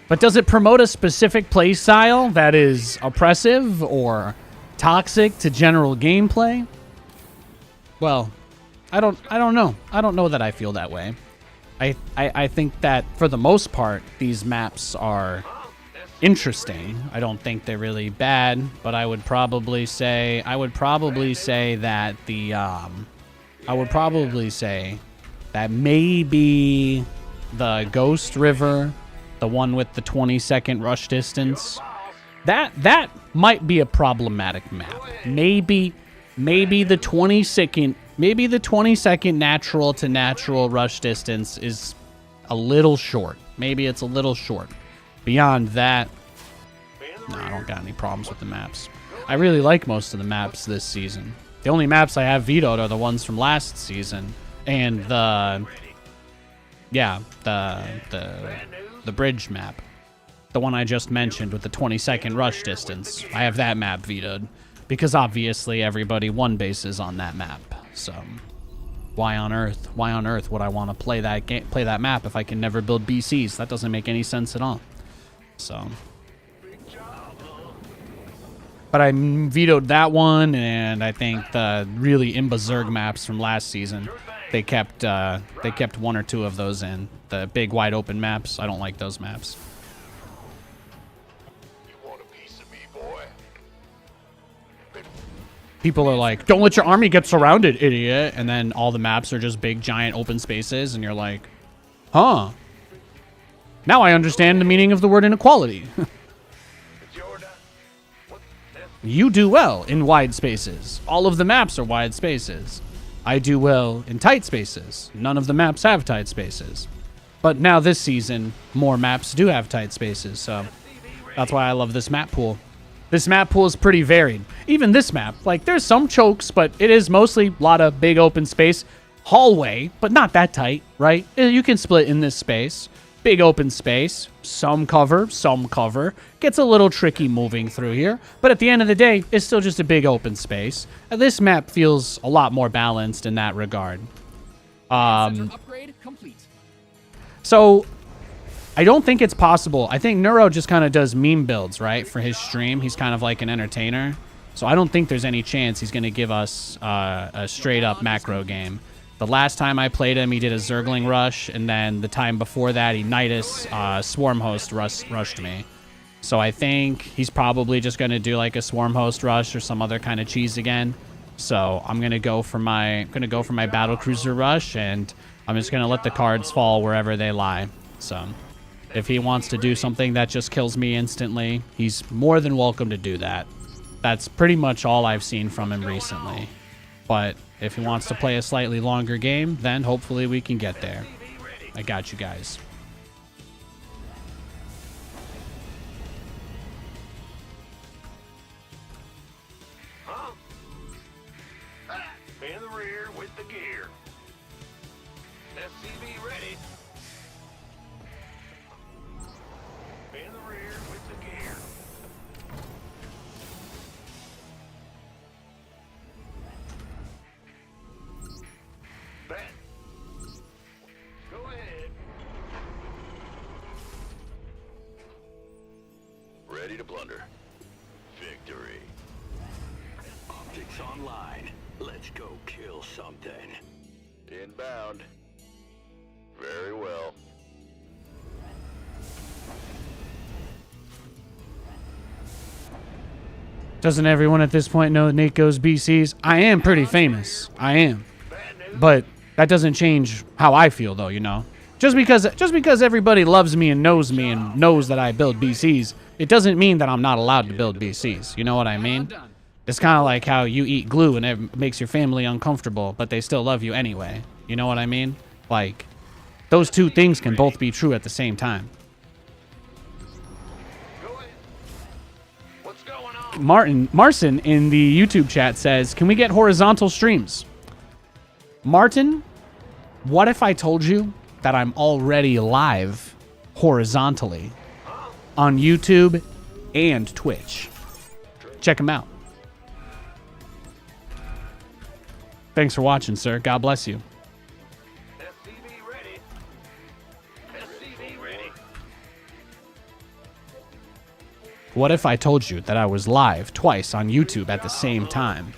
But does it promote a specific play style that is oppressive or toxic to general gameplay? Well, I don't know. I don't know that I feel that way. I think that for the most part, these maps are interesting. I don't think they're really bad, but I would probably say that maybe the Ghost River, the one with the 20-second rush distance, that might be a problematic map. Maybe the 20-second natural to natural rush distance is a little short. Maybe it's a little short. Beyond that, no, I don't got any problems with the maps. I really like most of the maps this season. The only maps I have vetoed are the ones from last season and the bridge map. The one I just mentioned with the 20-second rush distance. I have that map vetoed because obviously everybody won bases on that map. So why on earth would I want to play that map if I can never build BCs? That doesn't make any sense at all. So, but I vetoed that one, and I think the really Imbazurg maps from last season, they kept one or two of those in. The big wide open maps, I don't like those maps. You want a piece of me, boy? People are like, don't let your army get surrounded, idiot. And then all the maps are just big, giant open spaces, and you're like, huh. Now I understand the meaning of the word inequality. You do well in wide spaces. All of the maps are wide spaces. I do well in tight spaces. None of the maps have tight spaces. But now this season, more maps do have tight spaces, so that's why I love this map pool. This map pool is pretty varied. Even this map, like, there's some chokes, but it is mostly a lot of big open space. Hallway, but not that tight, right? You can split in this space. Big open space, some cover. Gets a little tricky moving through here, but at the end of the day, it's still just a big open space. This map feels a lot more balanced in that regard. Upgrade complete. So, I don't think it's possible. I think Neuro just kind of does meme builds, right, for his stream. He's kind of like an entertainer. So I don't think there's any chance he's going to give us a straight-up macro game. The last time I played him, he did a Zergling rush, and then the time before that, he Nidus Swarm Host rushed me. So I think he's probably just going to do like a Swarm Host rush or some other kind of cheese again. So I'm going to go for my Battle Cruiser rush, and I'm just going to let the cards fall wherever they lie. So if he wants to do something that just kills me instantly, he's more than welcome to do that. That's pretty much all I've seen from him recently. But if he wants to play a slightly longer game, then hopefully we can get there. I got you guys. In the rear with the gear. SCV ready. In the rear with the gear. Bet. Go ahead. Ready to blunder. Victory. Optics online. Let's go kill something. Inbound. Very well. Doesn't everyone at this point know that Nate goes BCs? I am pretty famous. I am. But that doesn't change how I feel, though, you know. Just because everybody loves me and knows that I build BCs, it doesn't mean that I'm not allowed to build BCs. You know what I mean? It's kind of like how you eat glue and it makes your family uncomfortable, but they still love you anyway. You know what I mean? Like, those two things can both be true at the same time. Go ahead. What's going on? Marcin in the YouTube chat says, can we get horizontal streams? Martin, what if I told you that I'm already live horizontally on YouTube and Twitch? Check them out. Thanks for watching, sir. God bless you. SCV ready. SCV ready. What if I told you that I was live twice on YouTube at the same time?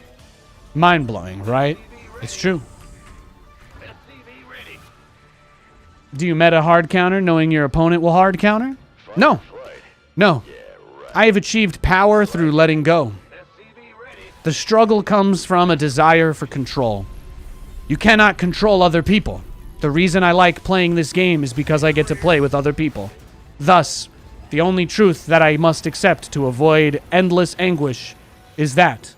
Mind-blowing, right? It's true. SCV ready. Do you meta hard counter knowing your opponent will hard counter? No. No. I have achieved power through letting go. SCV ready. The struggle comes from a desire for control. You cannot control other people. The reason I like playing this game is because I get to play with other people. Thus, the only truth that I must accept to avoid endless anguish is that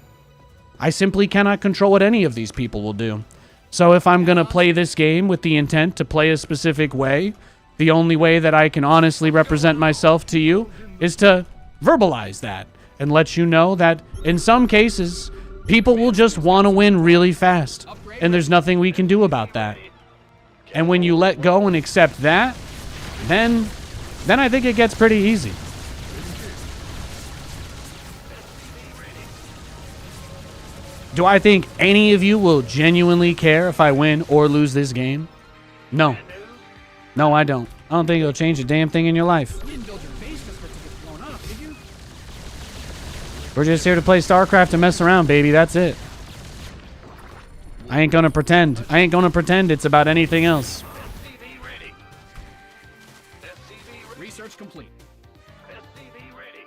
I simply cannot control what any of these people will do. So if I'm going to play this game with the intent to play a specific way, the only way that I can honestly represent myself to you is to verbalize that and let you know that in some cases, people will just want to win really fast, and there's nothing we can do about that. And when you let go and accept that, then I think it gets pretty easy. Do I think any of you will genuinely care if I win or lose this game? No. No, I don't. I don't think it'll change a damn thing in your life. You didn't build your base just for it to get blown up, did you? We're just here to play StarCraft and mess around, baby. That's it. I ain't gonna pretend. I ain't gonna pretend it's about anything else. SCV ready. SCV ready. Research complete. SCV ready.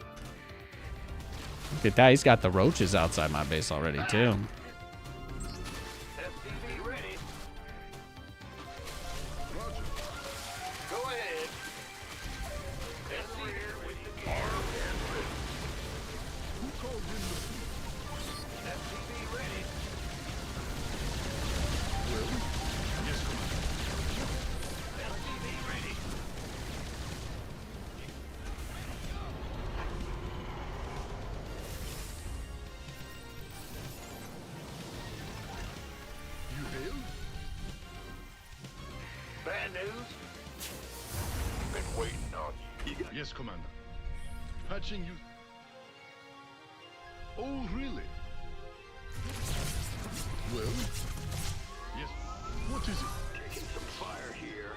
Look at that. He's got the roaches outside my base already, too. SCV ready. Go ahead. SCV with the gear. SCV ready. SCV ready. You hail? Bad news? Been waiting on you. Yes, Commander. Patching you. Oh, really? Well? Yes. What is it? Taking some fire here.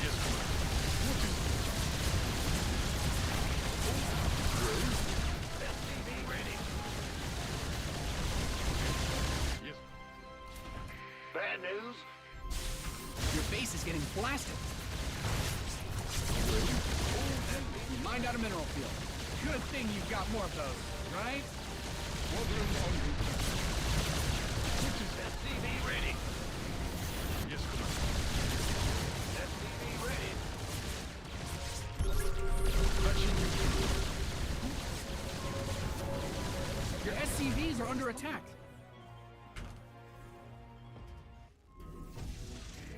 Yes, Commander. What is it? SCV ready. Yes. Bad news? Your base is getting blasted. You mined out a mineral field. Good thing you've got more of those, right? SCV ready. Yes, Commander. SCV ready. Patching you. Your SCVs are under attack.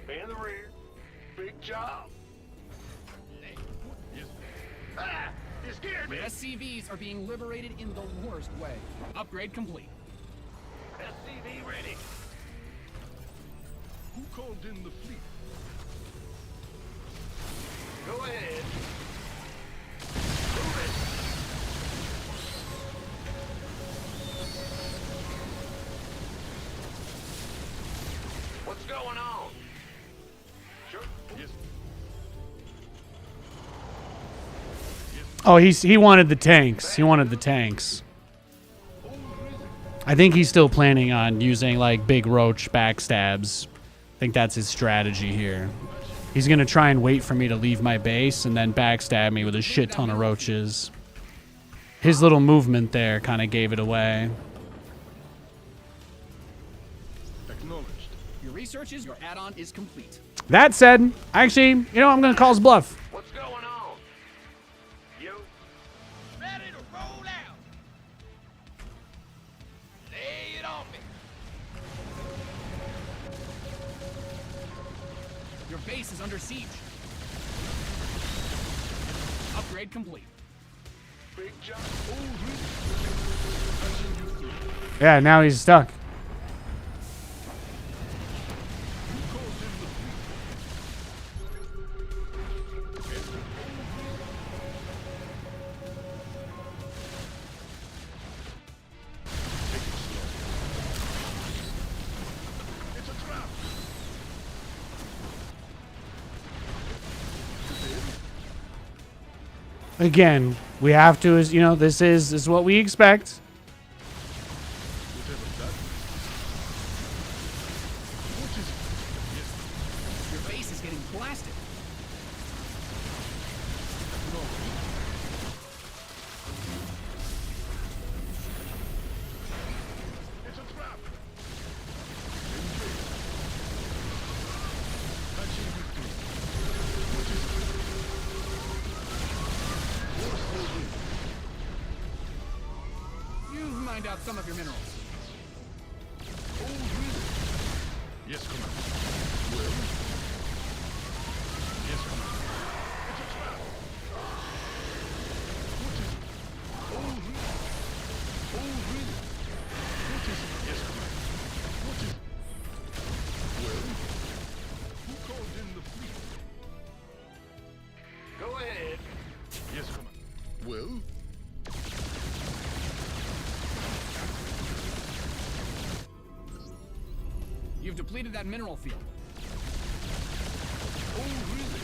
In the rear. Big job. Yes. Ah! You scared me. Your SCVs are being liberated in the worst way. Upgrade complete. SCV ready. Who called in the fleet? Go ahead. Move it. What's going on? Sure. Yes. Oh, he wanted the tanks. He wanted the tanks. I think he's still planning on using, like, big roach backstabs. I think that's his strategy here. He's going to try and wait for me to leave my base and then backstab me with a shit ton of roaches. His little movement there kind of gave it away. Acknowledged. Your researches, your add-on is complete. That said, actually, you know, I'm going to call his bluff. What's going Yo. Ready to roll out. Lay it on me. Your base is under siege. Upgrade complete. Big jump. Yeah, now he's stuck. It's a trap. Again, we have to, you know, this is what we expect. Whatever that is. What is it? Your base is getting blasted. It's a trap. Patching you through. What is it? Force will win. You've mined out some of your minerals. Oh, really? Yes, Commander. Well? Yes, Commander. It's a trap. What is it? Oh, really? Oh, really? What is it? Yes, Commander. What is it? Well? Who called in the fleet? Go ahead. Yes, Commander. Well? You've depleted that mineral field. Oh, really?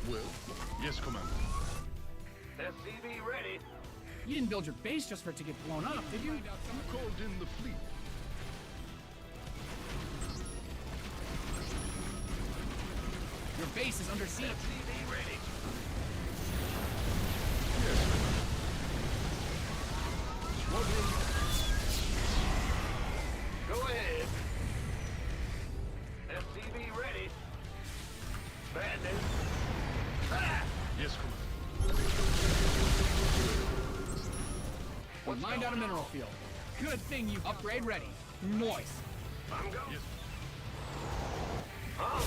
Well? Yes, Commander. SCV ready. You didn't build your base just for it to get blown up, did you? Who called in the fleet? Your base is under siege. SCV ready. Yes, Commander. Go ahead. SCV ready. Bad news. Ah! Yes, Commander. We mined out a mineral field. Good thing you upgrade ready. Moist. I'm going. Yes. Huh?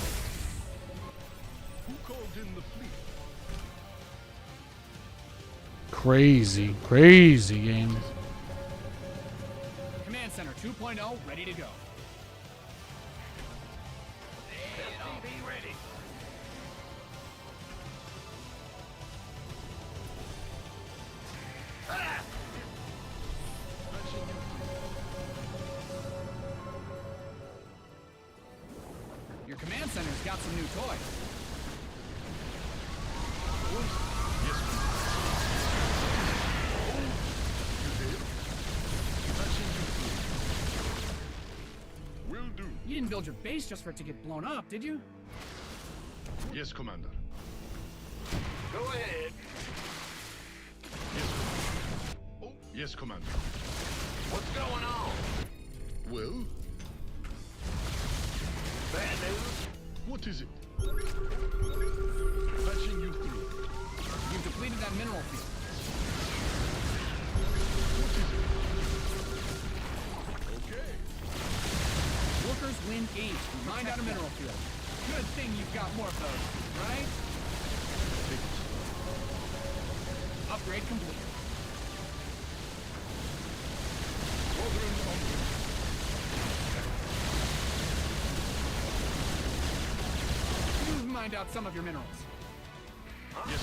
Who called in the fleet? Crazy, crazy game. Command Center 2.0 ready to go. SCV ready. Ah! Your command center's got some new toys. Yes, Commander. You did? Patching you through. Will do. You didn't build your base just for it to get blown up, did you? Yes, Commander. Go ahead. Yes, Commander. Oh, yes, Commander. What's going on? Well, Bad news. what is it? Patching you through. You've depleted that mineral field. What is it? Okay. Workers win 8. You mined out a mineral field. Good thing you've got more of those, right? Upgrade complete. Ordering onward. You've mined out some of your minerals. Yes.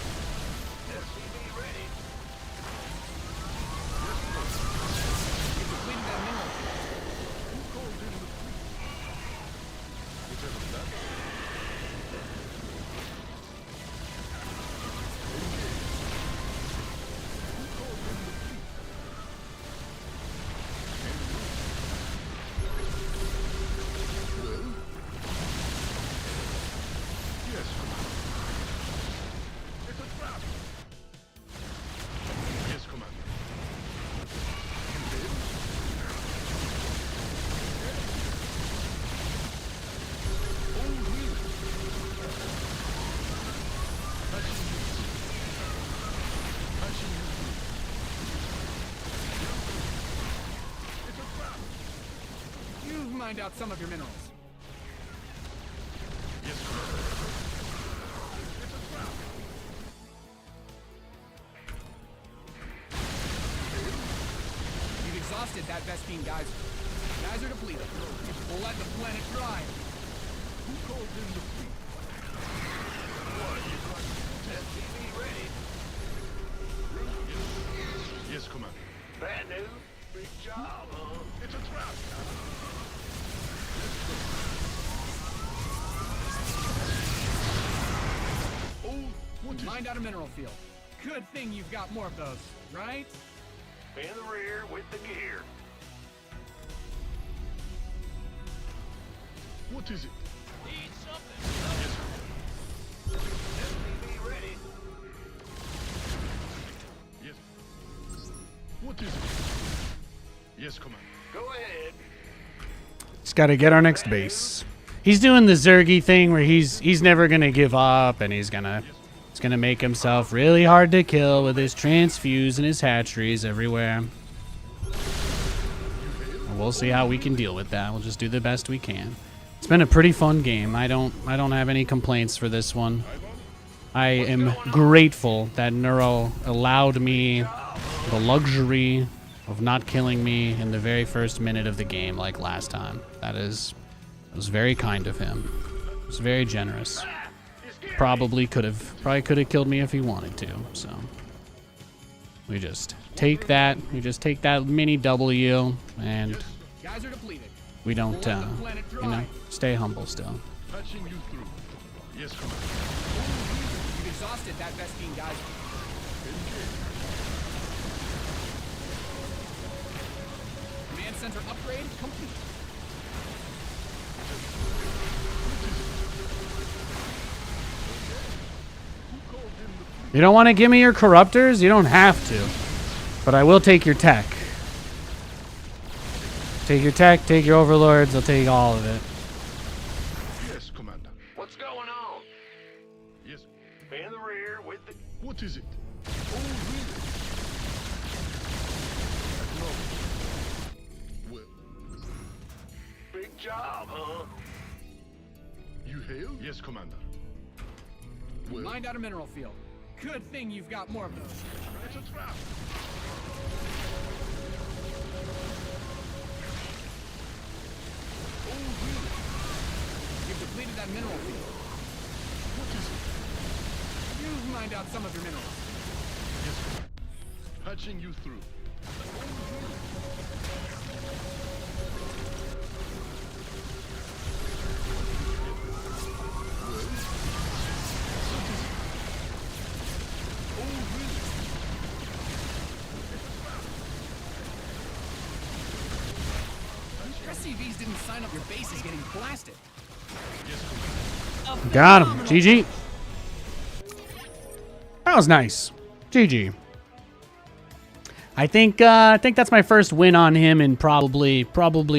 SCV ready. You've depleted that mineral field. Who called in the fleet? Whatever that is. Who called in the fleet? mined out some of your minerals. Yes, Commander. It's a trap. You've exhausted that Vespine geyser. Guys are depleted. We'll let the planet dry. Who called in the fleet? SCV ready. Yes, Commander. Bad news. Big job, huh? It's a trap. Oh, what is Mined out a mineral field. Good thing you've got more of those, right? In the rear with the gear. What is it? Need something. SCV ready. Yes. What is it? Yes, Commander. Go ahead. Just got to get our next base. He's doing the Zergy thing where he's never gonna give up, and he's gonna make himself really hard to kill with his transfuse and his hatcheries everywhere. And we'll see how we can deal with that. We'll just do the best we can. It's been a pretty fun game. I don't have any complaints for this one. I am grateful that Neuro allowed me the luxury of not killing me in the very first minute of the game like last time. That was very kind of him. It was very generous. Probably could have killed me if he wanted to. So we just take that. We just take that mini W, and Guys are depleted. we don't, stay humble still. Patching you through. Yes, Commander. You've exhausted that Vespine geyser. Command center upgrade complete. You don't want to give me your corruptors? You don't have to. But I will take your tech. Take your tech, take your overlords, I'll take all of it. Yes, Commander. What's going on? Yes. In the rear with the... What is it? Oh, really? Well, Big job, huh? you hail? Yes, Commander. Well, Mined out a mineral field. Good thing you've got more of those. it's a trap. Oh, really? You've depleted that mineral field. What is it? You've mined out some of your minerals. Yes, Commander. Patching you through. SCVs didn't sign up. Your base is getting blasted. Got him. GG. That was nice. GG. I think that's my first win on him in probably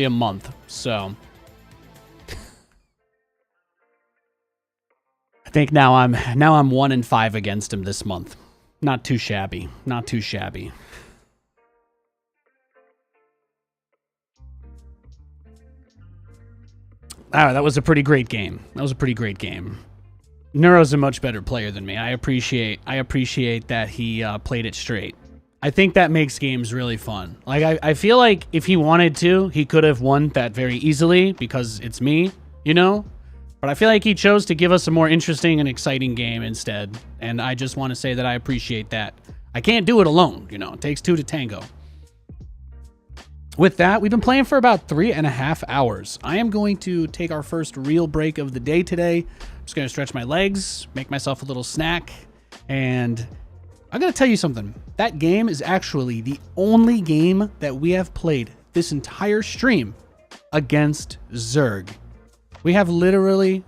a month. So I think now I'm 1-5 against him this month. Not too shabby. Not too shabby. Ah, that was a pretty great game. That was a pretty great game. Neuro's a much better player than me. I appreciate that he played it straight. I think that makes games really fun. Like I feel like if he wanted to, he could have won that very easily because it's me, you know? But I feel like he chose to give us a more interesting and exciting game instead. And I just want to say that I appreciate that. I can't do it alone, you know. It takes two to tango. With that, we've been playing for about 3.5 hours. I am going to take our first real break of the day today. I'm just going to stretch my legs, make myself a little snack, and I'm going to tell you something. That game is actually the only game that we have played this entire stream against Zerg. We have literally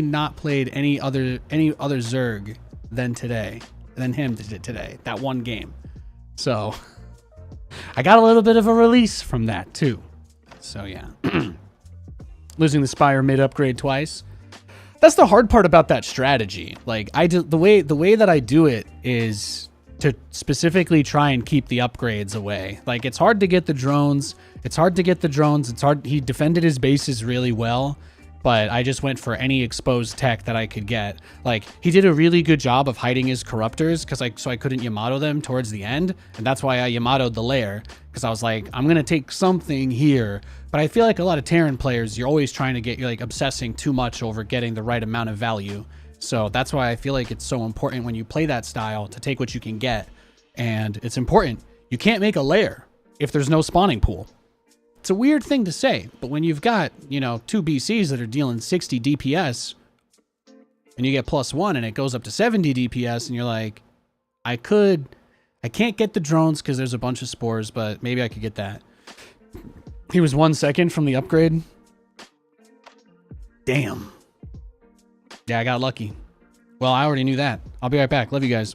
not played any other Zerg than him today. That one game. So I got a little bit of a release from that too. So yeah. Losing the Spire mid-upgrade twice. That's the hard part about that strategy. Like the way that I do it is to specifically try and keep the upgrades away. Like, it's hard to get the drones. It's hard. He defended his bases really well, but I just went for any exposed tech that I could get. Like, he did a really good job of hiding his corruptors so I couldn't Yamato them towards the end. And that's why I Yamato'd the lair, because I was like, I'm going to take something here. But I feel like a lot of Terran players, you're always trying to you're like obsessing too much over getting the right amount of value. So that's why I feel like it's so important when you play that style to take what you can get. And it's important. You can't make a lair if there's no spawning pool. It's a weird thing to say, but when you've got, you know, 2 BCs that are dealing 60 DPS and you get +1 and it goes up to 70 DPS and you're like, I can't get the drones because there's a bunch of spores, but maybe I could get that. He was 1 second from the upgrade. Damn. Yeah, I got lucky. Well, I already knew that. I'll be right back. Love you guys.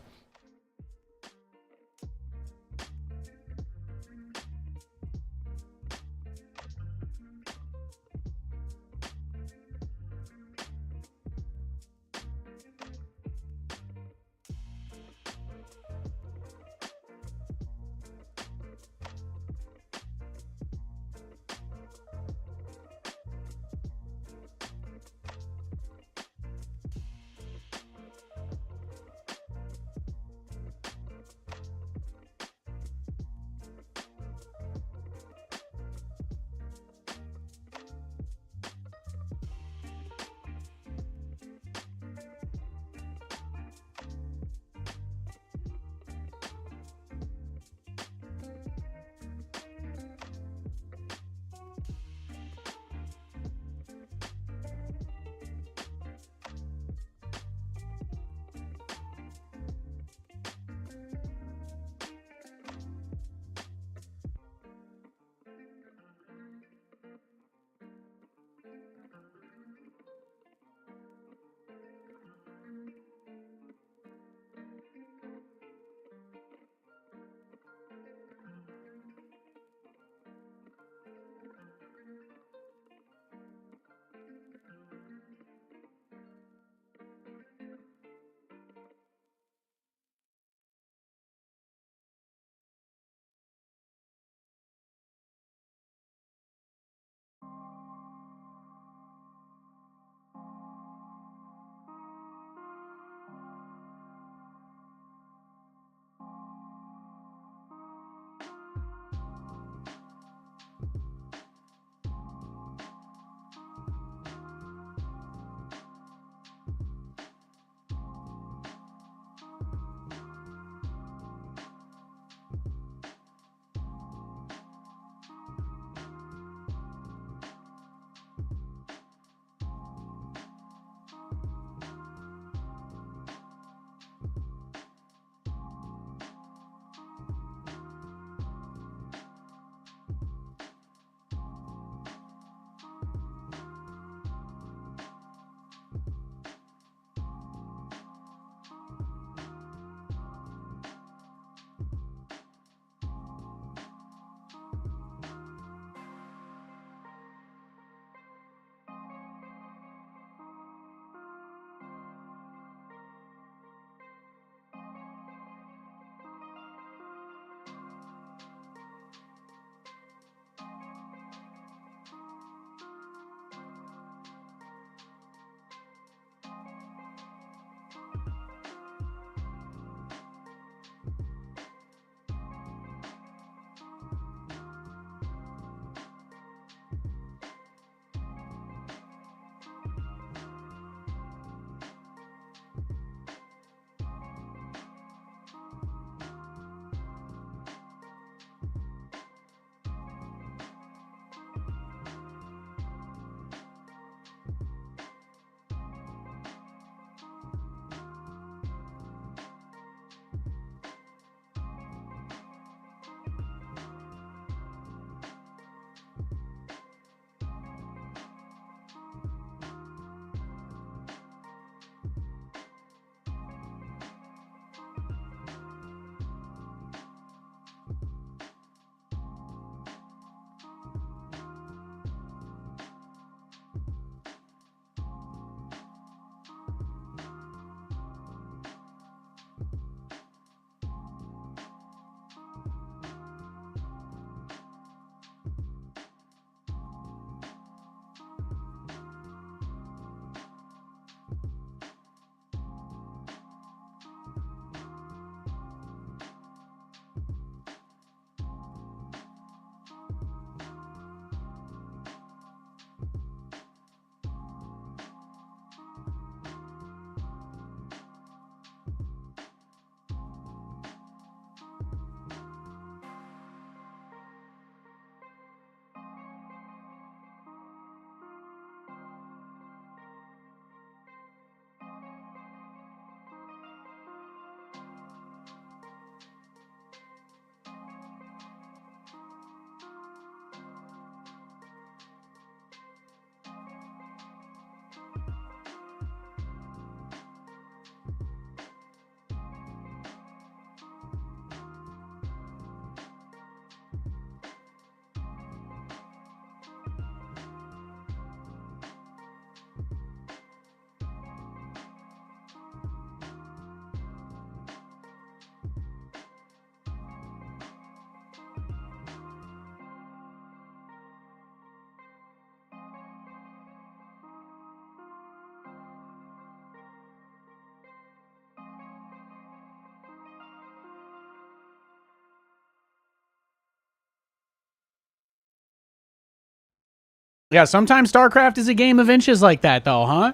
Yeah, sometimes StarCraft is a game of inches like that, though, huh?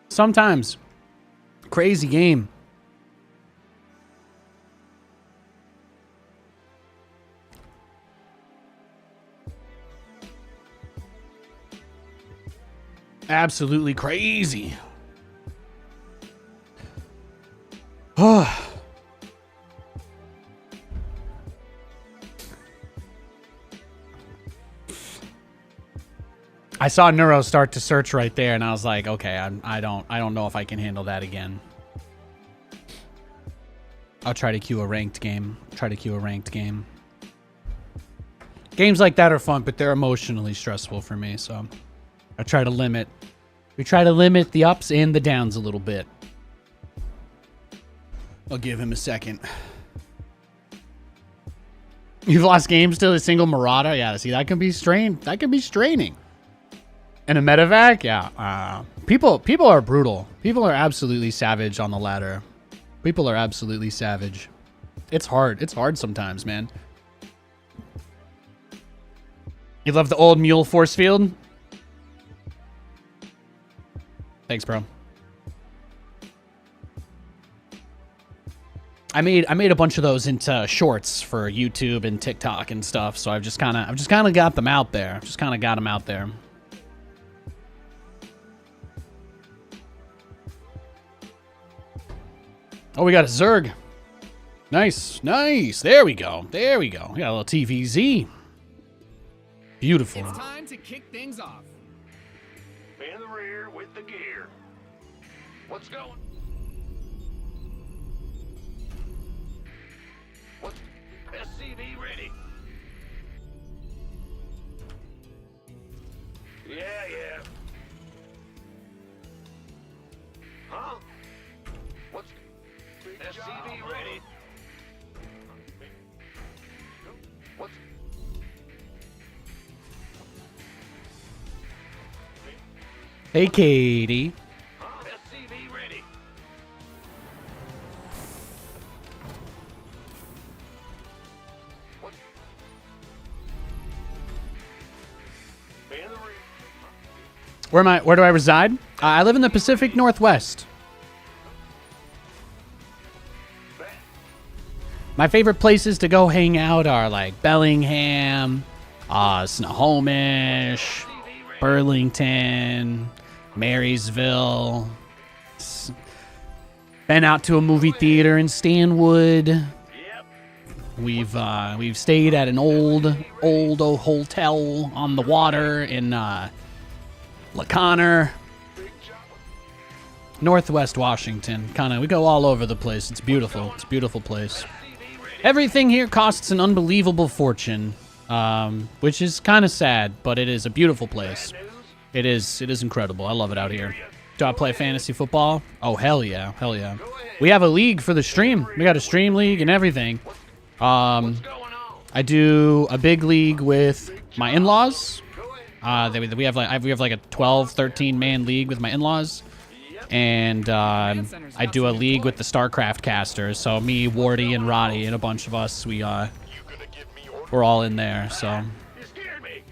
Sometimes. Crazy game. Absolutely crazy. I saw Neuro start to search right there, and I was like, okay, I don't know if I can handle that again. I'll try to queue a ranked game. Games like that are fun, but they're emotionally stressful for me, so I try to limit. We try to limit the ups and the downs a little bit. I'll give him a second. You've lost games to a single Marauder? Yeah, see, that can be straining. And a medevac? Yeah. People are brutal. People are absolutely savage on the ladder. People are absolutely savage. It's hard. It's hard sometimes, man. You love the old mule force field? Thanks, bro. I made a bunch of those into shorts for YouTube and TikTok and stuff, so I've just kind of got them out there. Oh, we got a Zerg. Nice. There we go. We got a little TVZ. Beautiful. It's time to kick things off. In the rear with the gear. What's going? What's SCV ready? Yeah. Huh? What's SCV ready? What's Hey, Katie. SCV ready? What's in the rear? Where do I reside? I live in the Pacific Northwest. My favorite places to go hang out are like Bellingham, Snohomish, Burlington, Marysville. Been out to a movie theater in Stanwood. Yep. We've stayed at an old hotel on the water in LaConner, Northwest Washington. We go all over the place. It's beautiful. It's a beautiful place. Everything here costs an unbelievable fortune, which is kind of sad, but it is a beautiful place. It is incredible. I love it out here. Do I play fantasy football? Oh, hell yeah. We have a league for the stream. We got a stream league and everything. I do a big league with my in-laws. We have like a 12, 13 man league with my in-laws. And I do a league with the StarCraft casters. So me, Wardy, and Roddy, and a bunch of us, we're all in there. So You scared me.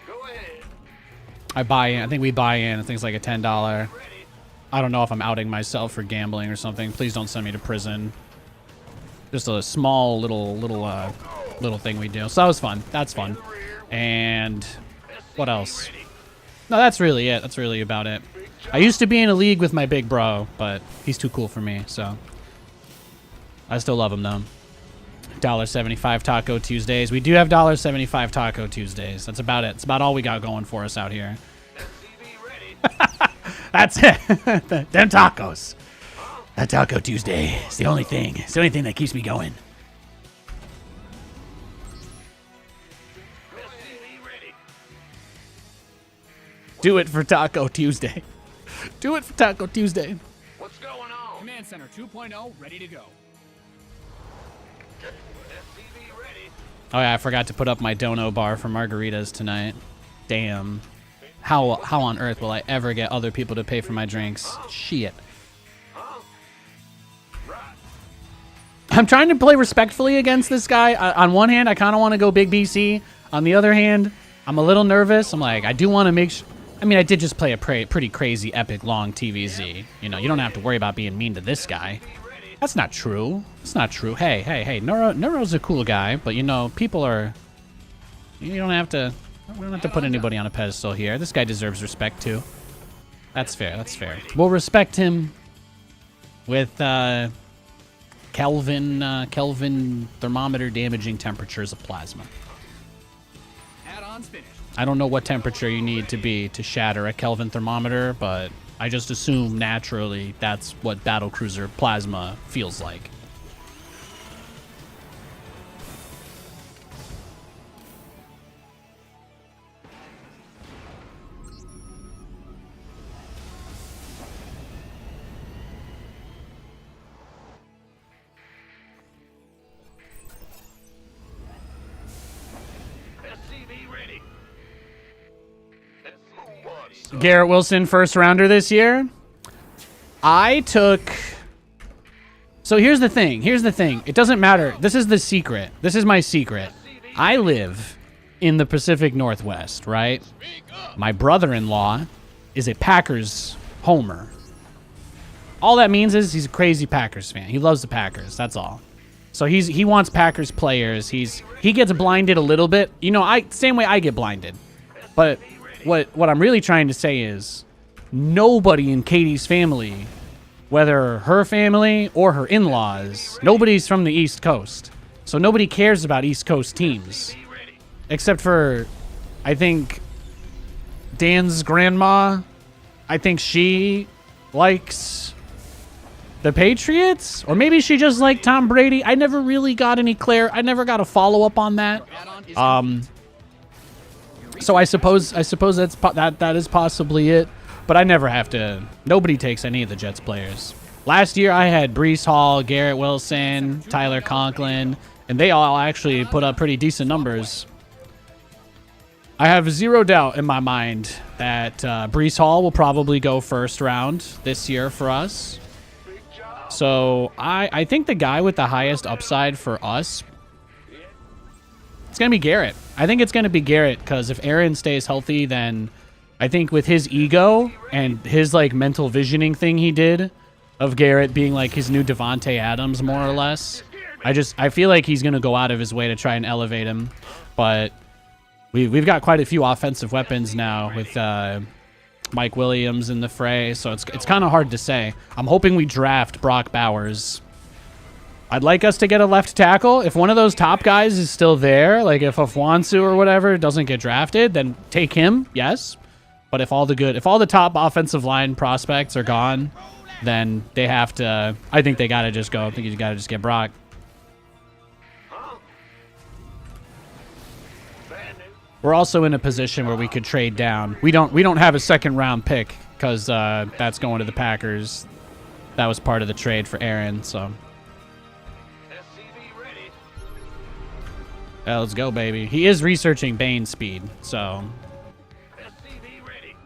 Go ahead. I buy in. I think we buy in. I think it's like a $10. I don't know if I'm outing myself for gambling or something. Please don't send me to prison. Just a small little thing we do. So that was fun. That's fun. And what else? No, that's really it. That's really about it. I used to be in a league with my big bro, but he's too cool for me, so I still love him though. $1.75 Taco Tuesdays. We do have $1.75 Taco Tuesdays. That's about it. It's about all we got going for us out here. That's it. Them tacos. That Taco Tuesday. It's the only thing. It's the only thing that keeps me going. Do it for Taco Tuesday. Do it for Taco Tuesday. What's going on? Command Center 2.0 ready to go. SCV ready. Oh yeah, I forgot to put up my dono bar for margaritas tonight. Damn. How on earth will I ever get other people to pay for my drinks? Shit. I'm trying to play respectfully against this guy. On one hand, I kind of want to go big BC. On the other hand, I'm a little nervous. I'm like, I do want to make sure. I mean, I did just play a pretty crazy, epic, long TVZ. You know, you don't have to worry about being mean to this guy. That's not true. That's not true. Hey. Neuro's a cool guy, but you know, people are. You don't have to. We don't have to put anybody on a pedestal here. This guy deserves respect too. That's fair. That's fair. We'll respect him with Kelvin thermometer damaging temperatures of plasma. Add-ons finished. I don't know what temperature you need to be to shatter a Kelvin thermometer, but I just assume naturally that's what battlecruiser plasma feels like. SCV ready. Garrett Wilson, first rounder this year. I took... So here's the thing. It doesn't matter. This is the secret. This is my secret. I live in the Pacific Northwest, right? My brother-in-law is a Packers homer. All that means is he's a crazy Packers fan. He loves the Packers. That's all. So he wants Packers players. He gets blinded a little bit. You know, same way I get blinded. But what I'm really trying to say is nobody in Katie's family, whether her family or her in-laws, nobody's from the East Coast. So nobody cares about East Coast teams. Except for, I think, Dan's grandma. I think she likes the Patriots, or maybe she just liked Tom Brady. I never really got I never got a follow-up on that. So I suppose that is possibly it, but I never have to. Nobody takes any of the Jets players. Last year I had Breece Hall, Garrett Wilson, Tyler Conklin, and they all actually put up pretty decent numbers. I have zero doubt in my mind that Breece Hall will probably go first round this year for us. So I think the guy with the highest upside for us, it's going to be Garrett. I think it's going to be Garrett because if Aaron stays healthy, then I think with his ego and his like mental visioning thing he did of Garrett being like his new Devontae Adams more or less, I feel like he's going to go out of his way to try and elevate him. But we've got quite a few offensive weapons now with Mike Williams in the fray, so it's kind of hard to say. I'm hoping we draft Brock Bowers. I'd like us to get a left tackle. If one of those top guys is still there, like if Afwansu or whatever doesn't get drafted, then take him, yes. But if all the top offensive line prospects are gone, then they have to. I think they gotta just go. I think you gotta just get Brock. We're also in a position where we could trade down. We don't have a second round pick because that's going to the Packers. That was part of the trade for Aaron. So. Yeah, let's go, baby. He is researching Bane speed, so. SCV ready.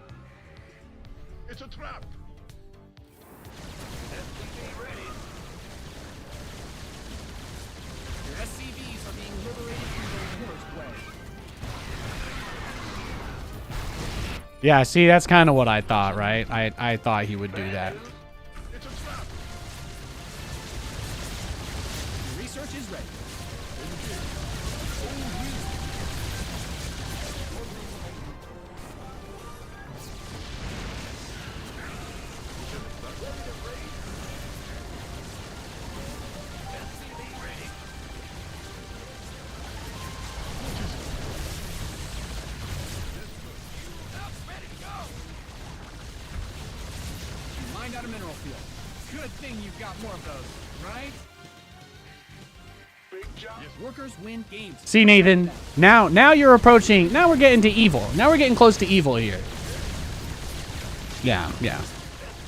It's a trap. SCV ready. Your SCVs are being liberated in the worst way. Yeah, see, that's kind of what I thought, right? I thought he would do that. It's a trap. Your research is ready. Mined out a mineral field. Good thing you've got more of those, right? Big job. Workers win games. See, Nathan, now you're approaching. Now we're getting to evil. Now we're getting close to evil here. Yeah.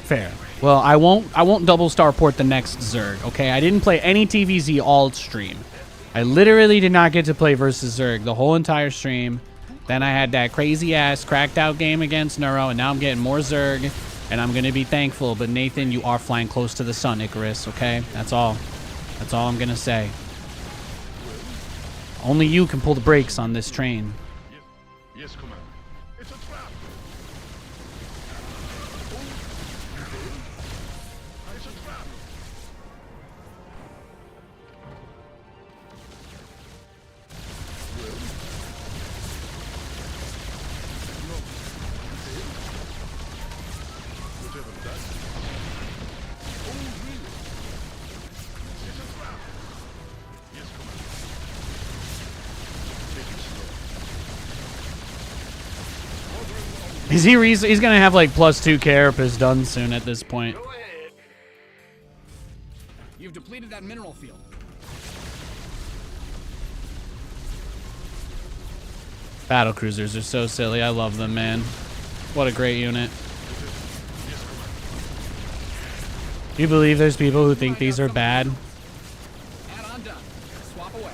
Fair. Well, I won't double star port the next Zerg, okay? I didn't play any TVZ all stream. I literally did not get to play versus Zerg the whole entire stream. Then I had that crazy ass cracked out game against Neuro, and now I'm getting more Zerg, and I'm gonna be thankful. But Nathan, you are flying close to the sun, Icarus, okay? That's all I'm gonna say. Only you can pull the brakes on this train. Yes, Commander. It's a trap. Oh, it's a trap. Well, no. Whatever that. Oh, really? It's a trap. Yes, Commander. Take it slow. He's gonna have like +2 carapace done soon at this point. Go ahead. You've depleted that mineral field. Battle cruisers are so silly. I love them, man. What a great unit. Do you believe there's people who think these are bad? Add-on done. Swap away.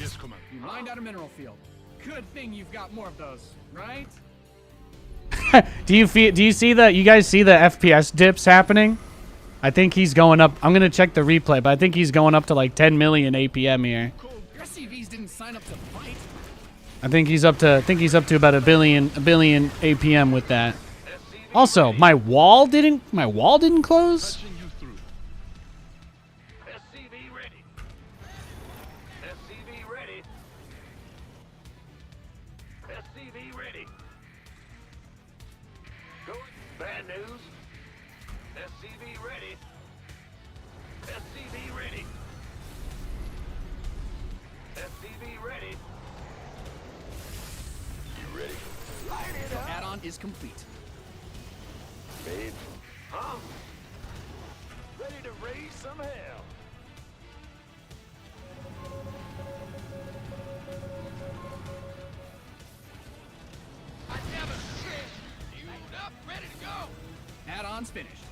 Yes, Commander. You mined out a mineral field. Good thing you've got more of those, right? Do you see the, you guys see the FPS dips happening? I think he's going up. I'm gonna check the replay, but I think he's going up to like 10 million APM here. Your SCVs didn't sign up to fight. I think he's up to about a billion APM with that. Also, my wall didn't close. Patching you through. SCV ready. SCV ready. SCV ready. Go. Bad news. SCV ready. SCV ready. SCV ready. You ready? Light it up. Add-on is complete. Babe. Huh? Ready to raise some hell. I never said you up, ready to go. Add-on's finished.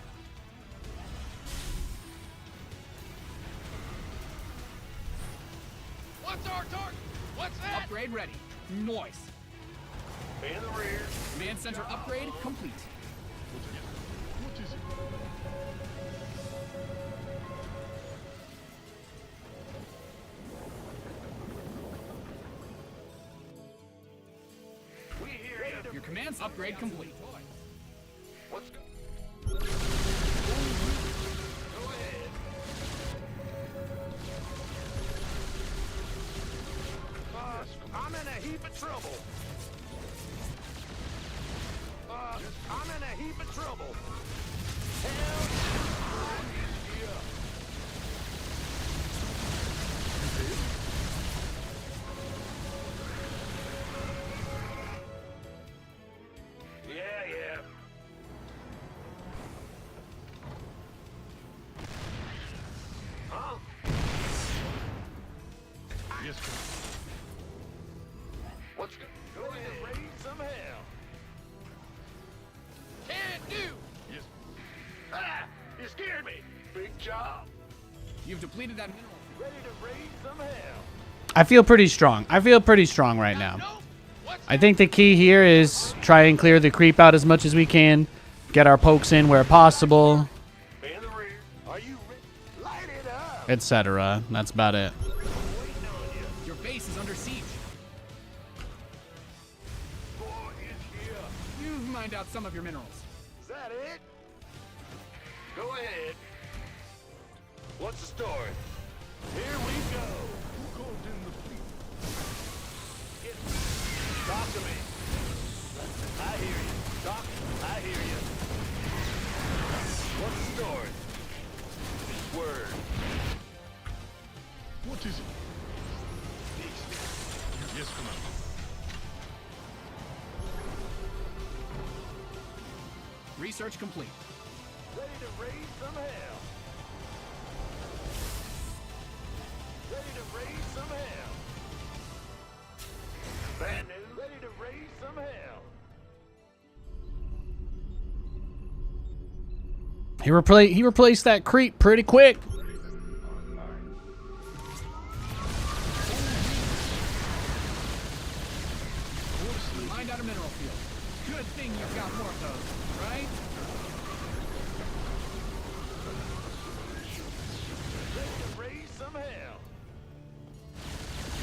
What's our target? What's that? Upgrade ready. Noise. In the rear. Command center upgrade complete. What is it? We hear you. Your command's upgrade complete. What's go? Go ahead. I'm in a heap of trouble. I'm in a heap of trouble. Yeah. Huh? Yes, Commander. What's go? Go ahead. Raise some hell. Can do. Yes. Ah! You scared me. Big job. You've depleted that mineral. Ready to raise some hell. I feel pretty strong. Right now. I think the key here is try and clear the creep out as much as we can. Get our pokes in where possible, In the rear. Are you ready? Light it up. etc. That's about it. Your base is under siege. Boy is here. You've mined out some of your minerals. Is that it? Go ahead. What's the story? Here we go. Who called in the fleet? Talk to me. I hear you. Talk. I hear you. What's the story? Word. What is it? Yes, Commander. Research complete. Ready to raise some hell. Ready to raise some hell. Bad news. Ready to raise some hell. He replaced that creep pretty quick. find out a mineral field. Good thing you've got more of those, right? Raise some hell.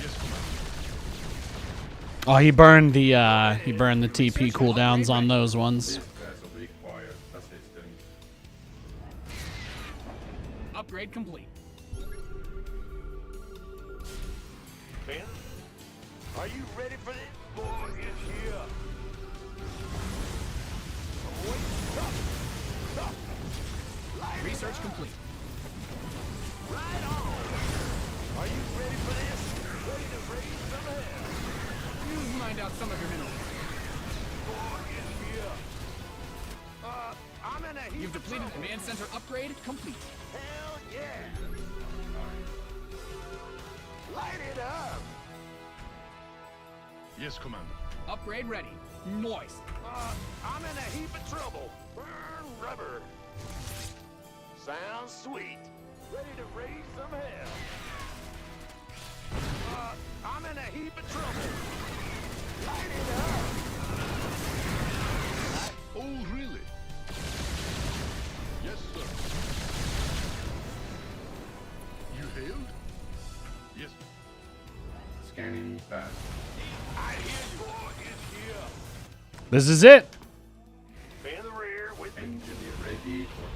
Yes, Commander. Oh, he burned the TP cooldowns on those ones. This vessel requires assistance. Upgrade complete. Ben, are you ready for this? Boy is here. Wait, stop. Light it Research up. complete. Right on. Are you ready for this? Ready to raise some hell? You mined out some of your minerals. Boy is here. I'm in a heap You've of depleted trouble. command center upgrade complete. Hell yeah. Light it up. Yes, Commander. Upgrade ready. Moist. I'm in a heap of trouble. Burn rubber. Sounds sweet. Ready to raise some hell. I'm in a heap of trouble. Light it up. Oh, really? Yes, sir. You hailed? Yes. Scanning fast. I hear you. Boy is here. This is it. In the rear with Engineer ready for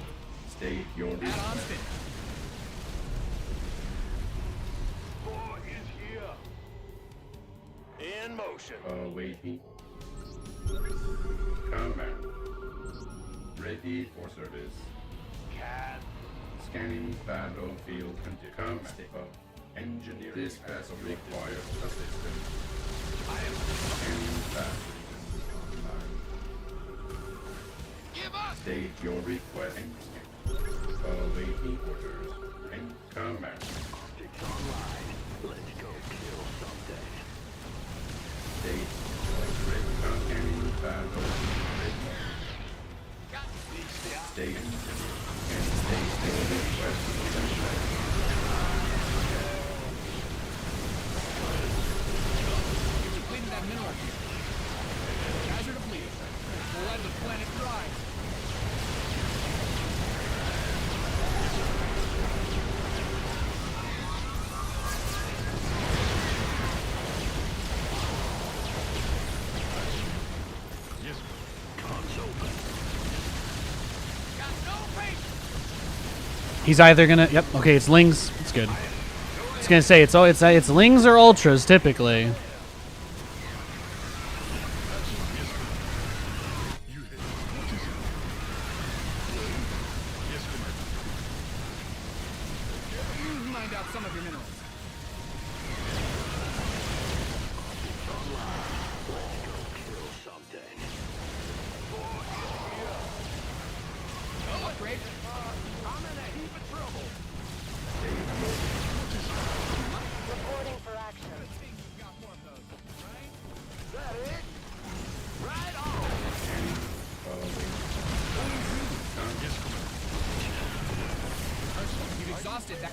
state your Add-on request. finished. boy is here. In motion. Awaiting. Command. Ready for service. Cat. Scanning battlefield conditions. Command. Engineer. This vessel requires assistance. Scanning battlefield online. Give up. State your request. Awaiting orders. And command. Optics online. Let's go kill something. State. Scanning battlefield. State. And state your request. You've depleted that mineral field. Guys are depleted. We'll let the planet dry. Yes, Comms open. Got no faith. He's either gonna. Yep. Okay, it's Lings. It's good. I was gonna say it's Lings or Ultras typically. you hailed. What is it? Yes, Commander. You've mined out some of your minerals. Kill something. Upgrade. I'm in a heap of trouble. Reporting for action. Good thing you've got more of those, right? Is that it? Right on. Yes, Commander. You've exhausted that.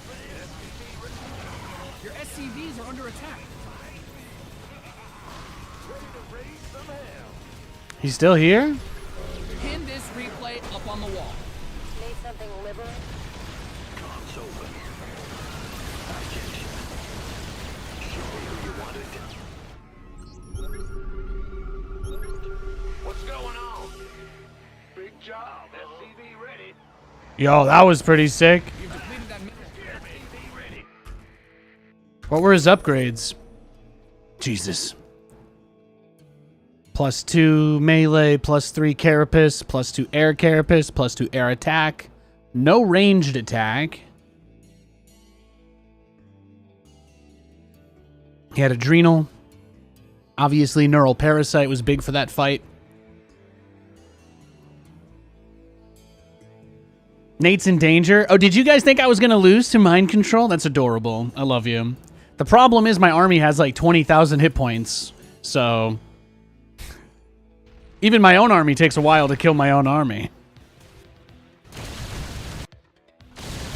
Your SCVs are under attack. Ready to raise some hell. He's still here. Pin this replay up on the wall. Need something liberal? Comms open. I get you. Show me who you wanted. What's going on? Big job. SCV ready. Yo, that was pretty sick. You've depleted that mineral field. SCV ready. What were his upgrades? Jesus. +2 melee, +3 carapace, +2 air carapace, +2 air attack. No ranged attack. He had adrenal. Obviously, neural parasite was big for that fight. Nate's in danger. Oh, did you guys think I was going to lose to mind control? That's adorable. I love you. The problem is my army has like 20,000 hit points. So even my own army takes a while to kill my own army.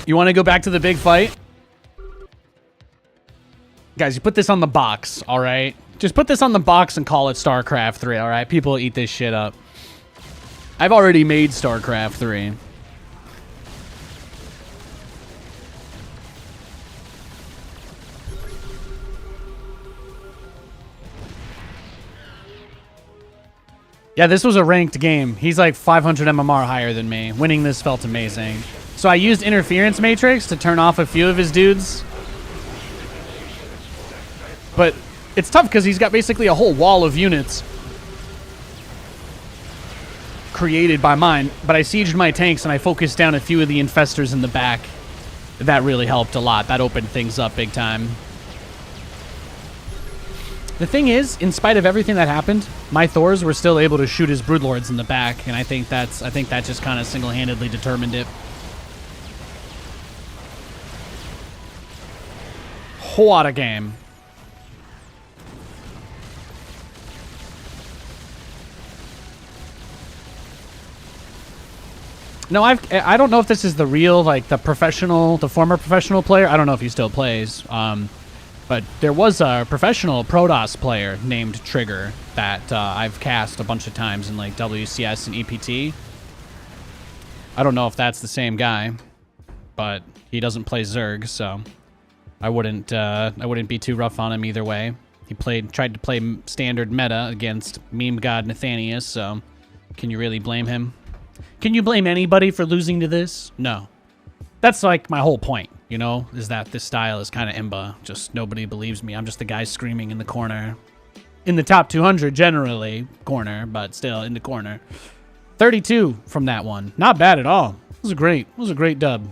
You want to go back to the big fight? Guys, you put this on the box, all right? Just put this on the box and call it StarCraft 3, all right? People eat this shit up. I've already made StarCraft 3. Yeah, this was a ranked game. He's like 500 MMR higher than me. Winning this felt amazing. So I used Interference Matrix to turn off a few of his dudes. But it's tough because he's got basically a whole wall of units created by mine. But I sieged my tanks and I focused down a few of the infestors in the back. That really helped a lot. That opened things up big time. The thing is, in spite of everything that happened, my Thors were still able to shoot his Broodlords in the back, and I think that just kind of single-handedly determined it. What a game. No, I don't know if this is the real, like, the former professional player. I don't know if he still plays. But there was a professional Protoss player named Trigger that I've cast a bunch of times in like WCS and EPT. I don't know if that's the same guy, but he doesn't play Zerg, so I wouldn't be too rough on him either way. He tried to play standard meta against meme god Nathanias, so can you really blame him? Can you blame anybody for losing to this? No. That's like my whole point. You know, is that this style is kind of imba. Just nobody believes me. I'm just the guy screaming in the corner. In the top 200, generally, corner, but still in the corner. 32 from that one. Not bad at all. It was a great dub.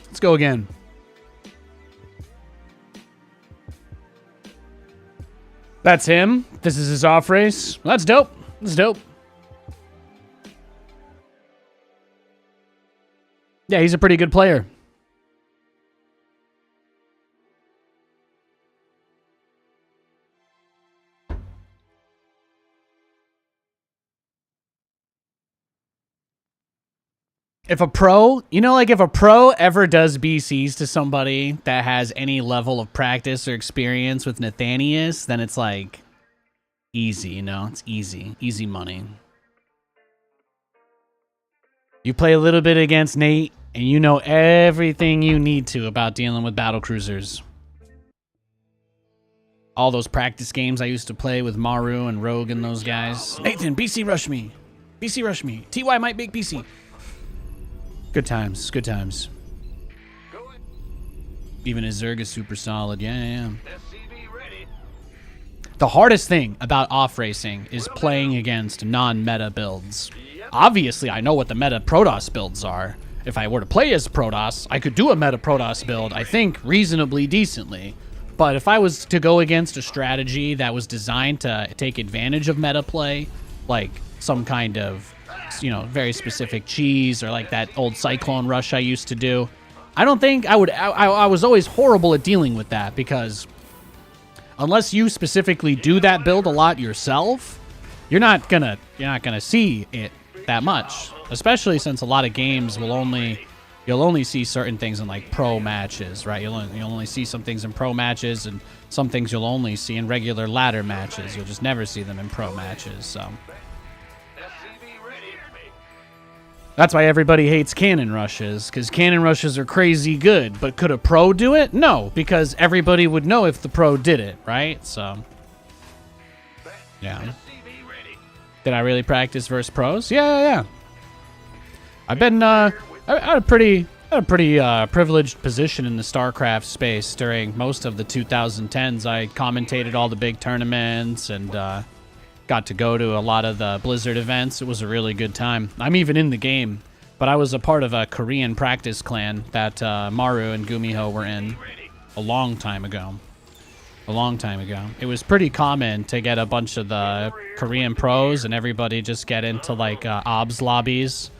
Let's go again. That's him. This is his off race. That's dope. That's dope. Yeah, he's a pretty good player. If a pro, you know, like if a pro ever does BCs to somebody that has any level of practice or experience with Nathanias, then it's like easy, you know? It's easy. Easy money. You play a little bit against Nate, and you know everything you need to about dealing with battle cruisers. All those practice games I used to play with Maru and Rogue and those guys. Nathan, BC rush me. BC rush me. TY might make BC. Good times. Good times. Even his Zerg is super solid. Yeah. The hardest thing about off-racing is playing against non-meta builds. Obviously, I know what the meta Protoss builds are. If I were to play as Protoss, I could do a meta Protoss build, I think, reasonably decently. But if I was to go against a strategy that was designed to take advantage of meta play, like some kind of, you know, very specific cheese or like that old Cyclone rush I used to do, I don't think I would. I was always horrible at dealing with that because unless you specifically do that build a lot yourself, you're not gonna see it that much, especially since a lot of games you'll only see certain things in like pro matches, right? You'll only see some things in pro matches, and some things you'll only see in regular ladder matches. You'll just never see them in pro matches. So that's why everybody hates cannon rushes, because cannon rushes are crazy good. But could a pro do it? No, because everybody would know if the pro did it, right? So yeah. Did I really practice versus pros? Yeah. I've been I had a pretty privileged position in the StarCraft space during most of the 2010s. I commentated all the big tournaments and got to go to a lot of the Blizzard events. It was a really good time. I'm even in the game, but I was a part of a Korean practice clan that Maru and Gumiho were in a long time ago. It was pretty common to get a bunch of the Korean pros and everybody just get into like OBS lobbies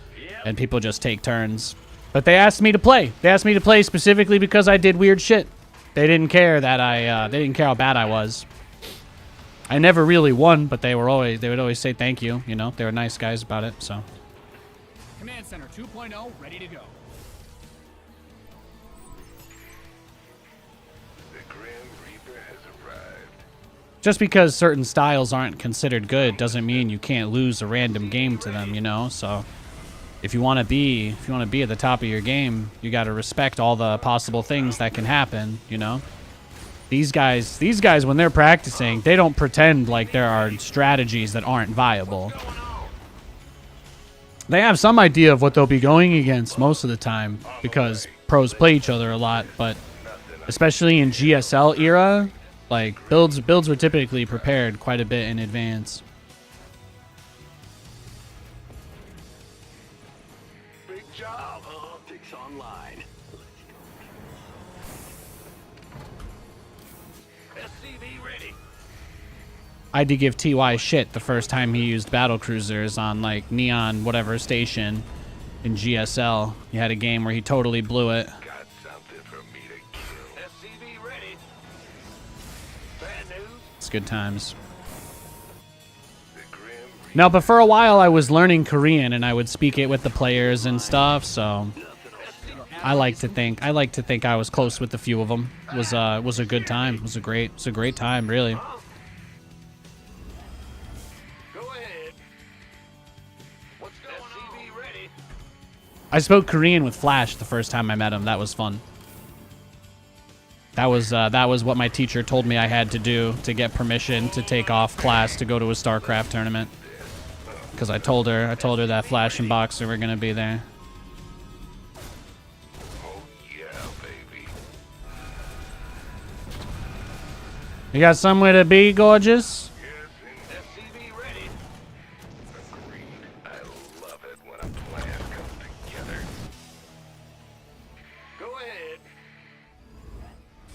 and people just take turns. But they asked me to play. They asked me to play specifically because I did weird shit. They didn't care that they didn't care how bad I was. I never really won, but they would always say thank you. You know, they were nice guys about it. So. Command Center 2.0 ready to go. The Grim Reaper has Just because certain styles aren't considered good doesn't mean you can't lose a random game to them, you know? So if you want to be at the top of your game, you got to respect all the possible things that can happen, you know? These guys when they're practicing, they don't pretend like there are strategies that aren't viable. They have some idea of what they'll be going against most of the time because pros play each other a lot, but especially in GSL era, like, builds were typically prepared quite a bit in advance. Big job, huh? Optics online. SCV ready. I had to give TY shit the first time he used battle cruisers on, like, Neon whatever station in GSL. He had a game where he totally blew it. Got something for me to kill. SCV ready. Bad news. It's good times. The Grim Reaper. No, but for a while I was learning Korean and I would speak it with the players and stuff, so I like to think I was close with a few of them. It was a good time. It was a great time, really. Go ahead. What's going on? SCV ready. I spoke Korean with Flash the first time I met him. That was fun. That was what my teacher told me I had to do to get permission to take off class to go to a StarCraft tournament. Because I told her that Flash and Boxer were gonna be there. Oh, yeah, baby. You got somewhere to be, gorgeous? Yes, SCV ready. agreed. I love it when a plan comes together. Go ahead.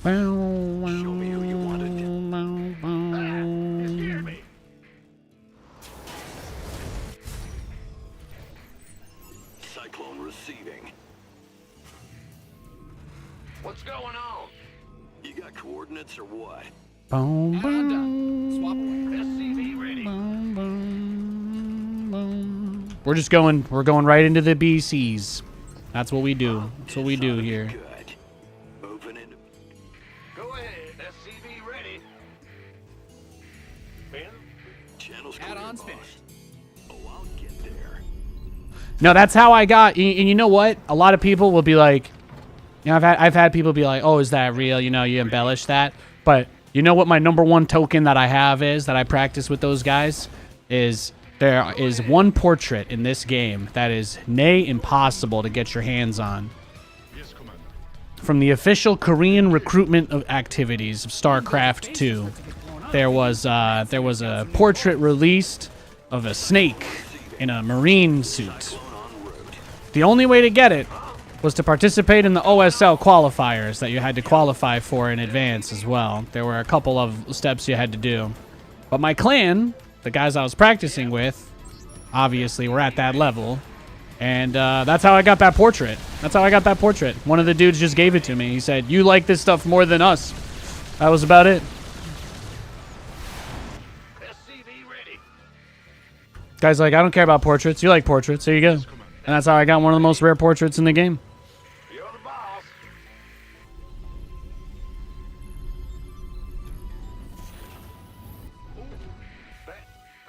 Show me who you wanted. You scared me. Cyclone receiving. What's going on? You got coordinates or what? Boom, Add-on done. Swap away. SCV ready. We're going right into the BCs. That's what we do. That's what we do here. Good. Moving into Go ahead. SCV ready. Man, channels clear, Add-ons boss. finished. Oh, I'll get there. No, that's how I got. And you know what? A lot of people will be like, you know, I've had people be like, "Oh, is that real?" You know, you embellish that. But you know what? My #1 token that I have is that I practice with those guys is there is one portrait in this game that is nay impossible to get your hands on. Yes, Commander. From the official Korean recruitment of activities of StarCraft 2, there was a portrait released of a snake in a marine suit. The only way to get it was to participate in the OSL qualifiers that you had to qualify for in advance as well. There were a couple of steps you had to do. But my clan, the guys I was practicing with, obviously were at that level. And that's how I got that portrait. One of the dudes just gave it to me. He said, "You like this stuff more than us." That was about it. SCV ready. Guy's like, "I don't care about portraits. You like portraits. There you go." And that's how I got one of the most rare portraits in the game. You're the boss.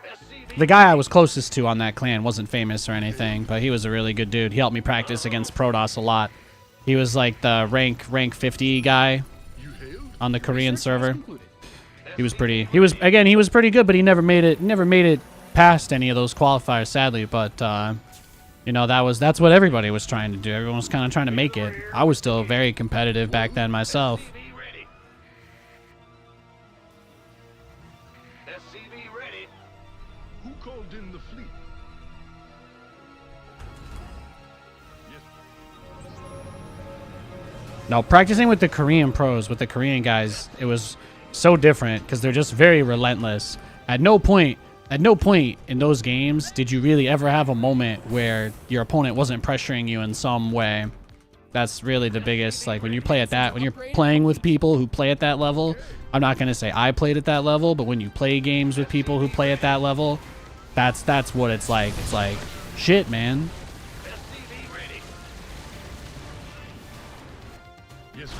SCV. The guy I was closest to on that clan wasn't famous or anything, but he was a really good dude. He helped me practice against Protoss a lot. He was like the rank 50 guy You hailed? on the Korean server. Concluded. He was pretty good, but he never made it past any of those qualifiers, sadly. But you know, that's what everybody was trying to do. Everyone was kind of trying to make it. I was still very competitive back then myself. SCV ready. SCV ready. Who called in the fleet? Yes. No, practicing with the Korean pros, with the Korean guys, it was so different because they're just very relentless. At no point in those games did you really ever have a moment where your opponent wasn't pressuring you in some way. That's really the biggest, like when you when you're playing with people who play at that level, I'm not going to say I played at that level, but when you play games with people who play at that level, that's what it's like. It's like, shit, man. SCV ready. Yes,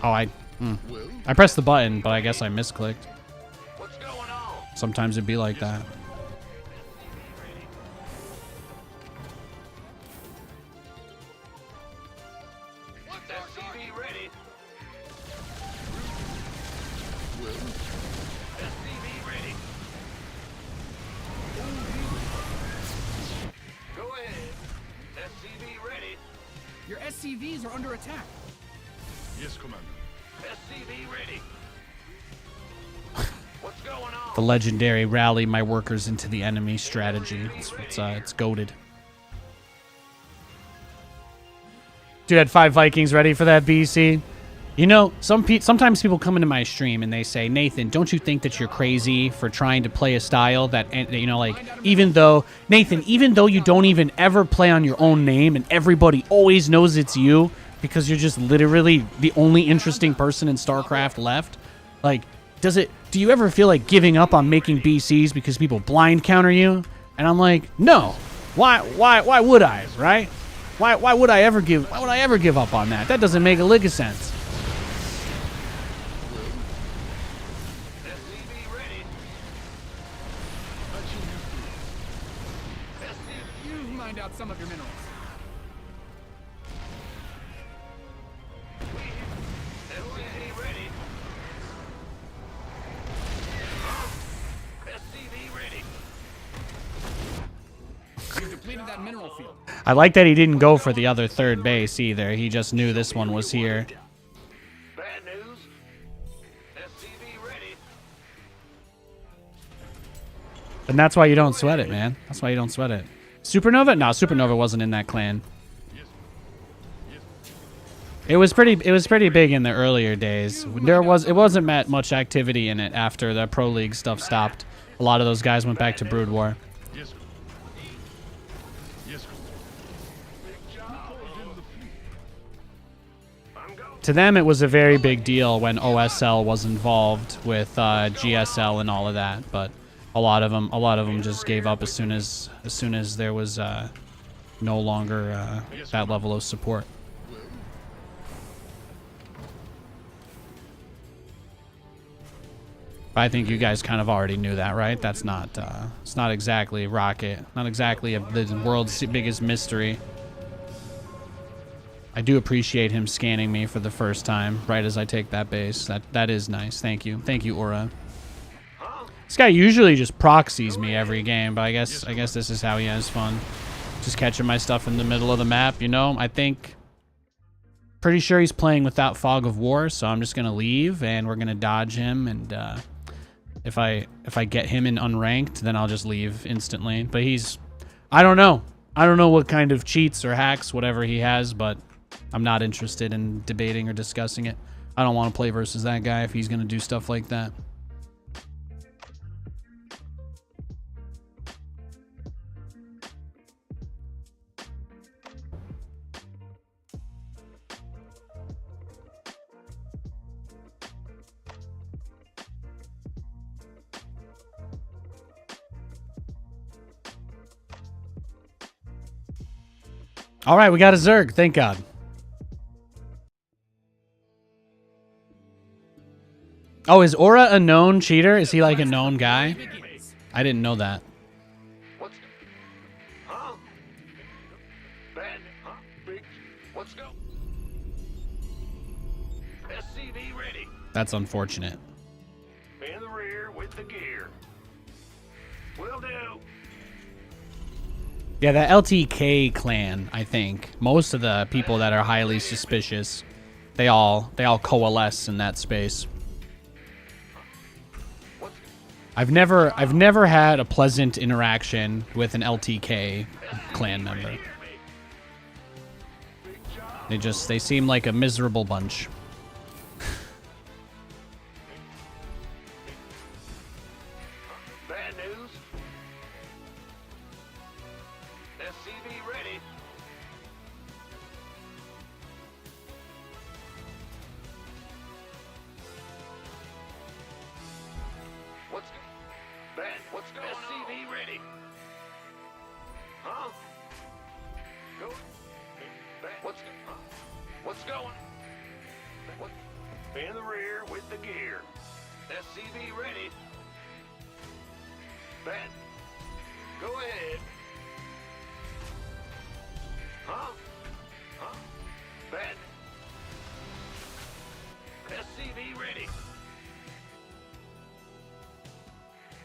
Commander. Oh, Well, I pressed the button, but I guess I misclicked. Sometimes it'd be like that. SCV ready. Well, SCV ready. Go ahead. SCV ready. Your SCVs are under attack. yes, Commander. SCV ready. What's going on? The legendary rally my workers into the enemy strategy. It's goated. Dude, had 5 Vikings ready for that BC. You know, sometimes people come into my stream and they say, Nathan, don't you think that you're crazy for trying to play a style that, you know, like, even though you don't even ever play on your own name and everybody always knows it's you because you're just literally the only interesting person in StarCraft left, like, do you ever feel like giving up on making BCs because people blind counter you? And I'm like, no. Why would I, right? Why would I ever give up on that? That doesn't make a lick of sense. SCV ready. You mined out some of your minerals. SCV ready. SCV ready. You've depleted that mineral field. I like that he didn't go for the other third base either. He just knew this one was here. Bad news. SCV ready. And that's why you don't sweat it, man. That's why you don't sweat it. Supernova? No, Supernova wasn't in that clan. It was pretty big in the earlier days. It wasn't much activity in it after the Pro League stuff stopped. A lot of those guys went back to Brood War. Yes, yes. To them, it was a very big deal when OSL was involved with GSL and all of that. But a lot of them just gave up as soon as there was no longer that level of support. I think you guys kind of already knew that, right? That's not, it's not exactly Rocket. Not exactly the world's biggest mystery. I do appreciate him scanning me for the first time, right as I take that base. That is nice. Thank you. Thank you, Aura. This guy usually just proxies me every game, but I guess this is how he has fun. Just catching my stuff in the middle of the map, you know? I think... Pretty sure he's playing without Fog of War, so I'm just going to leave, and we're going to dodge him, and... If I get him in unranked, then I'll just leave instantly. But I don't know. I don't know what kind of cheats or hacks, whatever he has, but I'm not interested in debating or discussing it. I don't want to play versus that guy if he's going to do stuff like that. All right, we got a Zerg. Thank God. Oh, is Aura a known cheater? Is he like a known guy? I didn't know that. What's... Huh? Bad... Huh? Big... What's go... SCV ready. That's unfortunate. In the rear with the gear. Will do. Yeah, the LTK clan, I think. Most of the people that are highly suspicious, they all coalesce in that space. I've never had a pleasant interaction with an LTK clan member. They seem like a miserable bunch. Bad news. SCV ready. What's going on? SCV ready. Huh? Go. What's going? What? In the rear with the gear. SCV ready. Ben, go ahead. Huh? Huh? Ben. SCV ready.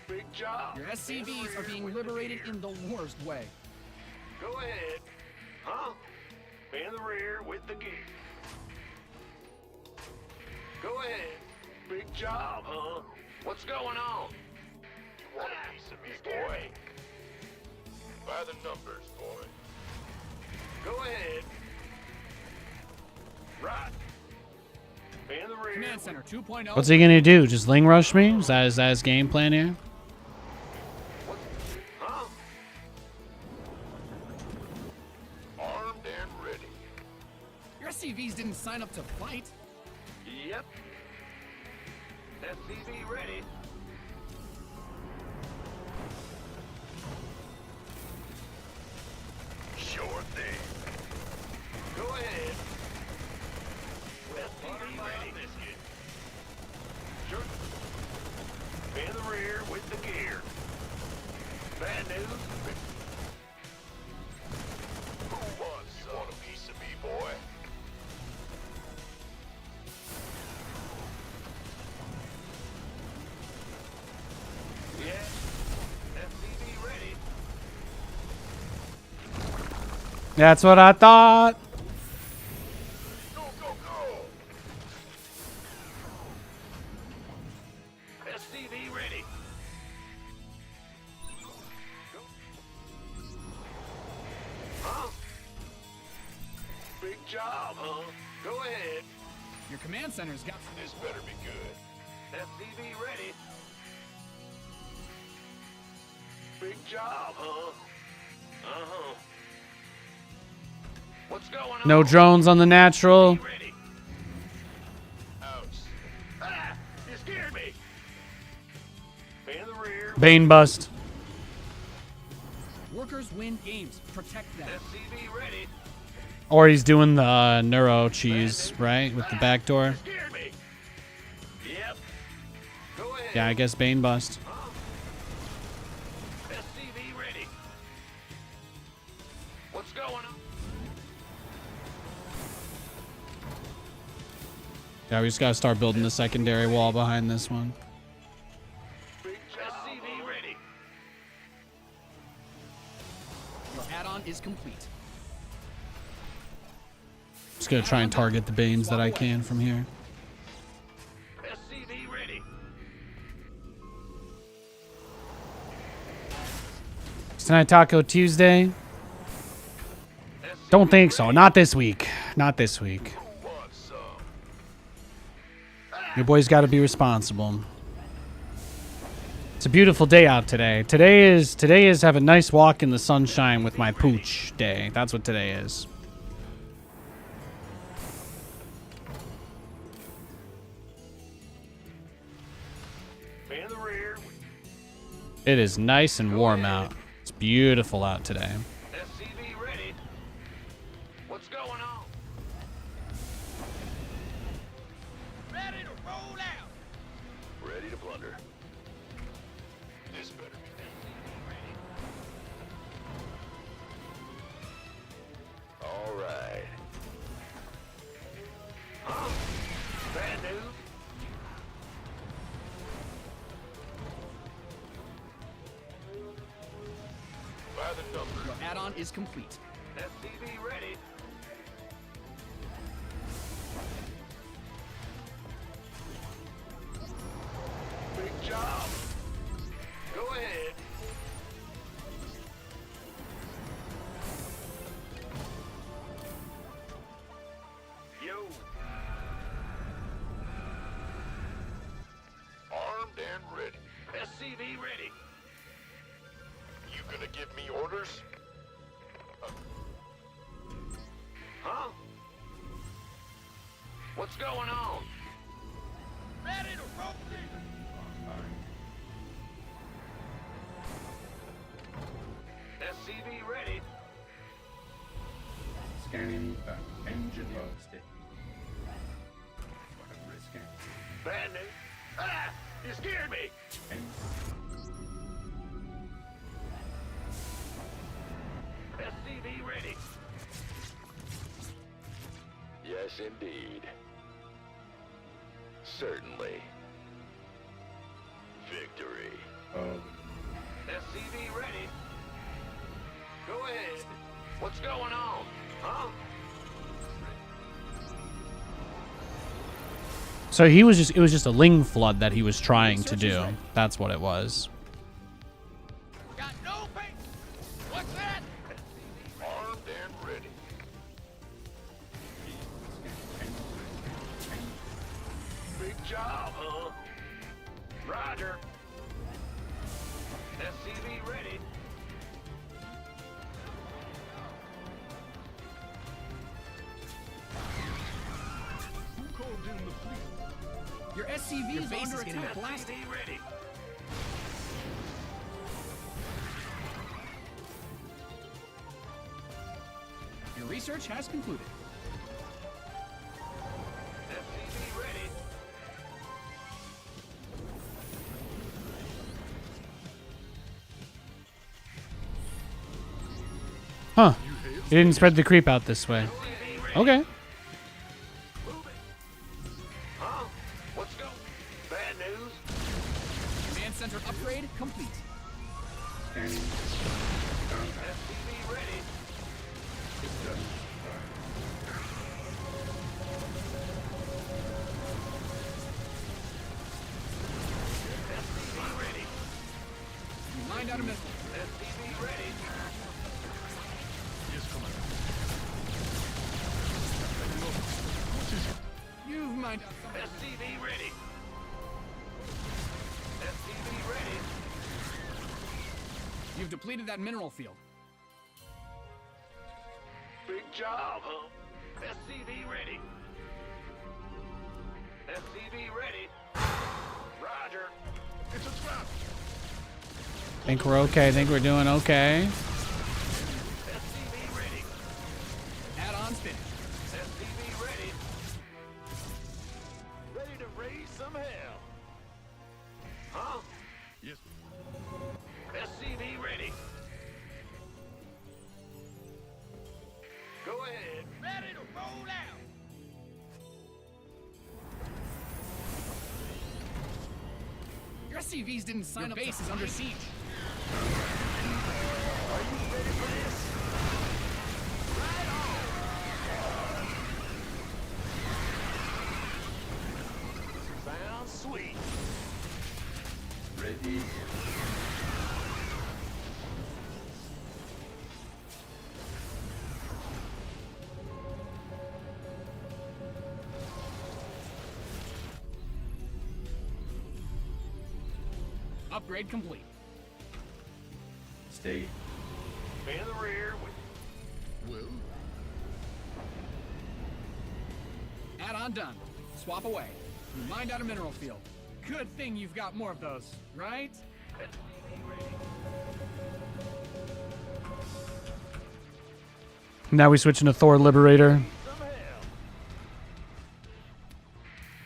Big job. Your SCVs are being liberated in the worst way. Go ahead. Huh? In the rear with the gear. Go ahead. Big job, huh? What's going on? You want a piece of me, boy? By the numbers, boy. Go ahead. Right. In the rear. Command Center 2.0. What's he gonna do? Just ling rush me? Is that his game plan here? Huh? Armed and ready. Your SCVs didn't sign up to fight. Yep. SCV ready. Sure thing. Go ahead. SCV ready. Sure. In the rear with the gear. Bad news. Who wants some? You want a piece of me, boy? Yeah. SCV ready. That's what I thought. Go, go, go! SCV ready. Go. Huh? Big job, huh? Go ahead. Your command center's got. This better be good. SCV ready. Big job, huh? Uh-huh. What's going on? No drones on the natural. Ready. Ouch. Ah! You scared me. In the rear. Bane bust. Workers win games. Protect them. SCV ready. Or he's doing the neuro cheese, right? With the back door. Scared me. Yep. Go ahead. Yeah, I guess Bane bust. SCV ready. What's going on? Yeah, we just gotta start building the secondary wall behind this one. Big SCV ready. Your add-on is complete. Just gonna try and target the Banes that I can from here. SCV ready. Is tonight Taco Tuesday? Don't think so. Not this week. Not this week. Who wants some? Your boy's got to be responsible. It's a beautiful day out today. Today is have a nice walk in the sunshine with my pooch day. That's what today is. In the rear. It is nice and warm out. It's beautiful out today. SCV ready. What's going on? Ready to roll out. Ready to blunder. This better be good. All right. Huh? Bad news. By the numbers. Your add-on is complete. SCV ready. Big job. Go ahead. Yo. Armed and ready. SCV ready. You gonna give me orders? Huh? What's going on? Ready to roll. SCV ready. Scanning engine mode state. Scan. Bad news. Ah! You scared me. SCV ready. Yes, indeed. Certainly. Victory. SCV ready. Go ahead. What's going on? Huh? So it was just a Ling flood that he was trying to do. That's what it was. Got no pace. What's that? Armed and ready. Big job, huh? Roger. SCV ready. Who called in the fleet? Your SCV is Base under is attack. SCV ready. Your research has concluded. SCV ready. Huh. He didn't spread the creep out this way. Okay. Move it. Huh? Let's go. Bad news. Command center upgrade complete. SCV ready. SCV ready. Mind out of missile. SCV ready. Yes, Commander. What is it? You've mind out something. SCV ready. SCV ready. You've depleted that mineral field. Big job, huh? SCV ready. SCV ready. Roger. It's a trap. Think we're okay. Think we're doing okay. SCV ready. Add-ons finished. SCV ready. Ready to raise some hell. Huh? Yes. SCV ready. Go ahead. Ready to roll out. Your SCVs didn't sign up. Your base is under siege. Are you ready for this? Right on. Sounds sweet. Ready. Upgrade complete. Stay. In the rear with Well, Add-on done. Swap away. Mind out of mineral field. Good thing you've got more of those, right? Now we switching to Thor Liberator. some hell.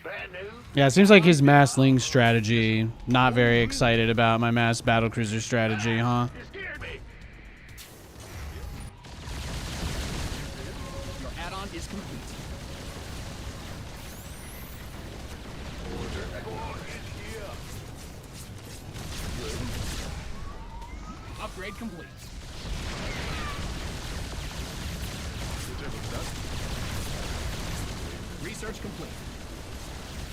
Bad news. Yeah, it seems like his mass Ling strategy. Not very excited about my mass battlecruiser strategy, huh? You scared me. Your add-on is complete. Upgrade complete. whatever that. Research complete.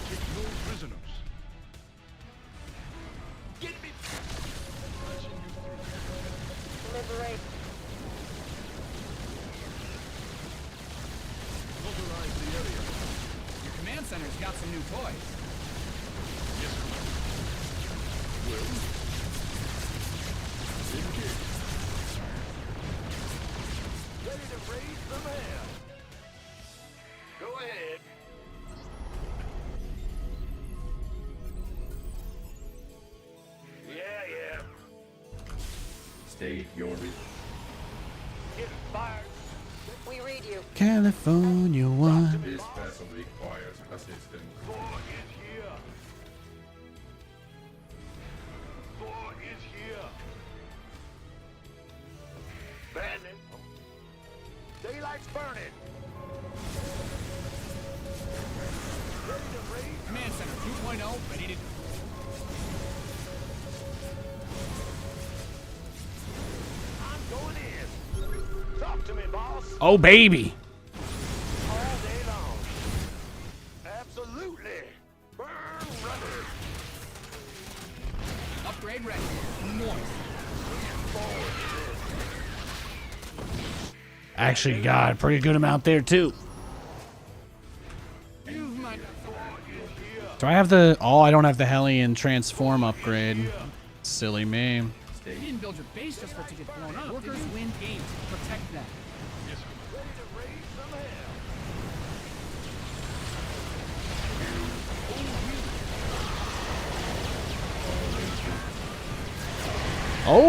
Take no prisoners. Get me. Flashing you through. Liberate. Mobilize the area. Your command center's got some new toys. Yes, Commander. Well? Engage. Ready to raise some hell. Go ahead. Yeah. State your Get fired. We read you. California one. This vessel requires assistance. Thor is here. Thor is here. Bandit. Daylight's burning. Command Center 2.0, ready to... I'm going in. Talk to me, boss. Oh, baby. All day long. Absolutely. Burn rubber. Upgrade ready. Noise. Actually, got a pretty good amount there, too. You've my... Do I have the... Oh, I don't have the Hellion transform upgrade. Silly me. You didn't build your base just for it to get blown up. Workers win games. Protect them. Oh,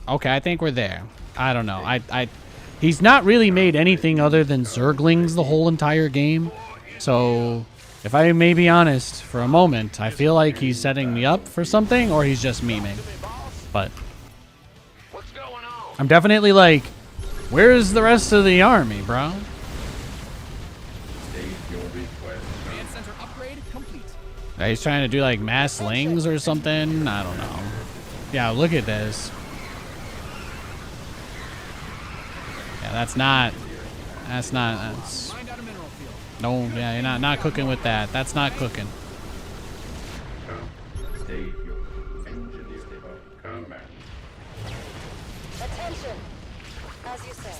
okay. I think we're there. I don't know. He's not really made anything other than Zerglings the whole entire game. So, if I may be honest for a moment, I feel like he's setting me up for something, or he's just memeing. But I'm definitely like, where's the rest of the army, bro? State your request. Command Center upgrade complete. He's trying to do like mass lings or something. I don't know. Yeah, look at this. Yeah, that's Mind out of mineral field. no, yeah, you're not cooking with that. That's not cooking. State your engineer command. Attention. As you say.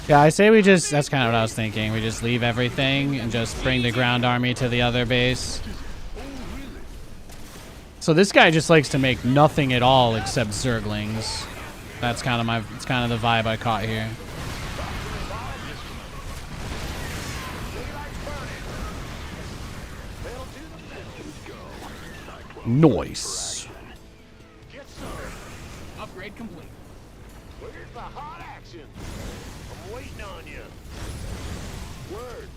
Yeah, I say we just, that's kind of what I was thinking. We just leave everything and just bring the ground army to the other base. So this guy just likes to make nothing at all except Zerglings. That's kind of it's kind of the vibe I caught here. Noise. Upgrade complete. Where's the hot action? I'm waiting on you. Word.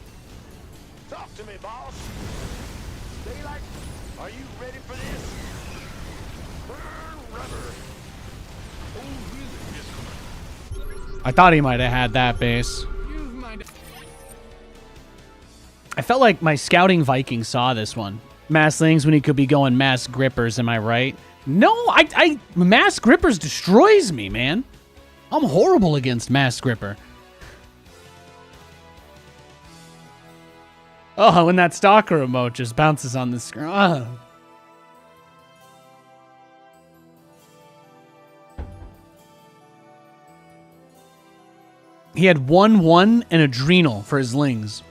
Talk to me, boss. Daylight, are you ready for this? Burn rubber. I thought he might have had that base. You've mind... I felt like my scouting Viking saw this one. Masslings when he could be going mass grippers, am I right? No, I mass grippers destroys me, man. I'm horrible against mass gripper. Oh, when that stalker emote just bounces on the screen. Oh. He had 1/1 and Adrenal for his lings.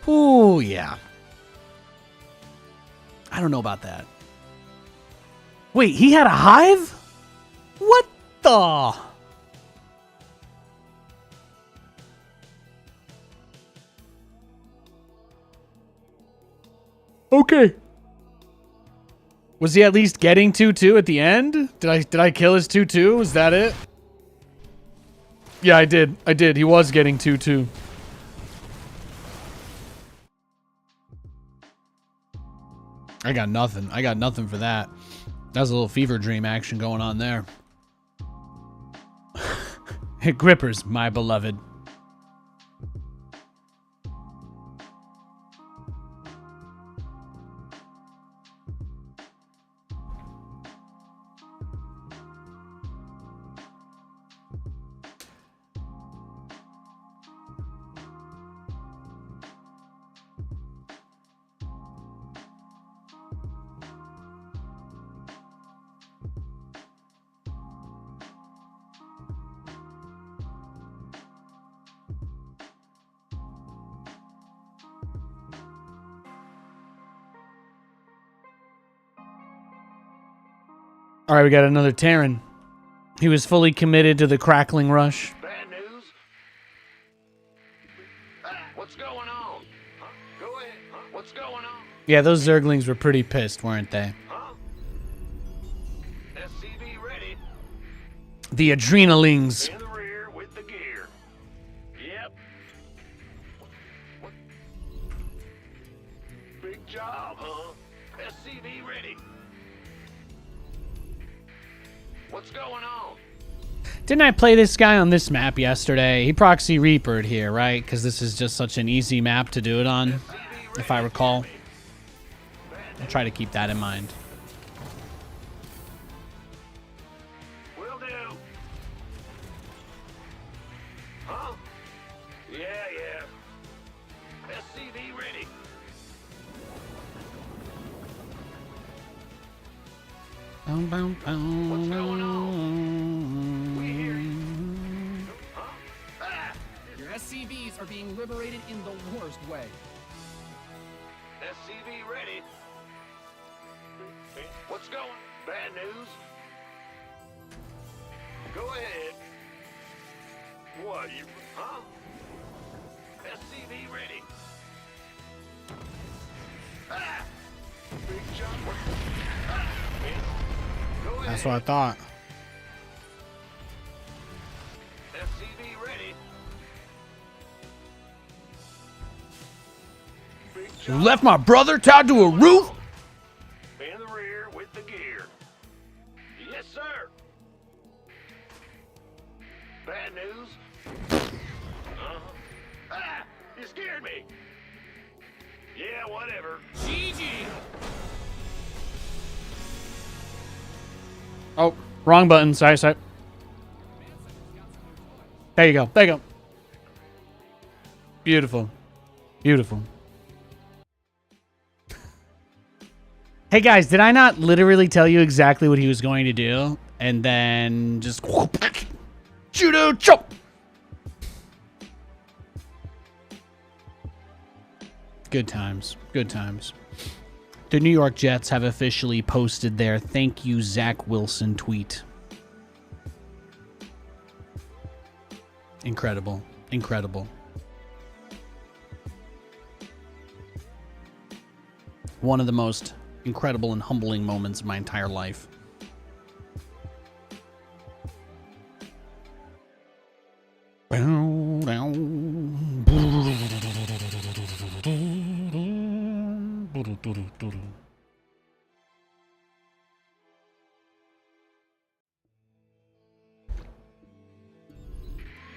Ooh, yeah. I don't know about that. Wait, he had a hive? What the? Okay. Was he at least getting 2/2 at the end? Did I kill his 2/2? Was that it? Yeah, I did. He was getting 2/2. I got nothing. I got nothing for that. That was a little fever dream action going on there. Grippers, my beloved. All right, we got another Terran. He was fully committed to the crackling rush. Bad news? What's going on? Huh? Go ahead. Huh? What's going on? Yeah, those Zerglings were pretty pissed, weren't they? Huh? SCV ready. The Adrenalings. In the rear with the gear. Yep. What? Big What's going on? Didn't I play this guy on this map yesterday? He proxy reapered here, right? Because this is just such an easy map to do it on, if I recall. I'll try to keep that in mind. Will do. Huh? Yeah. SCV ready. What's going on? We hear you. Huh? Ah! Your SCVs are being liberated in the worst way. SCV ready. What's going? Bad news? Go ahead. What, you... Huh? SCV ready. Ah! Big shot. Ah! Go ahead. That's what I thought. SCV ready. Big You shot. left my brother tied to a roof? In the rear with the gear. Yes, sir. Bad news? Uh-huh. Ah! You scared me. Yeah, whatever. GG! Oh, wrong button. Sorry. There you go. Beautiful. Hey guys, did I not literally tell you exactly what he was going to do? And then just judo chop. Good times. The New York Jets have officially posted their "Thank you, Zach Wilson" tweet. Incredible. One of the most incredible and humbling moments of my entire life.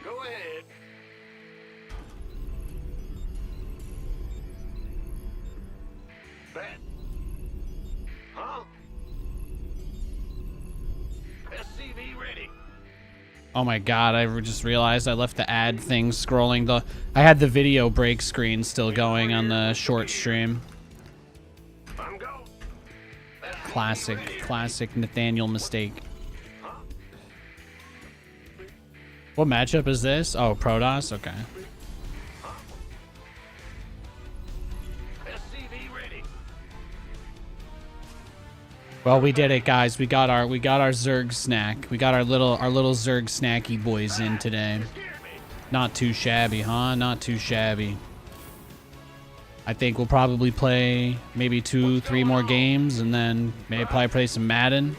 Go ahead. Bad. Huh? SCV ready. Oh my god, I just realized I left the ad thing scrolling. I had the video break screen still going on the short stream. I'm go. Classic Nathaniel mistake. What matchup is this? Oh, Protoss? Okay. SCV ready. Well, we did it, guys. We got our Zerg snack. We got our little Zerg snacky boys in today. Not too shabby, huh? Not too shabby. I think we'll probably play maybe 2-3 more games, and then maybe probably play some Madden.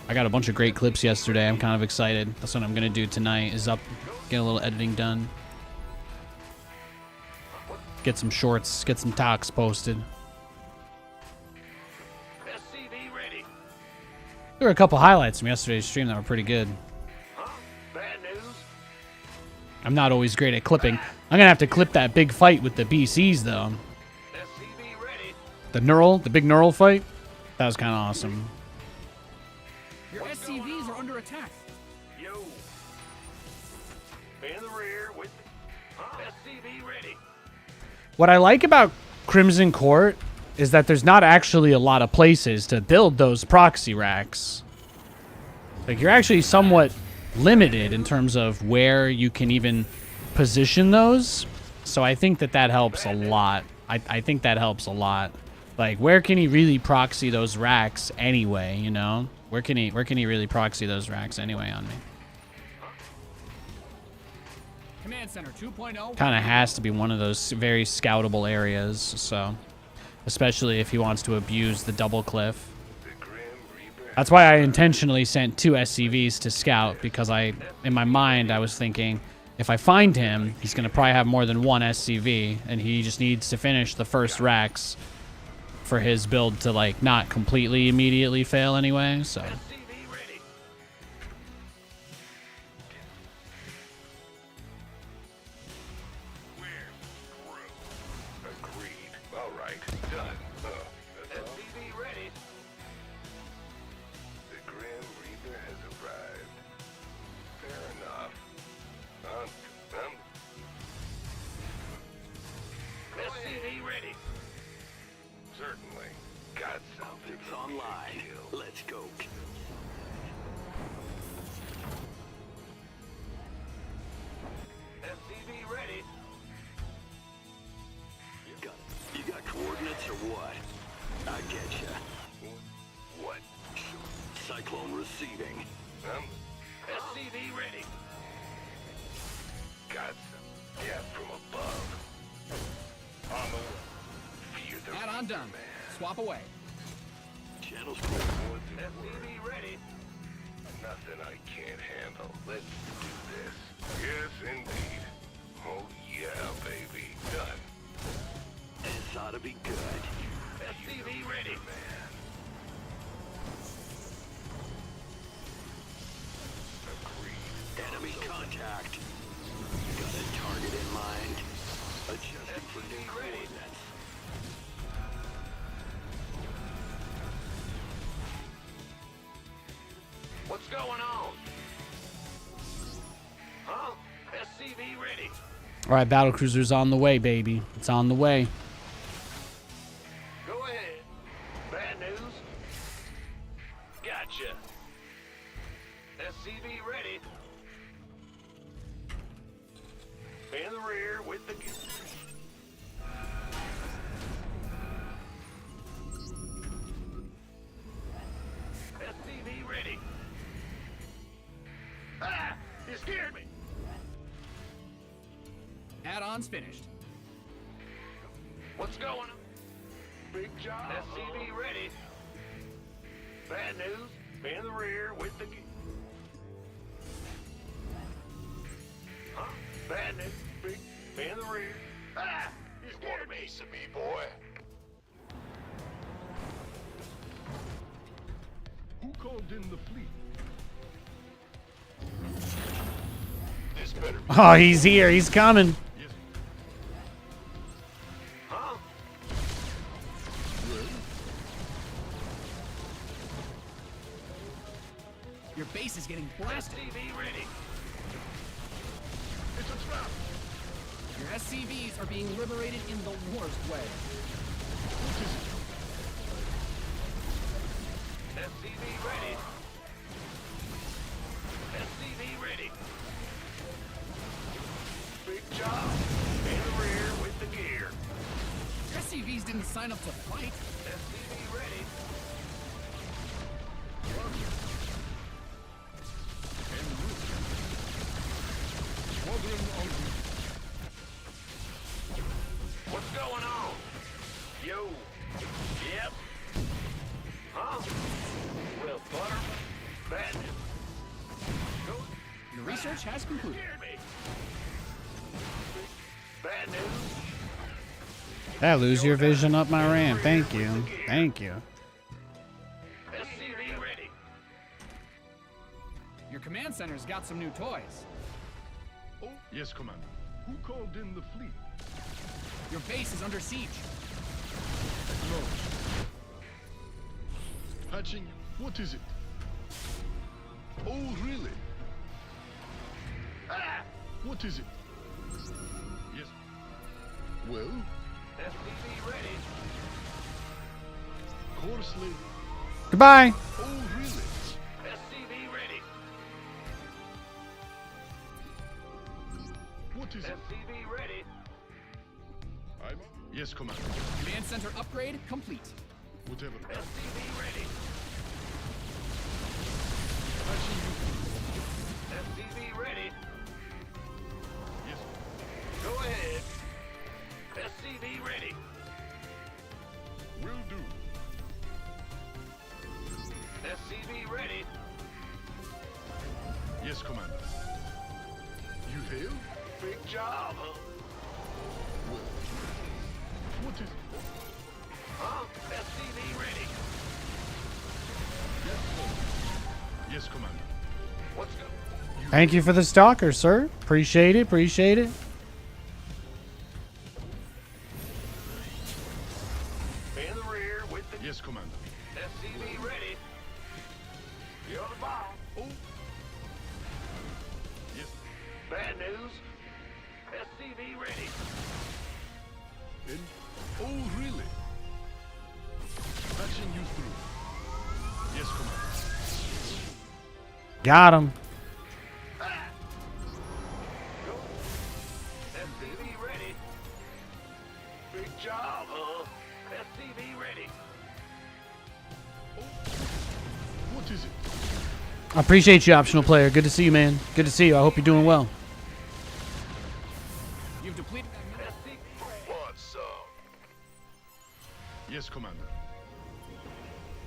I got a bunch of great clips yesterday. I'm kind of excited. That's what I'm gonna do tonight. Is get a little editing done, get some shorts, get some talks posted. SCV ready. There were a couple highlights from yesterday's stream that were pretty good. Huh? Bad news? I'm not always great at clipping. I'm gonna have to clip that big fight with the BCs though. SCV ready. The big neural fight. That was kind of awesome. Your SCVs are under attack. Yo. In the rear with SCV ready. What I like about Crimson Court is that there's not actually a lot of places to build those proxy racks. Like, you're actually somewhat limited in terms of where you can even position those. So I think that helps a lot. I think that helps a lot. Like, where can he really proxy those racks anyway, you know? Where can he really proxy those racks anyway on me? Command Center 2.0. Kind of has to be one of those very scoutable areas, so especially if he wants to abuse the double cliff. That's why I intentionally sent 2 SCVs to scout, because in my mind I was thinking, if I find him, he's going to probably have more than 1 SCV, and he just needs to finish the first racks for his build to, like, not completely immediately fail anyway, so. Phone receiving. SCV ready. Got some death from above. On the way. Fear the Add-on done. Swap away. Channels clear. SCV ready. Nothing I can't handle. Let's do this. Yes, indeed. Oh, yeah, baby. Done. This ought to be good. SCV ready. Man. Agreed. Enemy contact. Got a target in mind. Adjusting for new coordinates. What's going on? Huh? SCV ready. All right, battlecruiser's on the way, baby. It's on the way. Go ahead. Bad news? Gotcha. SCV ready. In the rear with the... SCV ready. Ah! You scared me! Add-on's finished. What's going on? Big job. SCV ready. Bad news. In the rear with the... Huh? Bad news. Big... In the rear. Ah! You want a piece of me, boy? Who called in the fleet? This better be. Oh, he's here. He's coming. Yes. Huh? Well, Your base is getting blasted. SCV ready. it's a trap. Your SCVs are being liberated in the worst way. What is it? SCV ready. SCV ready. Big job. In the rear with the gear. Your SCVs didn't sign up to fight. SCV ready. En route. Squadron en route. What's going on? Yo. Yep. Huh? Well, butter. Bad news. Go. Your research has concluded. Scared me. Bad news. Yeah, lose your vision up my ramp. Thank you. Thank you. SCV ready. Your command center's got some new toys. Oh, yes, Commander. Who called in the fleet? Your base is under siege. Acknowledged. Patching. What is it? Oh, really? Ah! What is it? Yes. Well, SCV ready. course lady. Goodbye. Oh, really? SCV ready. What is it? SCV ready. I'm... Yes, Commander. Command center upgrade complete. Whatever. SCV ready. Patching you. SCV ready. Yes. Go ahead. SCV ready. Will do. SCV ready. Yes, Commander. You hail? Big job, huh? Well. What is it? Huh? SCV ready. Yes, sir. Yes, Commander. Let's go. Thank you for the stalker, sir. Appreciate it. Appreciate it. In the rear with the Yes, Commander. SCV ready. You're the bomb. Oh. Yes. Bad news. SCV ready. In. Oh, really? Patching you through. Yes, Commander. Got him. Go. SCV ready. Big job, huh? SCV ready. What is it? I appreciate you, optional player. Good to see you, man. Good to see you. I hope you're doing well. You've depleted that mineral. What's up? Yes, Commander.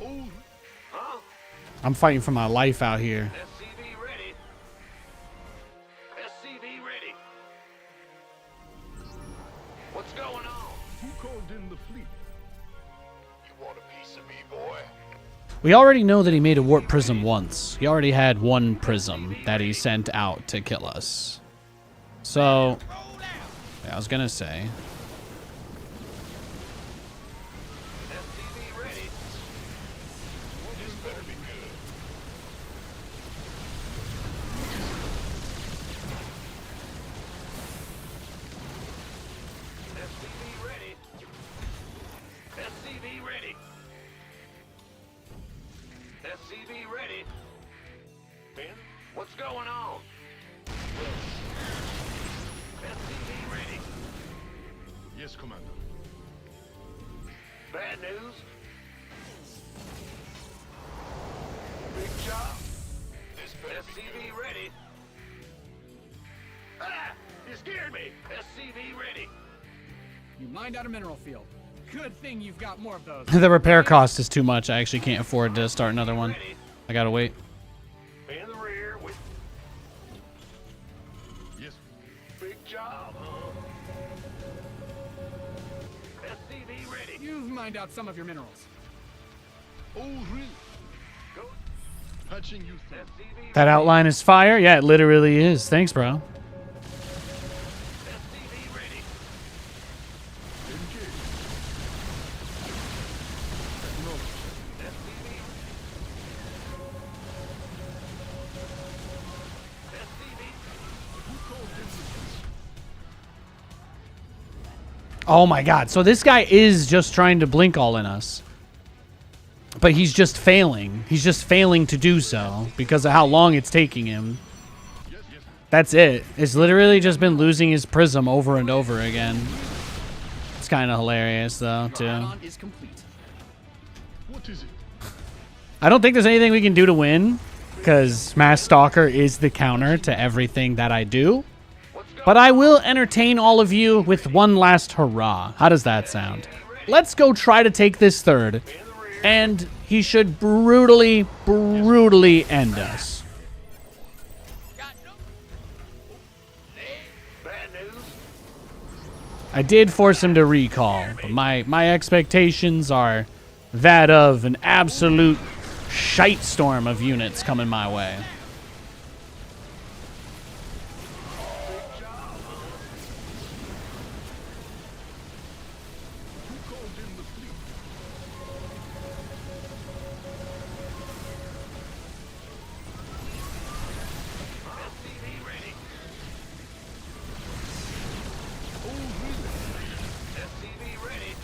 Oh, Huh? I'm fighting for my life out here. SCV ready. SCV ready. What's going on? who called in the fleet? You want a piece of me, boy? We already know that he made a warp prism once. He already had one prism that he sent out to kill us. So, yeah, I was gonna say. SCV ready. This better be good. SCV ready. SCV ready. SCV ready. Ben, what's going on? SCV ready. Yes, Commander. Bad news. Big job. This better be good. SCV ready. Ah! You scared me. SCV ready. You mined out a mineral field. Good thing you've got more of those. The repair cost is too much. I actually can't afford to start another one. Ready. I gotta wait. In the rear with Yes. big job. SCV ready. You've mined out some of your minerals. Oh, really? Go. Patching you through. SCV That outline is fire? Yeah, it literally is. Thanks, bro. SCV ready. Engage. Acknowledge. SCV. SCV. Who called in the fleet? Oh my god. So this guy is just trying to blink all in us. But he's just failing. He's just failing to do so because of how long it's taking him. Yes, yes. That's it. It's literally just been losing his prism over and over again. It's kind of hilarious, though, Your too. add-on is complete. What is it? I don't think there's anything we can do to win because Mass Stalker is the counter to everything that I do. But I will entertain all of you with one last hurrah. How does that sound? Let's go try to take this third. And he should brutally, brutally end us. Bad news. I did force him to recall, but my expectations are that of an absolute shite storm of units coming my way. Who called in the fleet? SCV ready. Oh, really? SCV ready.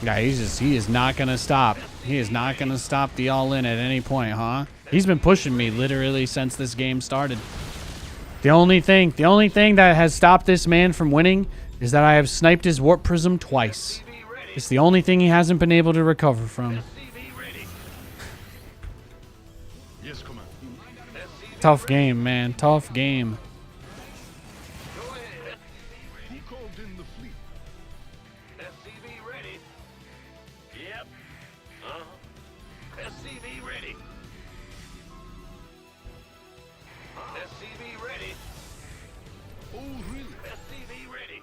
Yeah, he is not gonna stop. He is not gonna stop the all-in at any point, huh? He's been pushing me literally since this game started. The only thing that has stopped this man from winning is that I have sniped his warp prism twice. SCV ready. It's the only thing he hasn't been able to recover from. SCV ready. Yes, Commander. SCV Tough game, man. Tough game. Go ahead. SCV Who ready. called in the fleet? SCV ready. Yep. SCV ready. SCV ready. Oh, really? SCV ready.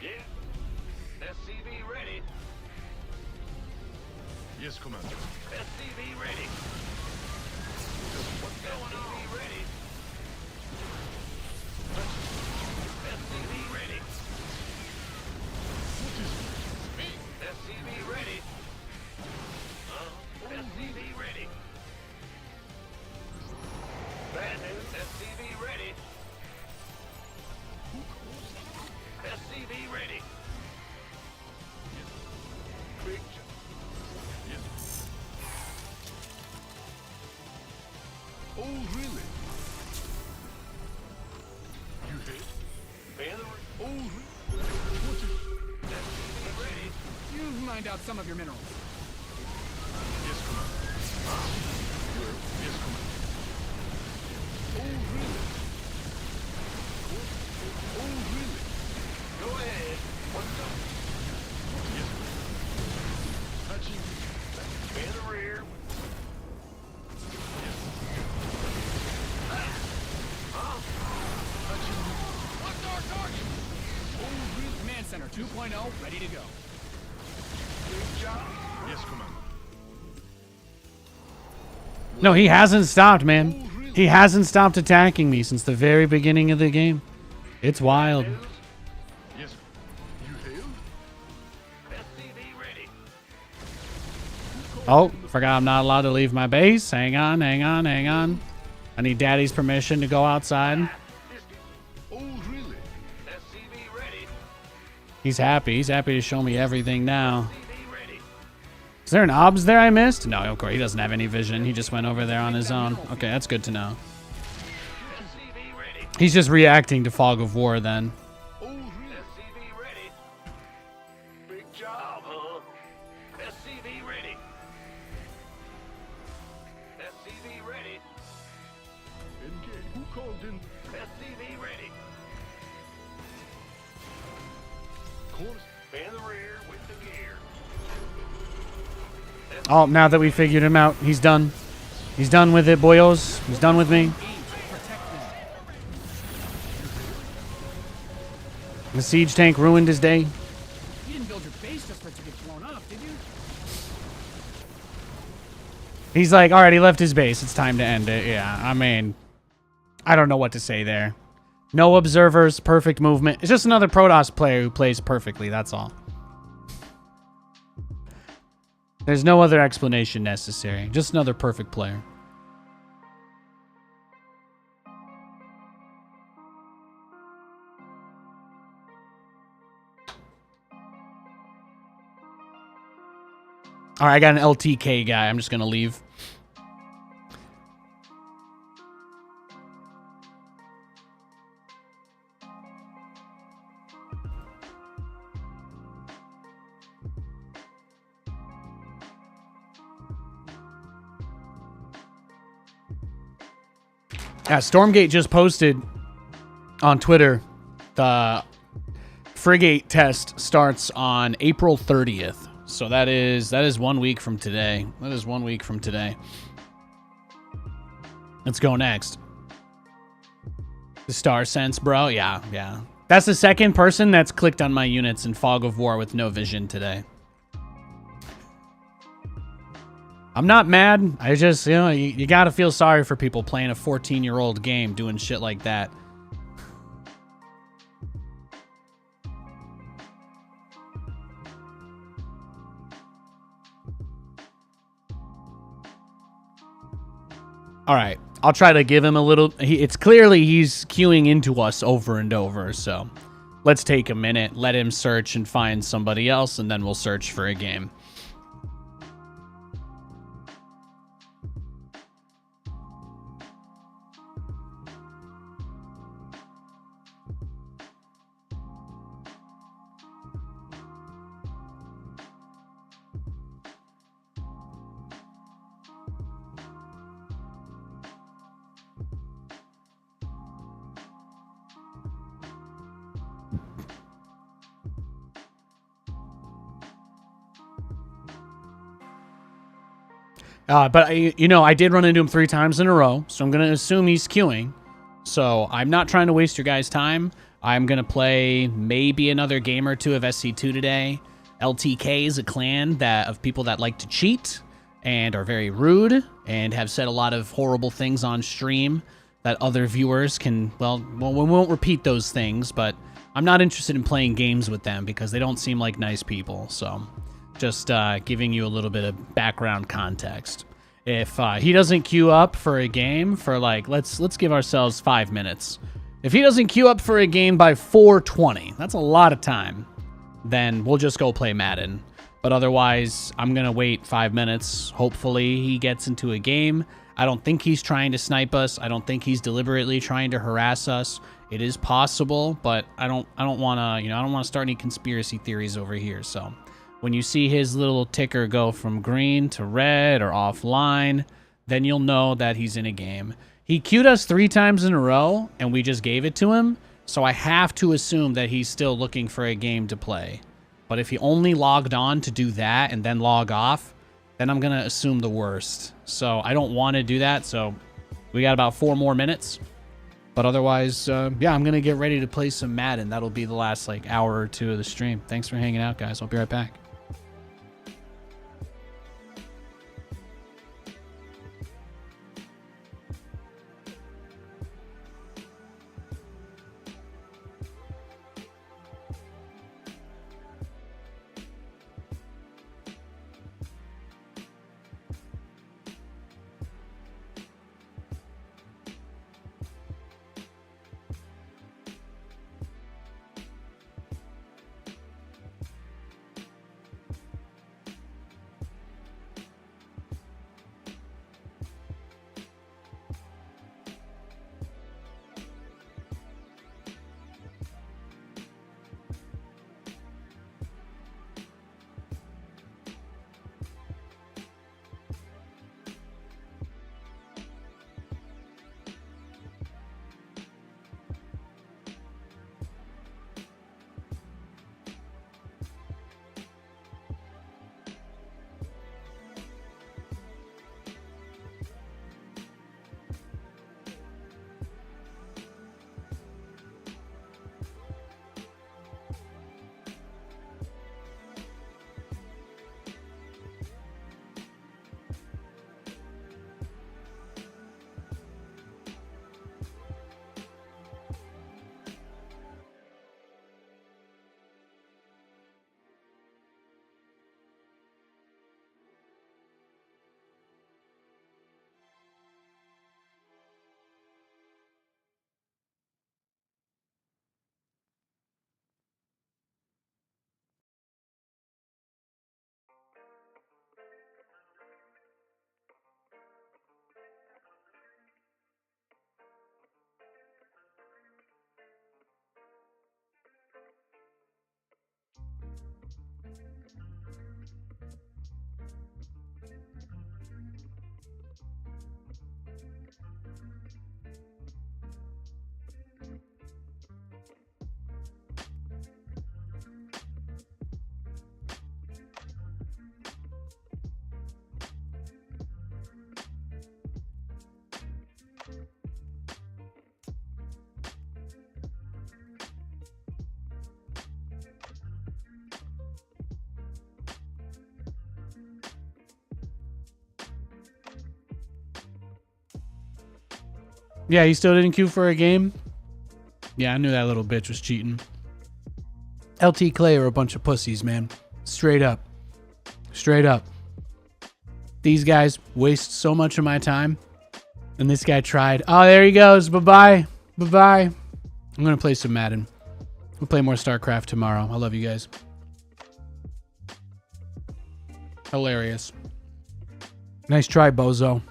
Yeah. SCV ready. Yes, Commander. SCV ready. What's going on? SCV ready. SCV ready. What is it? SCV ready. SCV ready. Bad news. SCV ready. SCV ready. Big Yes. Oh, really? You hit? banner. Oh, what is it? SCV ready. You've mined out some of your minerals. Yes, Commander. ready to go. Yes, Commander. No, he hasn't stopped, man. He hasn't stopped attacking me since the very beginning of the game. It's wild. Yes. You hailed? SCV ready. Oh, forgot I'm not allowed to leave my base. Hang on, hang on, hang on. I need Daddy's permission to go outside. Oh, really? SCV ready. He's happy. He's happy to show me everything now. SCV ready. Is there an obs there I missed? No, of course, he doesn't have any vision. He just went over there on his own. Okay, that's good to know. SCV ready. He's just reacting to Fog of War then. Oh, really? SCV ready. Big job, huh? SCV ready. SCV ready. Engage. Who called in? SCV ready. Course. Fan the rear with the gear. Oh, now that we figured him out, he's done. He's done with it, boyos. He's done with me. The siege tank ruined his day. You didn't build your base just for it to get blown up, did you? He's like, all right, he left his base. It's time to end it. Yeah, I mean, I don't know what to say there. No observers, perfect movement. It's just another Protoss player who plays perfectly. That's all. There's no other explanation necessary. Just another perfect player. All right, I got an LTK guy. I'm just going to leave. Stormgate just posted on Twitter the frigate test starts on April 30th. So that is 1 week from today. That is 1 week from today. Let's go next. The Star Sense, bro. Yeah. That's the second person that's clicked on my units in Fog of War with no vision today. I'm not mad. I just, you gotta feel sorry for people playing a 14-year-old game doing shit like that. All right, I'll try to give him a little. It's clearly he's queuing into us over and over, so let's take a minute, let him search and find somebody else, and then we'll search for a game. But I did run into him 3 times in a row, so I'm going to assume he's queuing. So I'm not trying to waste your guys' time. I'm going to play maybe another game or two of SC2 today. LTK is a clan of people that like to cheat and are very rude and have said a lot of horrible things on stream that other viewers can, well, we won't repeat those things, but I'm not interested in playing games with them because they don't seem like nice people, so just giving you a little bit of background context. If he doesn't queue up for a game for let's give ourselves 5 minutes. If he doesn't queue up for a game by 4:20, that's a lot of time, then we'll just go play Madden. But otherwise, I'm going to wait 5 minutes. Hopefully he gets into a game. I don't think he's trying to snipe us. I don't think he's deliberately trying to harass us. It is possible, but I don't want to, I don't want to start any conspiracy theories over here. So when you see his little ticker go from green to red or offline, then you'll know that he's in a game. He queued us 3 times in a row, and we just gave it to him, so I have to assume that he's still looking for a game to play. But if he only logged on to do that and then log off, then I'm going to assume the worst. So I don't want to do that, so we got about 4 more minutes. But otherwise, yeah, I'm going to get ready to play some Madden. That'll be the last like hour or two of the stream. Thanks for hanging out, guys. I'll be right back. Yeah, you still didn't queue for a game? Yeah, I knew that little bitch was cheating. LT Clay are a bunch of pussies, man. Straight up. Straight up. These guys waste so much of my time. And this guy tried. Oh, there he goes. Bye-bye. Bye-bye. I'm going to play some Madden. We'll play more StarCraft tomorrow. I love you guys. Hilarious. Nice try, bozo.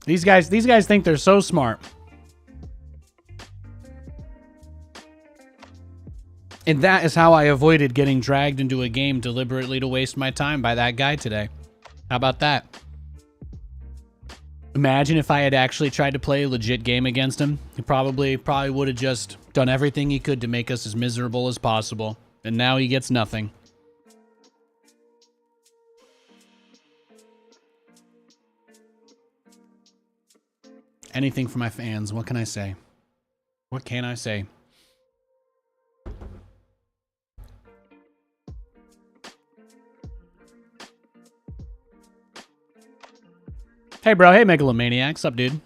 These guys think they're so smart. And that is how I avoided getting dragged into a game deliberately to waste my time by that guy today. How about that? Imagine if I had actually tried to play a legit game against him. He probably would have just done everything he could to make us as miserable as possible. And now he gets nothing. Anything for my fans. What can I say? What can I say? Hey, bro. Hey, Megalomaniac. What's up, dude?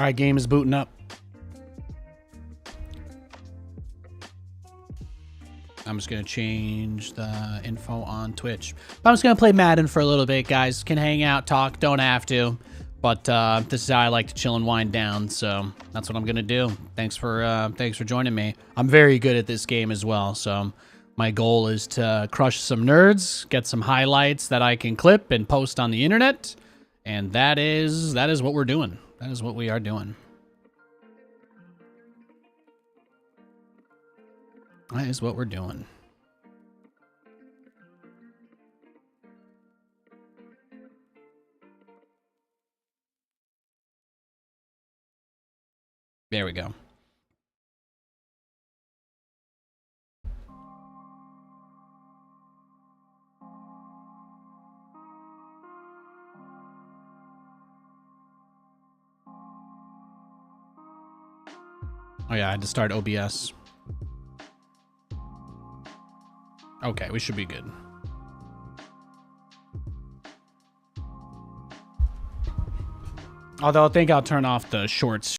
All right, game is booting up. I'm just going to change the info on Twitch. I'm just going to play Madden for a little bit, guys. Can hang out, talk, don't have to. But this is how I like to chill and wind down, so that's what I'm going to do. Thanks for joining me. I'm very good at this game as well, so my goal is to crush some nerds, get some highlights that I can clip and post on the internet, and that is what we're doing. That is what we are doing. That is what we're doing. There we go. Oh yeah, I had to start OBS. Okay, we should be good. Although I think I'll turn off the shorts